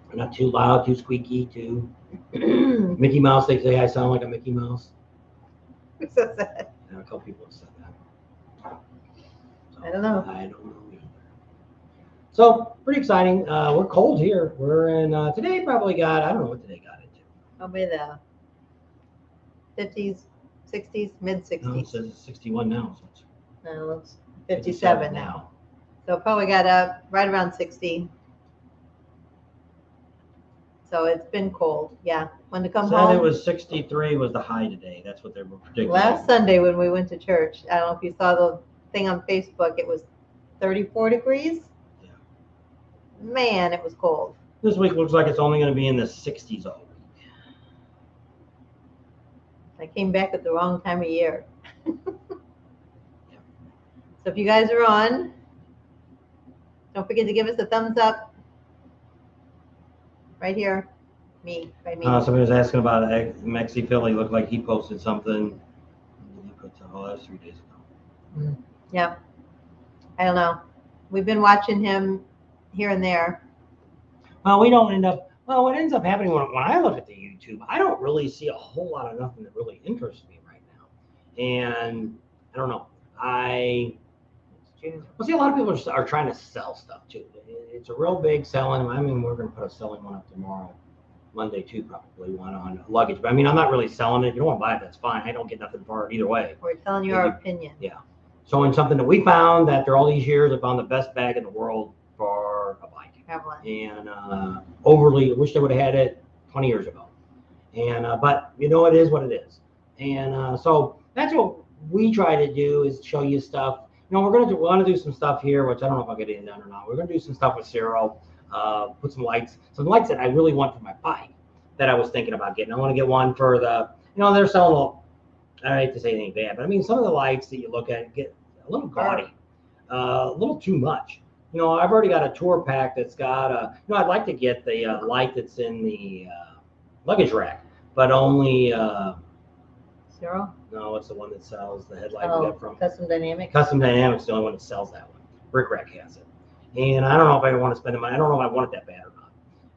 We're not too loud, too squeaky, too Mickey Mouse. They say I sound like a Mickey Mouse. Who says that? A couple people have said that. So, I don't know. I don't know either. So pretty exciting. We're cold here. We're in today. Probably got. I don't know what today got into. Probably the 50s, 60s, mid 60s. No, it says it's 61 now. So no, it's 57 now. So probably got up right around 60. So it's been cold. Yeah. When to come home. It was 63 was the high today. That's what they were predicting. Last Sunday when we went to church, I don't know if you saw the thing on Facebook, it was 34 degrees. Yeah. Man, it was cold. This week looks like it's only going to be in the 60s all week. I came back at the wrong time of year. So if you guys are on, don't forget to give us a thumbs up right here. Me, by me. Somebody was asking about Mexi Philly. Looked like he posted something. He put, oh, that was 3 days ago. Yeah. I don't know. We've been watching him here and there. Well, we don't end up. Well, what ends up happening when I look at the YouTube, I don't really see a whole lot of nothing that really interests me right now. And I don't know. Well, see, a lot of people are trying to sell stuff too. It's a real big selling. I mean, we're going to put a selling one up tomorrow, Monday too, probably one on luggage. But I mean, I'm not really selling it. If you don't want to buy it, that's fine. I don't get nothing for it either way. We're telling you our opinion. Yeah. So in something that we found that through all these years, I found the best bag in the world for a bike. And overly, I wish I would have had it 20 years ago. And but you know, it is what it is. And so that's what we try to do, is show you stuff. You know, we're going to do some stuff here, which I don't know if I'll get it done or not. We're going to do some stuff with Ciro, put some lights that I really want for my bike that I was thinking about getting. I want to get one for the, you know, they're selling, I hate to say anything bad, but I mean, some of the lights that you look at get a little gaudy, a little too much. You know, I've already got a tour pack that's got you know, I'd like to get the light that's in the luggage rack, but only, Ciro? no, it's the one that sells the headlight we got from Custom Dynamics. Custom Dynamics, the only one that sells that one. Brick Rack has it. And I don't know if I want to spend the money. I don't know if I want it that bad or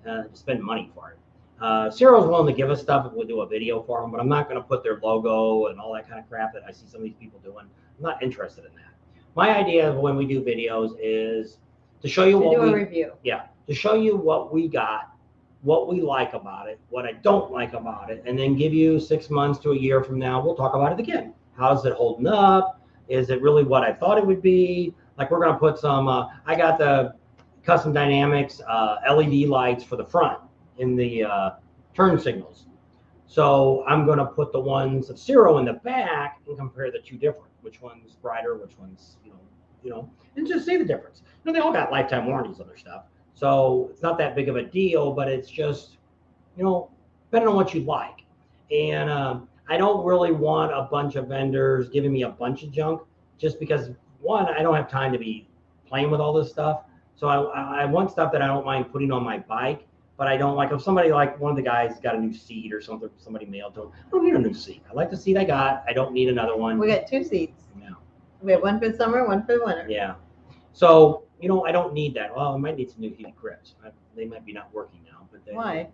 not, to spend money for it. Ciro's willing to give us stuff if we do a video for them, but I'm not going to put their logo and all that kind of crap that I see some of these people doing. I'm not interested in that. My idea of when we do videos is to show you what we review. Yeah, to show you what we got, what we like about it, what I don't like about it, and then give you 6 months to a year from now, we'll talk about it again. How's it holding up? Is it really what I thought it would be? Like, we're going to put some, I got the Custom Dynamics LED lights for the front in the turn signals. So I'm going to put the ones of Ciro in the back and compare the two different. Which one's brighter, which one's, you know, and just see the difference. You know, they all got lifetime warranties on their stuff. So it's not that big of a deal, but it's just, you know, depending on what you like. And I don't really want a bunch of vendors giving me a bunch of junk, just because, one, I don't have time to be playing with all this stuff. So I want stuff that I don't mind putting on my bike, but I don't like, if somebody, like one of the guys got a new seat or something, somebody mailed to him, I don't need a new seat. I like the seat I got. I don't need another one. We got 2 seats. Yeah. We have one for the summer, one for the winter. Yeah. So, you know, I don't need that. Well, I might need some new heated grips. They might be not working now, but Why?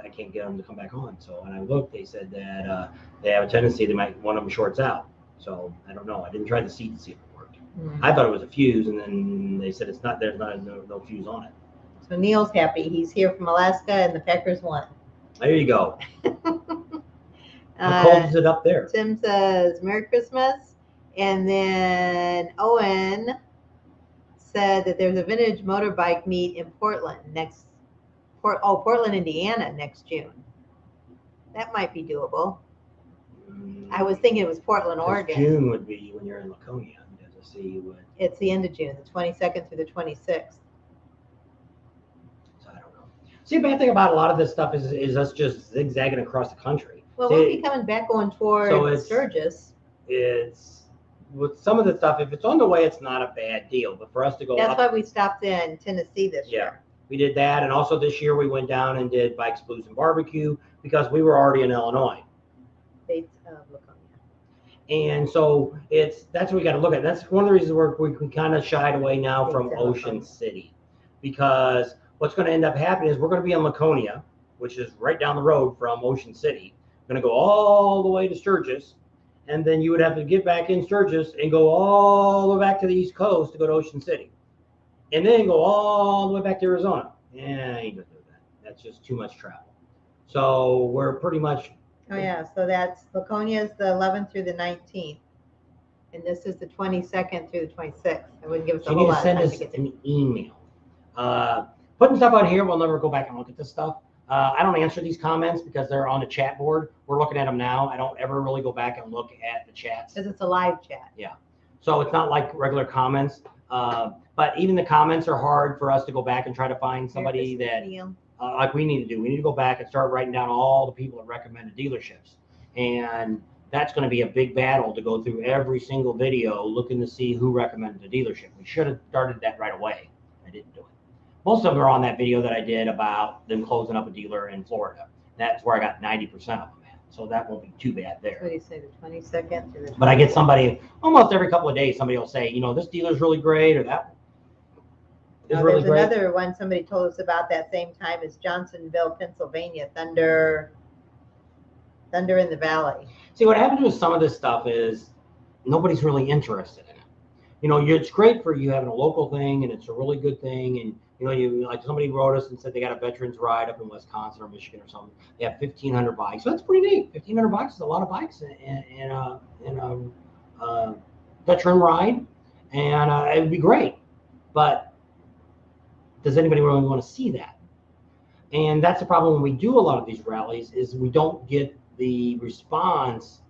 I can't get them to come back on. So when I looked, they said that they have a tendency, they might, one of them shorts out. So I don't know. I didn't try the seat to see if it worked. I thought it was a fuse, and then they said it's not. There's no fuse on it. So Neil's happy. He's here from Alaska, and the Packers won. There you go. How cold is it up there? Tim says Merry Christmas, and then Owen said that there's a vintage motorbike meet in Portland Portland, Indiana next June. That might be doable. I was thinking it was Portland, Oregon. June would be when you're in Laconia. To see what. It's the end of June, the 22nd through the 26th. So I don't know. See, the bad thing about a lot of this stuff is us just zigzagging across the country. Well, we'll be coming back on toward Sturgis. It's with some of the stuff. If it's on the way, it's not a bad deal. But for us to go, that's why we stopped in Tennessee this year. We did that, and also this year we went down and did Bikes, Blues, and Barbecue because we were already in Illinois. States of Laconia. And so that's what we got to look at. That's one of the reasons we kind of shied away now from Ocean City, because what's going to end up happening is we're going to be in Laconia, which is right down the road from Ocean City. We're going to go all the way to Sturgis, and then you would have to get back in Sturgis and go all the way back to the East Coast to go to Ocean City, and then go all the way back to Arizona. Yeah, I ain't gonna do that. That's just too much travel. So we're pretty much. Oh yeah, so that's Laconia is the 11th through the 19th, and this is the 22nd through the 26th. It wouldn't give us a whole lot of time to get there. An email. Putting stuff out here, we'll never go back and look at this stuff. I don't answer these comments because they're on the chat board. We're looking at them now. I don't ever really go back and look at the chats. Because it's a live chat. Yeah. So it's not like regular comments. But even the comments are hard for us to go back and try to find somebody that, like we need to do. We need to go back and start writing down all the people that recommended dealerships. And that's going to be a big battle to go through every single video looking to see who recommended a dealership. We should have started that right away. I didn't do it. Most of them are on that video that I did about them closing up a dealer in Florida. That's where I got 90% of them at. So that won't be too bad What there. do you say, the 22nd to the But I get somebody almost every couple of days. Somebody will say, you know, this dealer's really great, or that is Oh, really there's great. another one somebody told us about that same time as Johnsonville, Pennsylvania, Thunder in the Valley. See, what happens with some of this stuff is nobody's really interested in it. You know, it's great for you having a local thing, and it's a really good thing. And you know, you like somebody wrote us and said they got a veterans ride up in Wisconsin or Michigan or something. They have 1,500 bikes, so that's pretty neat. 1,500 bikes is a lot of bikes in a veteran ride, and it would be great. But does anybody really want to see that? And that's the problem when we do a lot of these rallies is we don't get the response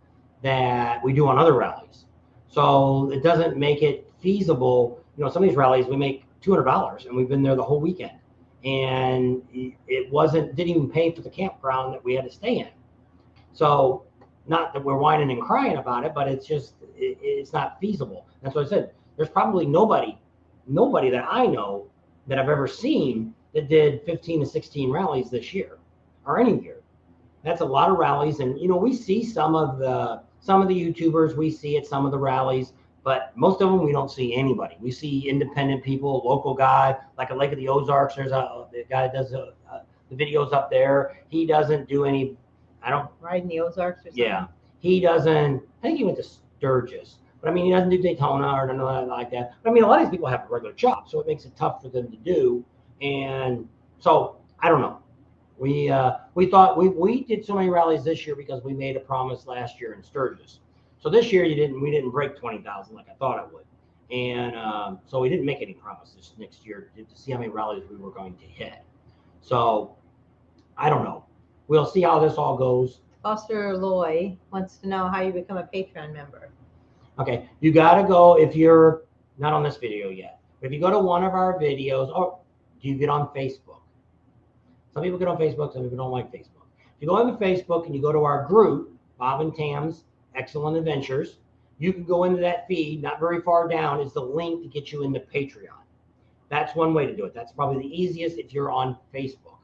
that we do on other rallies. So it doesn't make it feasible. You know, some of these rallies we make $200 and we've been there the whole weekend, and it didn't even pay for the campground that we had to stay in. So not that we're whining and crying about it, but it's just it's not feasible. That's what I said. There's probably nobody that I know that I've ever seen that did 15 to 16 rallies this year or any year. That's a lot of rallies. And, you know, we see some of the YouTubers, we see at some of the rallies, but most of them, we don't see anybody. We see independent people, local guy, like at Lake of the Ozarks. There's the guy that does the videos up there. He doesn't do any, Ride in the Ozarks or something? Yeah. He doesn't, I think he went to Sturgis. But I mean, he doesn't do Daytona or nothing like that. But I mean, a lot of these people have a regular job, so it makes it tough for them to do. And so I don't know. We thought we did so many rallies this year because we made a promise last year in Sturgis. So this year we didn't break 20,000 like I thought I would. And so we didn't make any promises next year to see how many rallies we were going to hit. So I don't know. We'll see how this all goes. Foster Loy wants to know how you become a Patreon member. Okay, you got to go if you're not on this video yet. But if you go to one of our videos, or do you get on Facebook? Some people get on Facebook, some people don't like Facebook. If you go on the Facebook and you go to our group, Bob and Tam's Excellent Adventures, you can go into that feed. Not very far down is the link to get you into Patreon. That's one way to do it. That's probably the easiest if you're on Facebook.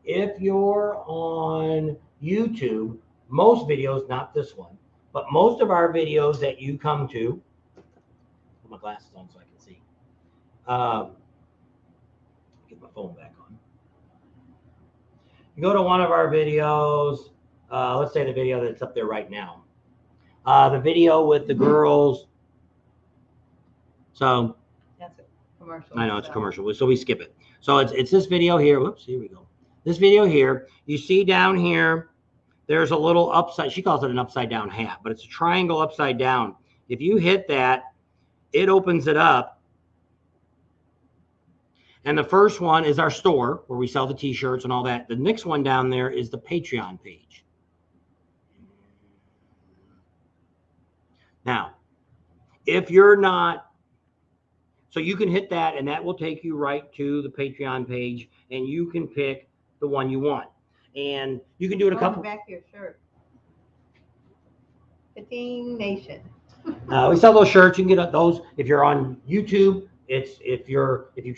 If you're on YouTube, most videos, not this one, but most of our videos that you come to, put my glasses on so I can see. Get my phone back on. You go to one of our videos, let's say the video that's up there right now. The video with the girls. So That's a commercial. I know it's a commercial, so we skip it. So it's this video here. Whoops, here we go. This video here, you see down here, there's a little upside, she calls it an upside down hat, but it's a triangle upside down. If you hit that, it opens it up. And the first one is our store where we sell the t-shirts and all that. The next one down there is the Patreon page. Now, if you're not, so you can hit that and that will take you right to the Patreon page and you can pick the one you want. And you can do it a couple. Back to your shirt. Fitting Nation. We sell those shirts. You can get those if you're on YouTube. It's if you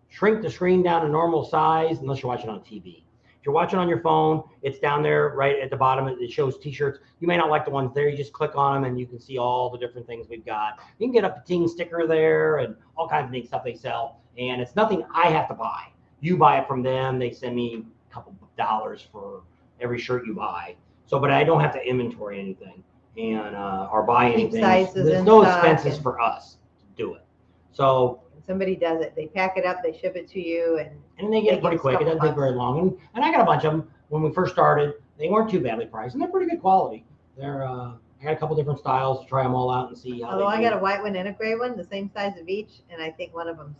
shrink the screen down to normal size, unless you're watching on TV. If you're watching on your phone, it's down there right at the bottom. It shows t-shirts. You may not like the ones there. You just click on them and you can see all the different things we've got. You can get a Pating sticker there and all kinds of neat stuff they sell. And it's nothing I have to buy. You buy it from them. They send me a couple of dollars for every shirt you buy. So, but I don't have to inventory anything and or buy anything. There's no expenses for us to do it. So somebody does it. They pack it up, they ship it to you, and they get it pretty quick. It doesn't take very long. And I got a bunch of them when we first started. They weren't too badly priced, and they're pretty good quality. They're I got a couple different styles to try them all out and see how. Although I got a white one and a gray one, the same size of each, and I think one of them's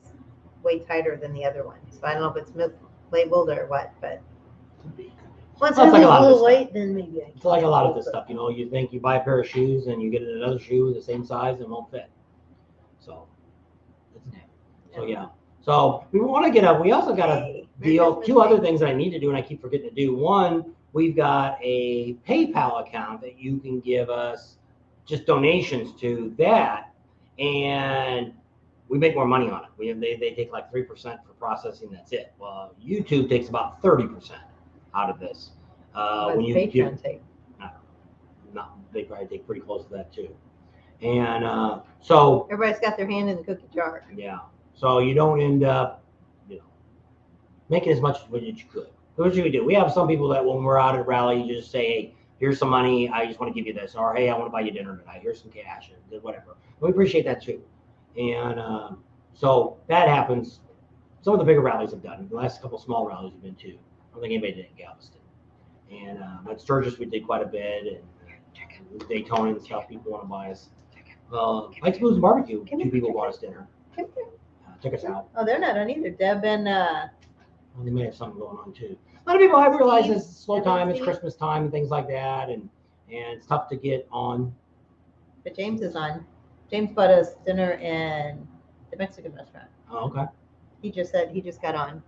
way tighter than the other one. So I don't know if it's mislabeled or what, but once I lose a little weight, then maybe I can. It's like a lot of this stuff, you know. You think you buy a pair of shoes and you get another shoe the same size and it won't fit. So. So yeah. So we want to we also got a deal, two other things that I need to do and I keep forgetting to do. One, we've got a PayPal account that you can give us just donations to that. And we make more money on it. They take like 3% for processing. That's it. Well, YouTube takes about 30% out of this. When you Patreon take? I don't know. No, they probably take pretty close to that too. And so Everybody's got their hand in the cookie jar. yeah, so you don't end up, you know, making as much as what you could. What should we do? We have some people that when we're out at a rally, you just say, hey, here's some money. I just want to give you this. Or, hey, I want to buy you dinner tonight. Here's some cash. Or whatever. We appreciate that too. And so that happens. Some of the bigger rallies have done. The last couple small rallies have been too. I don't think anybody did in Galveston. And at Sturgis, we did quite a bit. And Daytona and stuff, people want to buy us. Mike's Blues and Barbecue, two people bought us dinner. Took us out. Oh, they're not on either. Deb and Well, they may have something going on too. A lot of people have realized Steve, it's slow Steve, time, it's Steve. Christmas time and things like that, and it's tough to get on. but James is on. James bought us dinner in the Mexican restaurant. Oh, okay. He just said he just got on.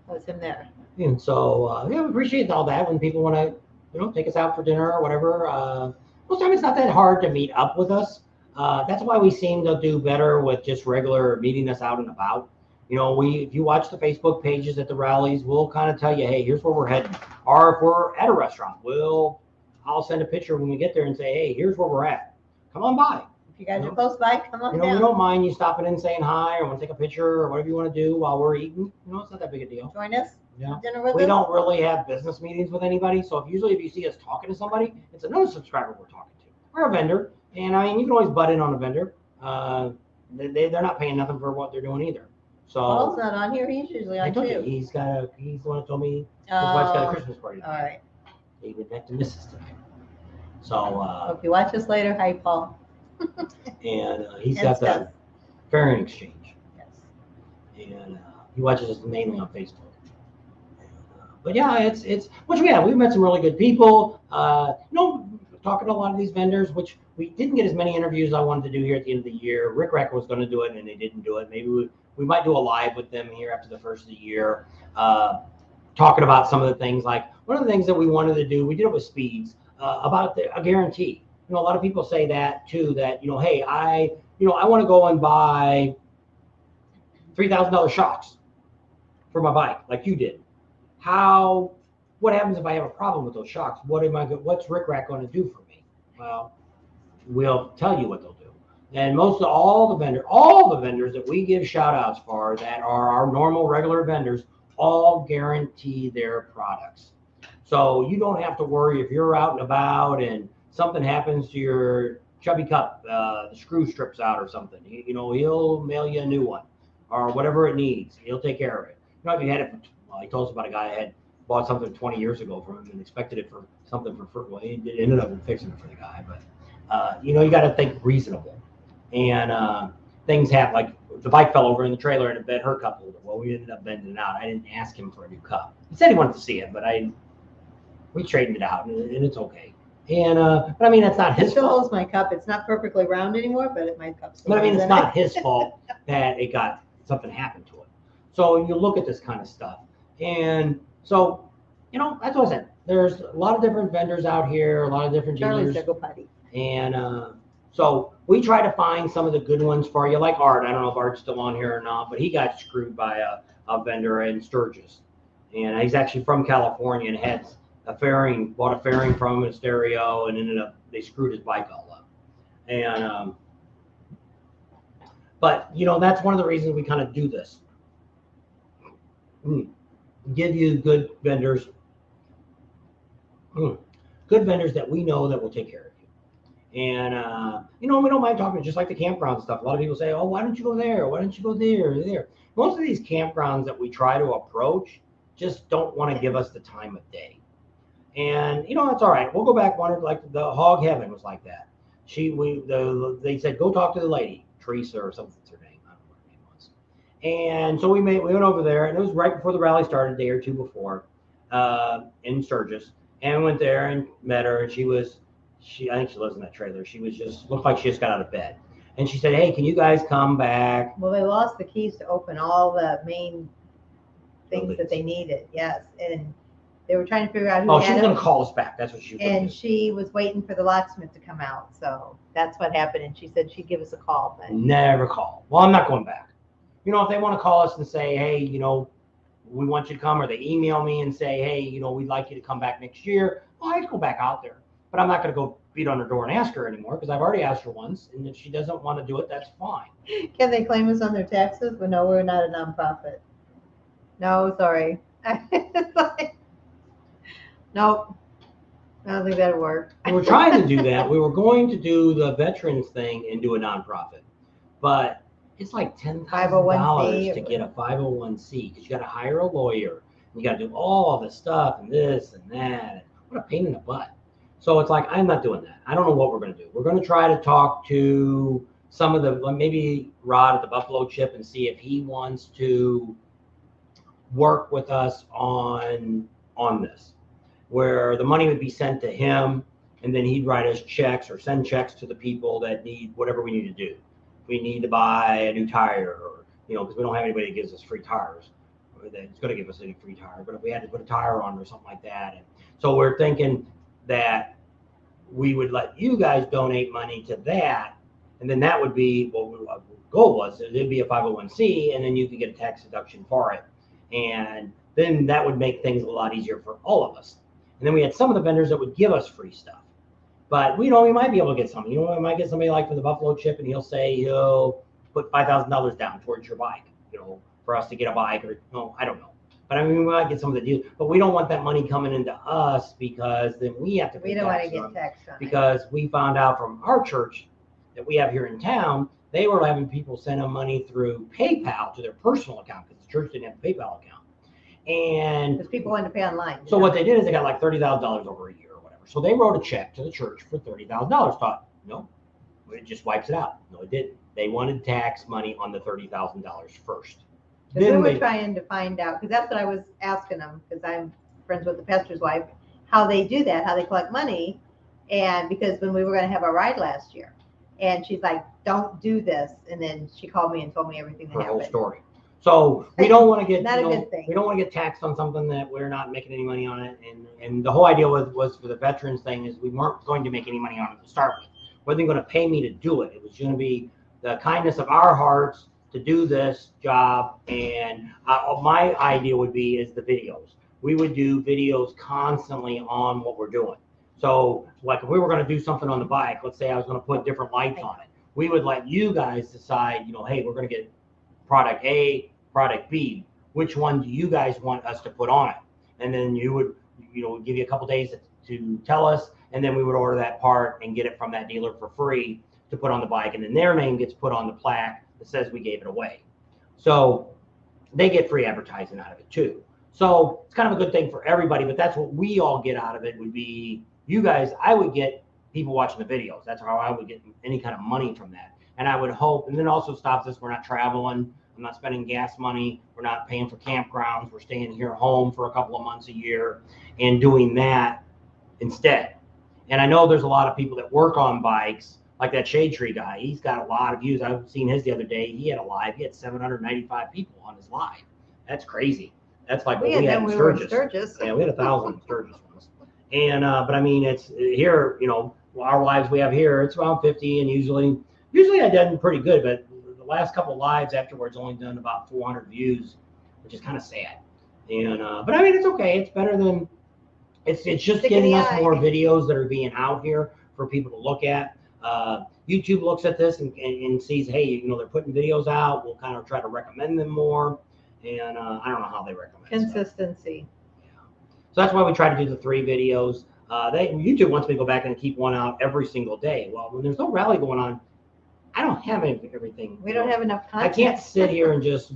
That was him there. And so yeah, we appreciate all that when people want to, take us out for dinner or whatever. Most time it's not that hard to meet up with us. That's why we seem to do better with just regular meeting us out and about. If you watch the Facebook pages at the rallies, we'll kind of tell you, hey, here's where we're heading. Or if we're at a restaurant, I'll send a picture when we get there and say, hey, here's where we're at. Come on by. If you guys are close by, come on We down. don't mind you stopping in and saying hi or want to take a picture or whatever you want to do while we're eating. It's not that big a deal. Join us. Yeah. Dinner with We us. don't really have business meetings with anybody. So if you see us talking to somebody, it's another subscriber we're talking to. We're a vendor. And I mean, you can always butt in on a vendor. They're not paying nothing for what they're doing either. So Paul's not on here. He's usually I on told you, too. he's the one that told me his wife's got a Oh, Christmas party. all right. He went back to Mrs. tonight. So Hope you watch us later. Hi, Paul. and he's And got Steph. the Fairing Exchange. Yes. And he watches us mainly on Facebook. But yeah, it's which we have. We've met some really good people. Talking to a lot of these vendors, which we didn't get as many interviews as I wanted to do here at the end of the year. Rick Rack was going to do it, and they didn't do it. Maybe we might do a live with them here after the first of the year, talking about some of the things. Like one of the things that we wanted to do, we did it with Speeds about a guarantee. A lot of people say that too. That hey, I want to go and buy $3,000 shocks for my bike, like you did. What happens if I have a problem with those shocks? What's Rick Rack going to do for me? Well, we'll tell you what they'll do. And most of all the vendors that we give shout outs for that are our normal regular vendors, all guarantee their products. So you don't have to worry if you're out and about and something happens to your Chubby Cup, the screw strips out or something. He'll mail you a new one or whatever it needs. He'll take care of it. If you had it, he told us about a guy that had bought something 20 years ago from him and expected it for something he ended up fixing it for the guy. But you got to think reasonable. And things happen, like the bike fell over in the trailer and it bent her cup holder. Well, we ended up bending it out. I didn't ask him for a new cup. He said he wanted to see it, but we traded it out, and it's okay. And but I mean, it's not It his still fault. holds my cup. It's not perfectly round anymore, but my cup's still But I mean, it's in not it. his fault that something happened to it. So you look at this kind of stuff, and so that's what I said. There's a lot of different vendors out here, a lot of different Charlie's dealers, to go potty. and so we try to find some of the good ones for you, like Art. I don't know if Art's still on here or not, but he got screwed by a vendor in Sturgis, and he's actually from California and bought a fairing from him, a stereo, and they screwed his bike all up. And but that's one of the reasons we kind of do this. Give you good vendors that we know that will take care of you. And we don't mind talking, just like the campground stuff. A lot of people say, oh, why don't you go there? Why don't you go there? Most of these campgrounds that we try to approach just don't want to give us the time of day. And that's all right. We'll go back one, like the Hog Heaven was like that. They said go talk to the lady, Teresa or something's her name. I don't know what her name was. And so we went over there, and it was right before the rally started, a day or two before, in Sturgis. And we went there and met her, and I think she lives in that trailer. She was looked like she just got out of bed. And she said, hey, can you guys come back? Well, they lost the keys to open all the main things Buildings. that they needed. Yes, and they were trying to figure out who Oh, she had was going them. to call us back. That's what she was going And to do. she was waiting for the locksmith to come out. So that's what happened. And she said she'd give us a call. But Never call. Well, I'm not going back. If they want to call us and say, hey, we want you to come, or they email me and say, hey, you know, we'd like you to come back next year. Well, I'd go back out there, but I'm not going to go beat on her door and ask her anymore because I've already asked her once. And if she doesn't want to do it, that's fine. Can they claim us on their taxes? But no, we're not a nonprofit. No, sorry. It's like, nope. I don't think that'd work. We were trying to do that. We were going to do the veterans thing and do a nonprofit, but it's like $10,000 to get a 501c because you got to hire a lawyer. You got to do all the stuff and this and that. What a pain in the butt. So it's like, I'm not doing that. I don't know what we're going to do. We're going to try to talk to some of the, maybe Rod at the Buffalo Chip and see if he wants to work with us on this, where the money would be sent to him and then he'd write us checks or send checks to the people that need whatever we need to do. If we need to buy a new tire, or, you know, because we don't have anybody that gives us free tires, or that's going to give us a free tire, but if we had to put a tire on or something like that. And so we're thinking that we would let you guys donate money to that, and then that would be what the goal was. It'd be a 501c, and then you could get a tax deduction for it. And then that would make things a lot easier for all of us. And then we had some of the vendors that would give us free stuff. But we might be able to get something. You know, we might get somebody like for the Buffalo Chip, and he'll say he'll put $5,000 down towards your bike, you know, for us to get a bike, or no, I don't know. But I mean, we might get some of the deals. But we don't want that money coming into us because then we have to pay We don't want to tax on get it. taxed on it. Because we found out from our church that we have here in town, they were having people send them money through PayPal to their personal account because the church didn't have a PayPal account. And Because people want to pay online. so what they did is they got like $30,000 over a year or whatever. So they wrote a check to the church for $30,000. Thought, no, it just wipes it out. No, it didn't. They wanted tax money on the $30,000 first. Because we were trying to find out, because that's what I was asking them, because I'm friends with the pastor's wife, how they do that, how they collect money. And because when we were going to have our ride last year, and she's like, don't do this. And then she called me and told me everything that Her happened. whole story. So we don't want to get Not a good thing. We don't want to get taxed on something that we're not making any money on it. And the whole idea was for the veterans thing is we weren't going to make any money on it to start with. Wasn't going to pay me to do it. It was going to be the kindness of our hearts to do this job. And my idea would be is the videos. We would do videos constantly on what we're doing. So like if we were going to do something on the bike, let's say I was going to put different lights on it, we would let you guys decide, you know, hey, we're going to get product A, product B, which one do you guys want us to put on it? And then you would, you know, give you a couple days to tell us, and then we would order that part and get it from that dealer for free to put on the bike, and then their name gets put on the plaque that says we gave it away. So they get free advertising out of it too. So it's kind of a good thing for everybody, but that's what we all get out of it would be you guys. I would get people watching the videos. That's how I would get any kind of money from that. And I would hope, and then also stops us, we're not traveling. I'm not spending gas money. We're not paying for campgrounds. We're staying here home for a couple of months a year and doing that instead. And I know there's a lot of people that work on bikes, like that Shade Tree guy. He's got a lot of views. I've seen his the other day. He had a live. He had 795 people on his live. That's crazy. That's like what we had in Sturgis. Yeah, we had 1,000 in Sturgis once. And but I mean, it's here. You know, our lives we have here, it's around 50, and usually I done pretty good, but the last couple of lives afterwards only done about 400 views, which is kind of sad. And but I mean, it's okay. It's better than it's just getting us more videos that are being out here for people to look at. YouTube looks at this and sees, hey, you know, they're putting videos out. We'll kind of try to recommend them more. And I don't know how they recommend consistency. Yeah. So that's why we try to do the 3 videos. YouTube wants me to go back and keep one out every single day. Well, when there's no rally going on, I don't have everything. We don't have enough content. I can't sit here and just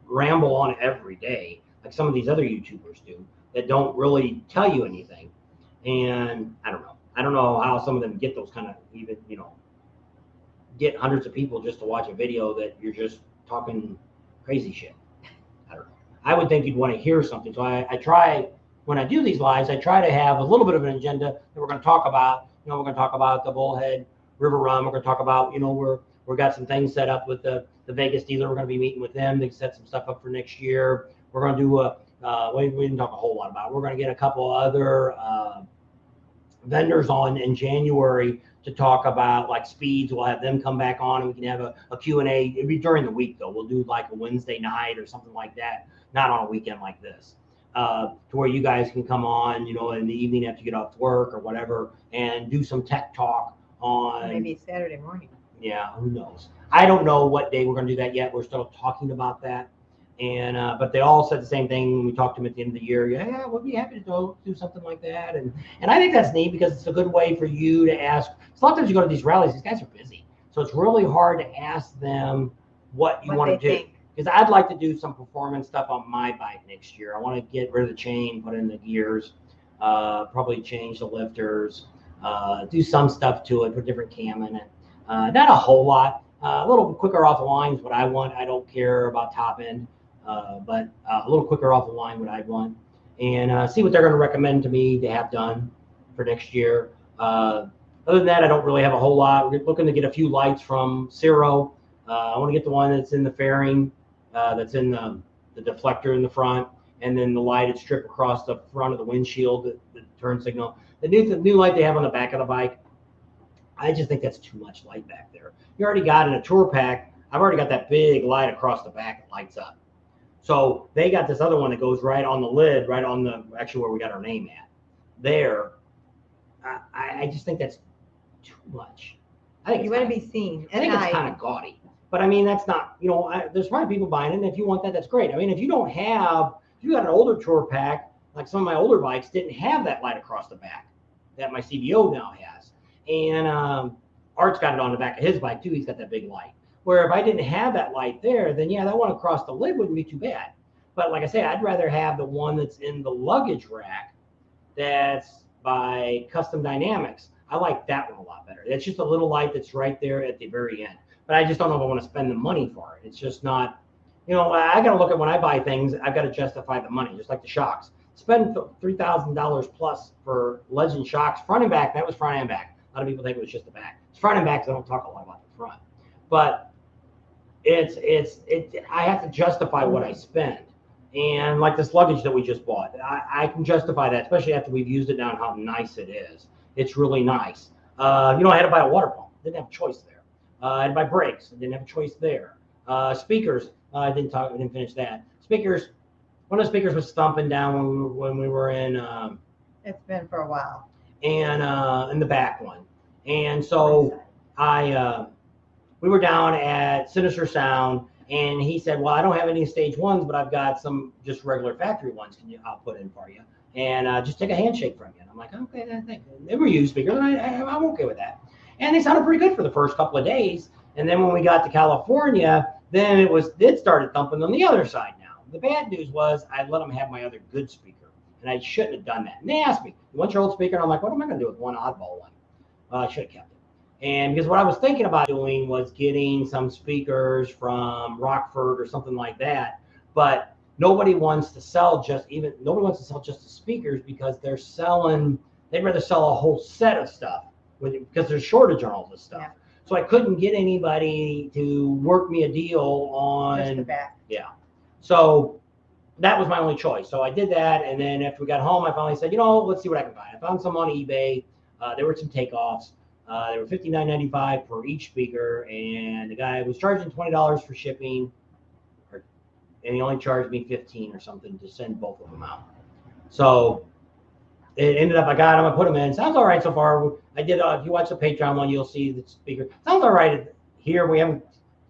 ramble on every day like some of these other YouTubers do that don't really tell you anything. And I don't know. I don't know how some of them get those kind of even, you know, get hundreds of people just to watch a video that you're just talking crazy shit. I don't know. I would think you'd want to hear something. So I try, when I do these lives, I try to have a little bit of an agenda that we're going to talk about. You know, we're going to talk about the Bullhead River Run. We're going to talk about, you know, we've got some things set up with the Vegas dealer. We're going to be meeting with them to set some stuff up for next year. We're going to do we didn't talk a whole lot about it. We're going to get a couple other vendors on in January to talk about like speeds. We'll have them come back on and we can have a Q&A. It'll be during the week though. We'll do like a Wednesday night or something like that, not on a weekend like this, to where you guys can come on, you know, in the evening after you get off work or whatever, and do some tech talk on. Maybe Saturday morning. Yeah, who knows? I don't know what day we're going to do that yet. We're still talking about that. And but they all said the same thing when we talked to them at the end of the year. Yeah, we'll be happy to do something like that. And I think that's neat because it's a good way for you to ask. So a lot of times you go to these rallies, these guys are busy. So it's really hard to ask them what you want to do. Because I'd like to do some performance stuff on my bike next year. I want to get rid of the chain, put in the gears, probably change the lifters, do some stuff to it, put different cam in it. Not a whole lot. A little quicker off the line is what I want. I don't care about top end. But a little quicker off the line what I'd want, and see what they're going to recommend to me to have done for next year. Other than that, I don't really have a whole lot. We're looking to get a few lights from Ciro. I want to get the one that's in the fairing, that's in the deflector in the front, and then the lighted strip across the front of the windshield, the turn signal. The new light they have on the back of the bike, I just think that's too much light back there. You already got in a tour pack. I've already got that big light across the back that lights up. So they got this other one that goes right on the lid, right on the, actually where we got our name at there. I just think that's too much. I think you want to be seen. I think it's kind of gaudy. But I mean, that's not, you know, there's probably people buying it. And if you want that, that's great. I mean, if you don't have, if you got an older tour pack, like some of my older bikes didn't have that light across the back that my CBO now has. And Art's got it on the back of his bike too. He's got that big light. Where if I didn't have that light there, then yeah, that one across the lid wouldn't be too bad. But like I say, I'd rather have the one that's in the luggage rack that's by Custom Dynamics. I like that one a lot better. It's just a little light that's right there at the very end. But I just don't know if I want to spend the money for it. It's just not, you know, I got to look at when I buy things, I've got to justify the money, just like the shocks. Spend $3,000 plus for Legend shocks, front and back. That was front and back. A lot of people think it was just the back. It's front and back, so I don't talk a lot about the front. But I have to justify what I spend. And like this luggage that we just bought, I can justify that, especially after we've used it now and how nice it is. It's really nice. You know, I had to buy a water pump. Didn't have a choice there. I had to buy brakes. I didn't have a choice there. Speakers. I didn't finish that. Speakers. One of the speakers was thumping down when we were in. It's been for a while. And in the back one. And so we were down at Sinister Sound, and he said, well, I don't have any stage ones, but I've got some just regular factory ones I'll put in for you. And just take a handshake from you. And I'm like, okay, thank you. They were used speakers, and I'm okay with that. And they sounded pretty good for the first couple of days. And then when we got to California, then it started thumping on the other side now. The bad news was I let them have my other good speaker, and I shouldn't have done that. And they asked me, you want your old speaker? And I'm like, what am I going to do with one oddball one? I should have kept it. And because what I was thinking about doing was getting some speakers from Rockford or something like that, but nobody wants to sell just the speakers because they'd rather sell a whole set of stuff because there's shortage on all this stuff. Yeah. So I couldn't get anybody to work me a deal on just the back. Yeah. So that was my only choice. So I did that, and then after we got home, I finally said, you know, let's see what I can find. I found some on eBay. There were some takeoffs. They were $59.95 for each speaker, and the guy was charging $20 for shipping, and he only charged me $15 or something to send both of them out. So it ended up, I got them, I put them in. Sounds all right so far. I did. If you watch the Patreon one, you'll see the speaker. Sounds all right. Here we haven't.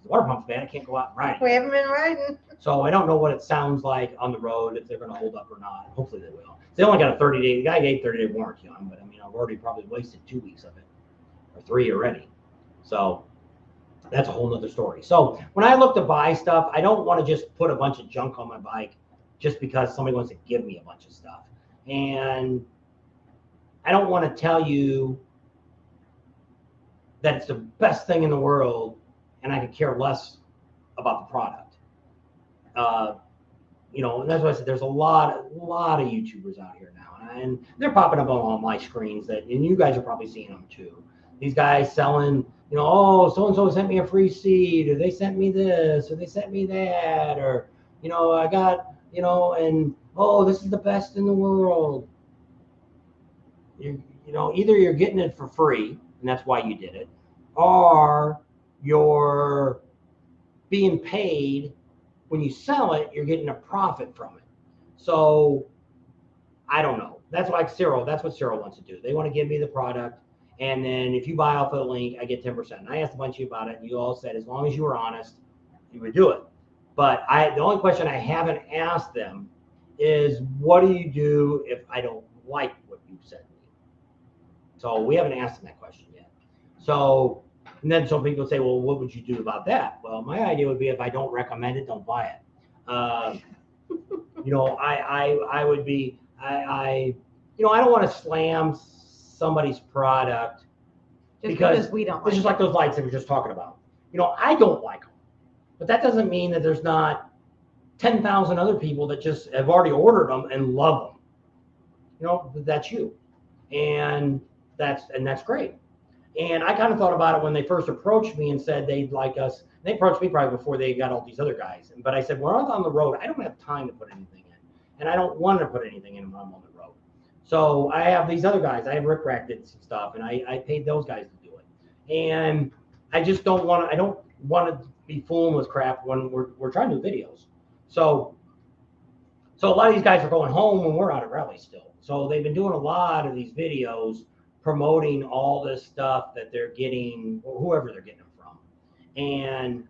The water pump's bad. I can't go out and ride it. We haven't been riding. So I don't know what it sounds like on the road, if they're going to hold up or not. Hopefully they will. They only got a 30-day. The guy gave 30-day warranty on them, but I mean, I've already probably wasted 2 weeks of it. Or 3 already. So that's a whole nother story. So when I look to buy stuff, I don't want to just put a bunch of junk on my bike just because somebody wants to give me a bunch of stuff. And I don't want to tell you that it's the best thing in the world and I could care less about the product. You know, and that's why I said there's a lot of YouTubers out here now, and they're popping up on all my screens and you guys are probably seeing them too. These guys selling, you know, oh, so-and-so sent me a free seed, or they sent me this, or they sent me that, or, you know, I got, you know, and, oh, this is the best in the world. either you're getting it for free, and that's why you did it, or you're being paid when you sell it, you're getting a profit from it. So I don't know. That's like Cyril. That's what Cyril wants to do. They want to give me the product, and then if you buy off of the link, I get 10%. And I asked a bunch of you about it, and you all said as long as you were honest, you would do it. But the only question I haven't asked them is, what do you do if I don't like what you said to me? So we haven't asked them that question yet. So, and then some people say, well, what would you do about that? Well, my idea would be, if I don't recommend it, don't buy it. I would be, I don't want to slam somebody's product because we don't. It's just like those lights that we were just talking about. I don't like them, but that doesn't mean that there's not 10,000 other people that just have already ordered them and love them. That's you, and that's great. And I kind of thought about it when they first approached me and said they'd like us. They approached me probably before they got all these other guys. But I said, when I'm on the road, I don't have time to put anything in. And I don't want to put anything in when I'm on the road. So I have these other guys. I have Rick Rack did some stuff, and I paid those guys to do it. And I just don't want to be fooling with crap when we're trying to do videos. So a lot of these guys are going home when we're out at rally still. So they've been doing a lot of these videos promoting all this stuff that they're getting, or whoever they're getting them from. And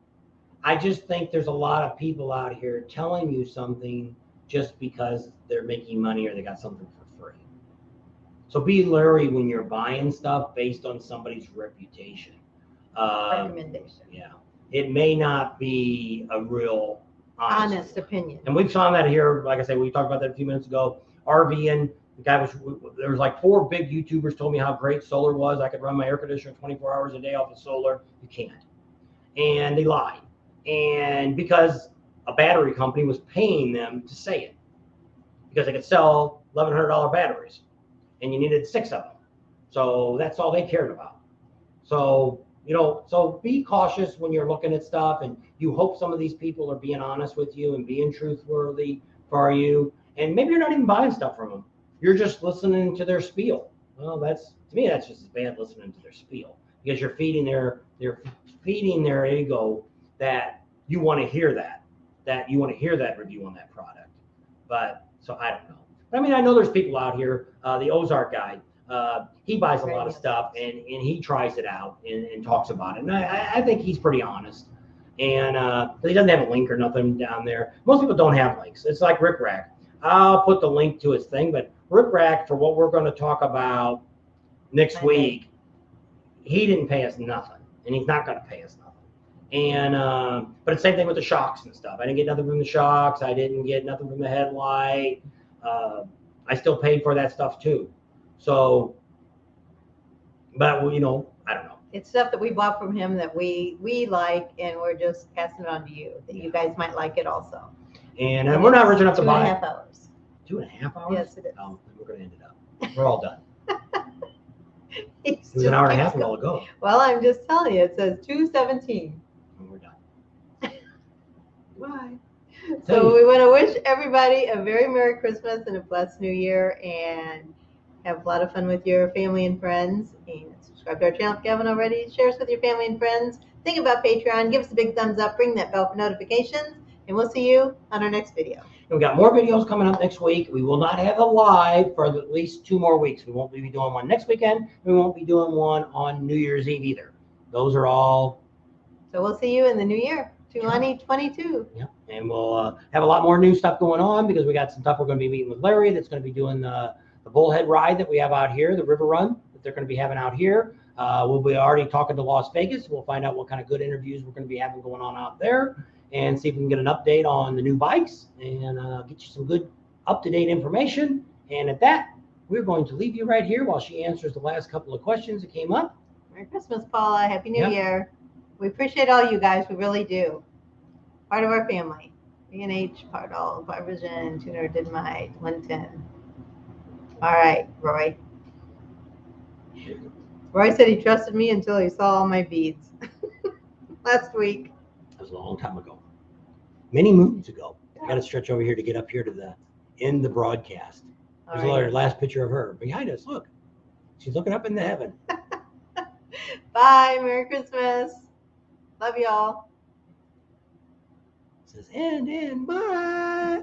I just think there's a lot of people out here telling you something just because they're making money or they got something for free. So be leery when you're buying stuff based on somebody's reputation. Recommendation. Yeah. It may not be a real honest opinion. And we've found that here. Like I said, we talked about that a few minutes ago. RVing. The guy there was like 4 big YouTubers told me how great solar was. I could run my air conditioner 24 hours a day off of solar. You can't. And they lied. And because a battery company was paying them to say it, because they could sell $1,100 batteries and you needed 6 of them. So that's all they cared about. So, so be cautious when you're looking at stuff, and you hope some of these people are being honest with you and being truthworthy for you. And maybe you're not even buying stuff from them. You're just listening to their spiel. Well, to me, that's just as bad listening to their spiel, because you're feeding their ego that you want to hear that you want to hear that review on that product. But so I don't know. I mean, I know there's people out here. The Ozark guy, he buys a lot of stuff and he tries it out and talks about it. And I think he's pretty honest. And he doesn't have a link or nothing down there. Most people don't have links. It's like Rick Rack. I'll put the link to his thing, but Rick Rack, for what we're going to talk about next week, he didn't pay us nothing, and he's not going to pay us nothing. And but it's the same thing with the shocks and stuff. I didn't get nothing from the shocks. I didn't get nothing from the headlight. I still paid for that stuff too. So, but I don't know. It's stuff that we bought from him that we like, and we're just passing it on to you, that you guys might like it also. And we're not rich enough to buy 2.5 hours. 2.5 hours? Yes, it is. Oh, then we're going to end it up. We're all done. It was an hour and a half ago. Well, I'm just telling you, it says 2:17. And we're done. Bye. So we want to wish everybody a very Merry Christmas and a blessed New Year, and have a lot of fun with your family and friends. And subscribe to our channel if you haven't already. Share us with your family and friends. Think about Patreon. Give us a big thumbs up. Ring that bell for notifications. And we'll see you on our next video. We got more videos coming up next week. We will not have a live for at least 2 more weeks. We won't be doing one next weekend. We won't be doing one on New Year's Eve either. Those are all. So we'll see you in the new year, 2022. Yeah. And we'll have a lot more new stuff going on, because we got some stuff. We're going to be meeting with Larry that's going to be doing the bullhead ride that we have out here, the river run that they're going to be having out here. We'll be already talking to Las Vegas. We'll find out what kind of good interviews we're going to be having going on out there, and see if we can get an update on the new bikes, and get you some good up-to-date information. And at that, we're going to leave you right here while she answers the last couple of questions that came up. Merry Christmas, Paula. Happy New Year. We appreciate all you guys. We really do. Part of our family. B&H, part all, Vision, Tuner, Dynamite, 110. All right, Roy. Roy said he trusted me until he saw all my beads last week. That was a long time ago. Many moons ago. I got to stretch over here to get up here to end the broadcast. There's our last picture of her behind us. Look, She's looking up into heaven. Bye. Merry Christmas. Love y'all. Says, and bye.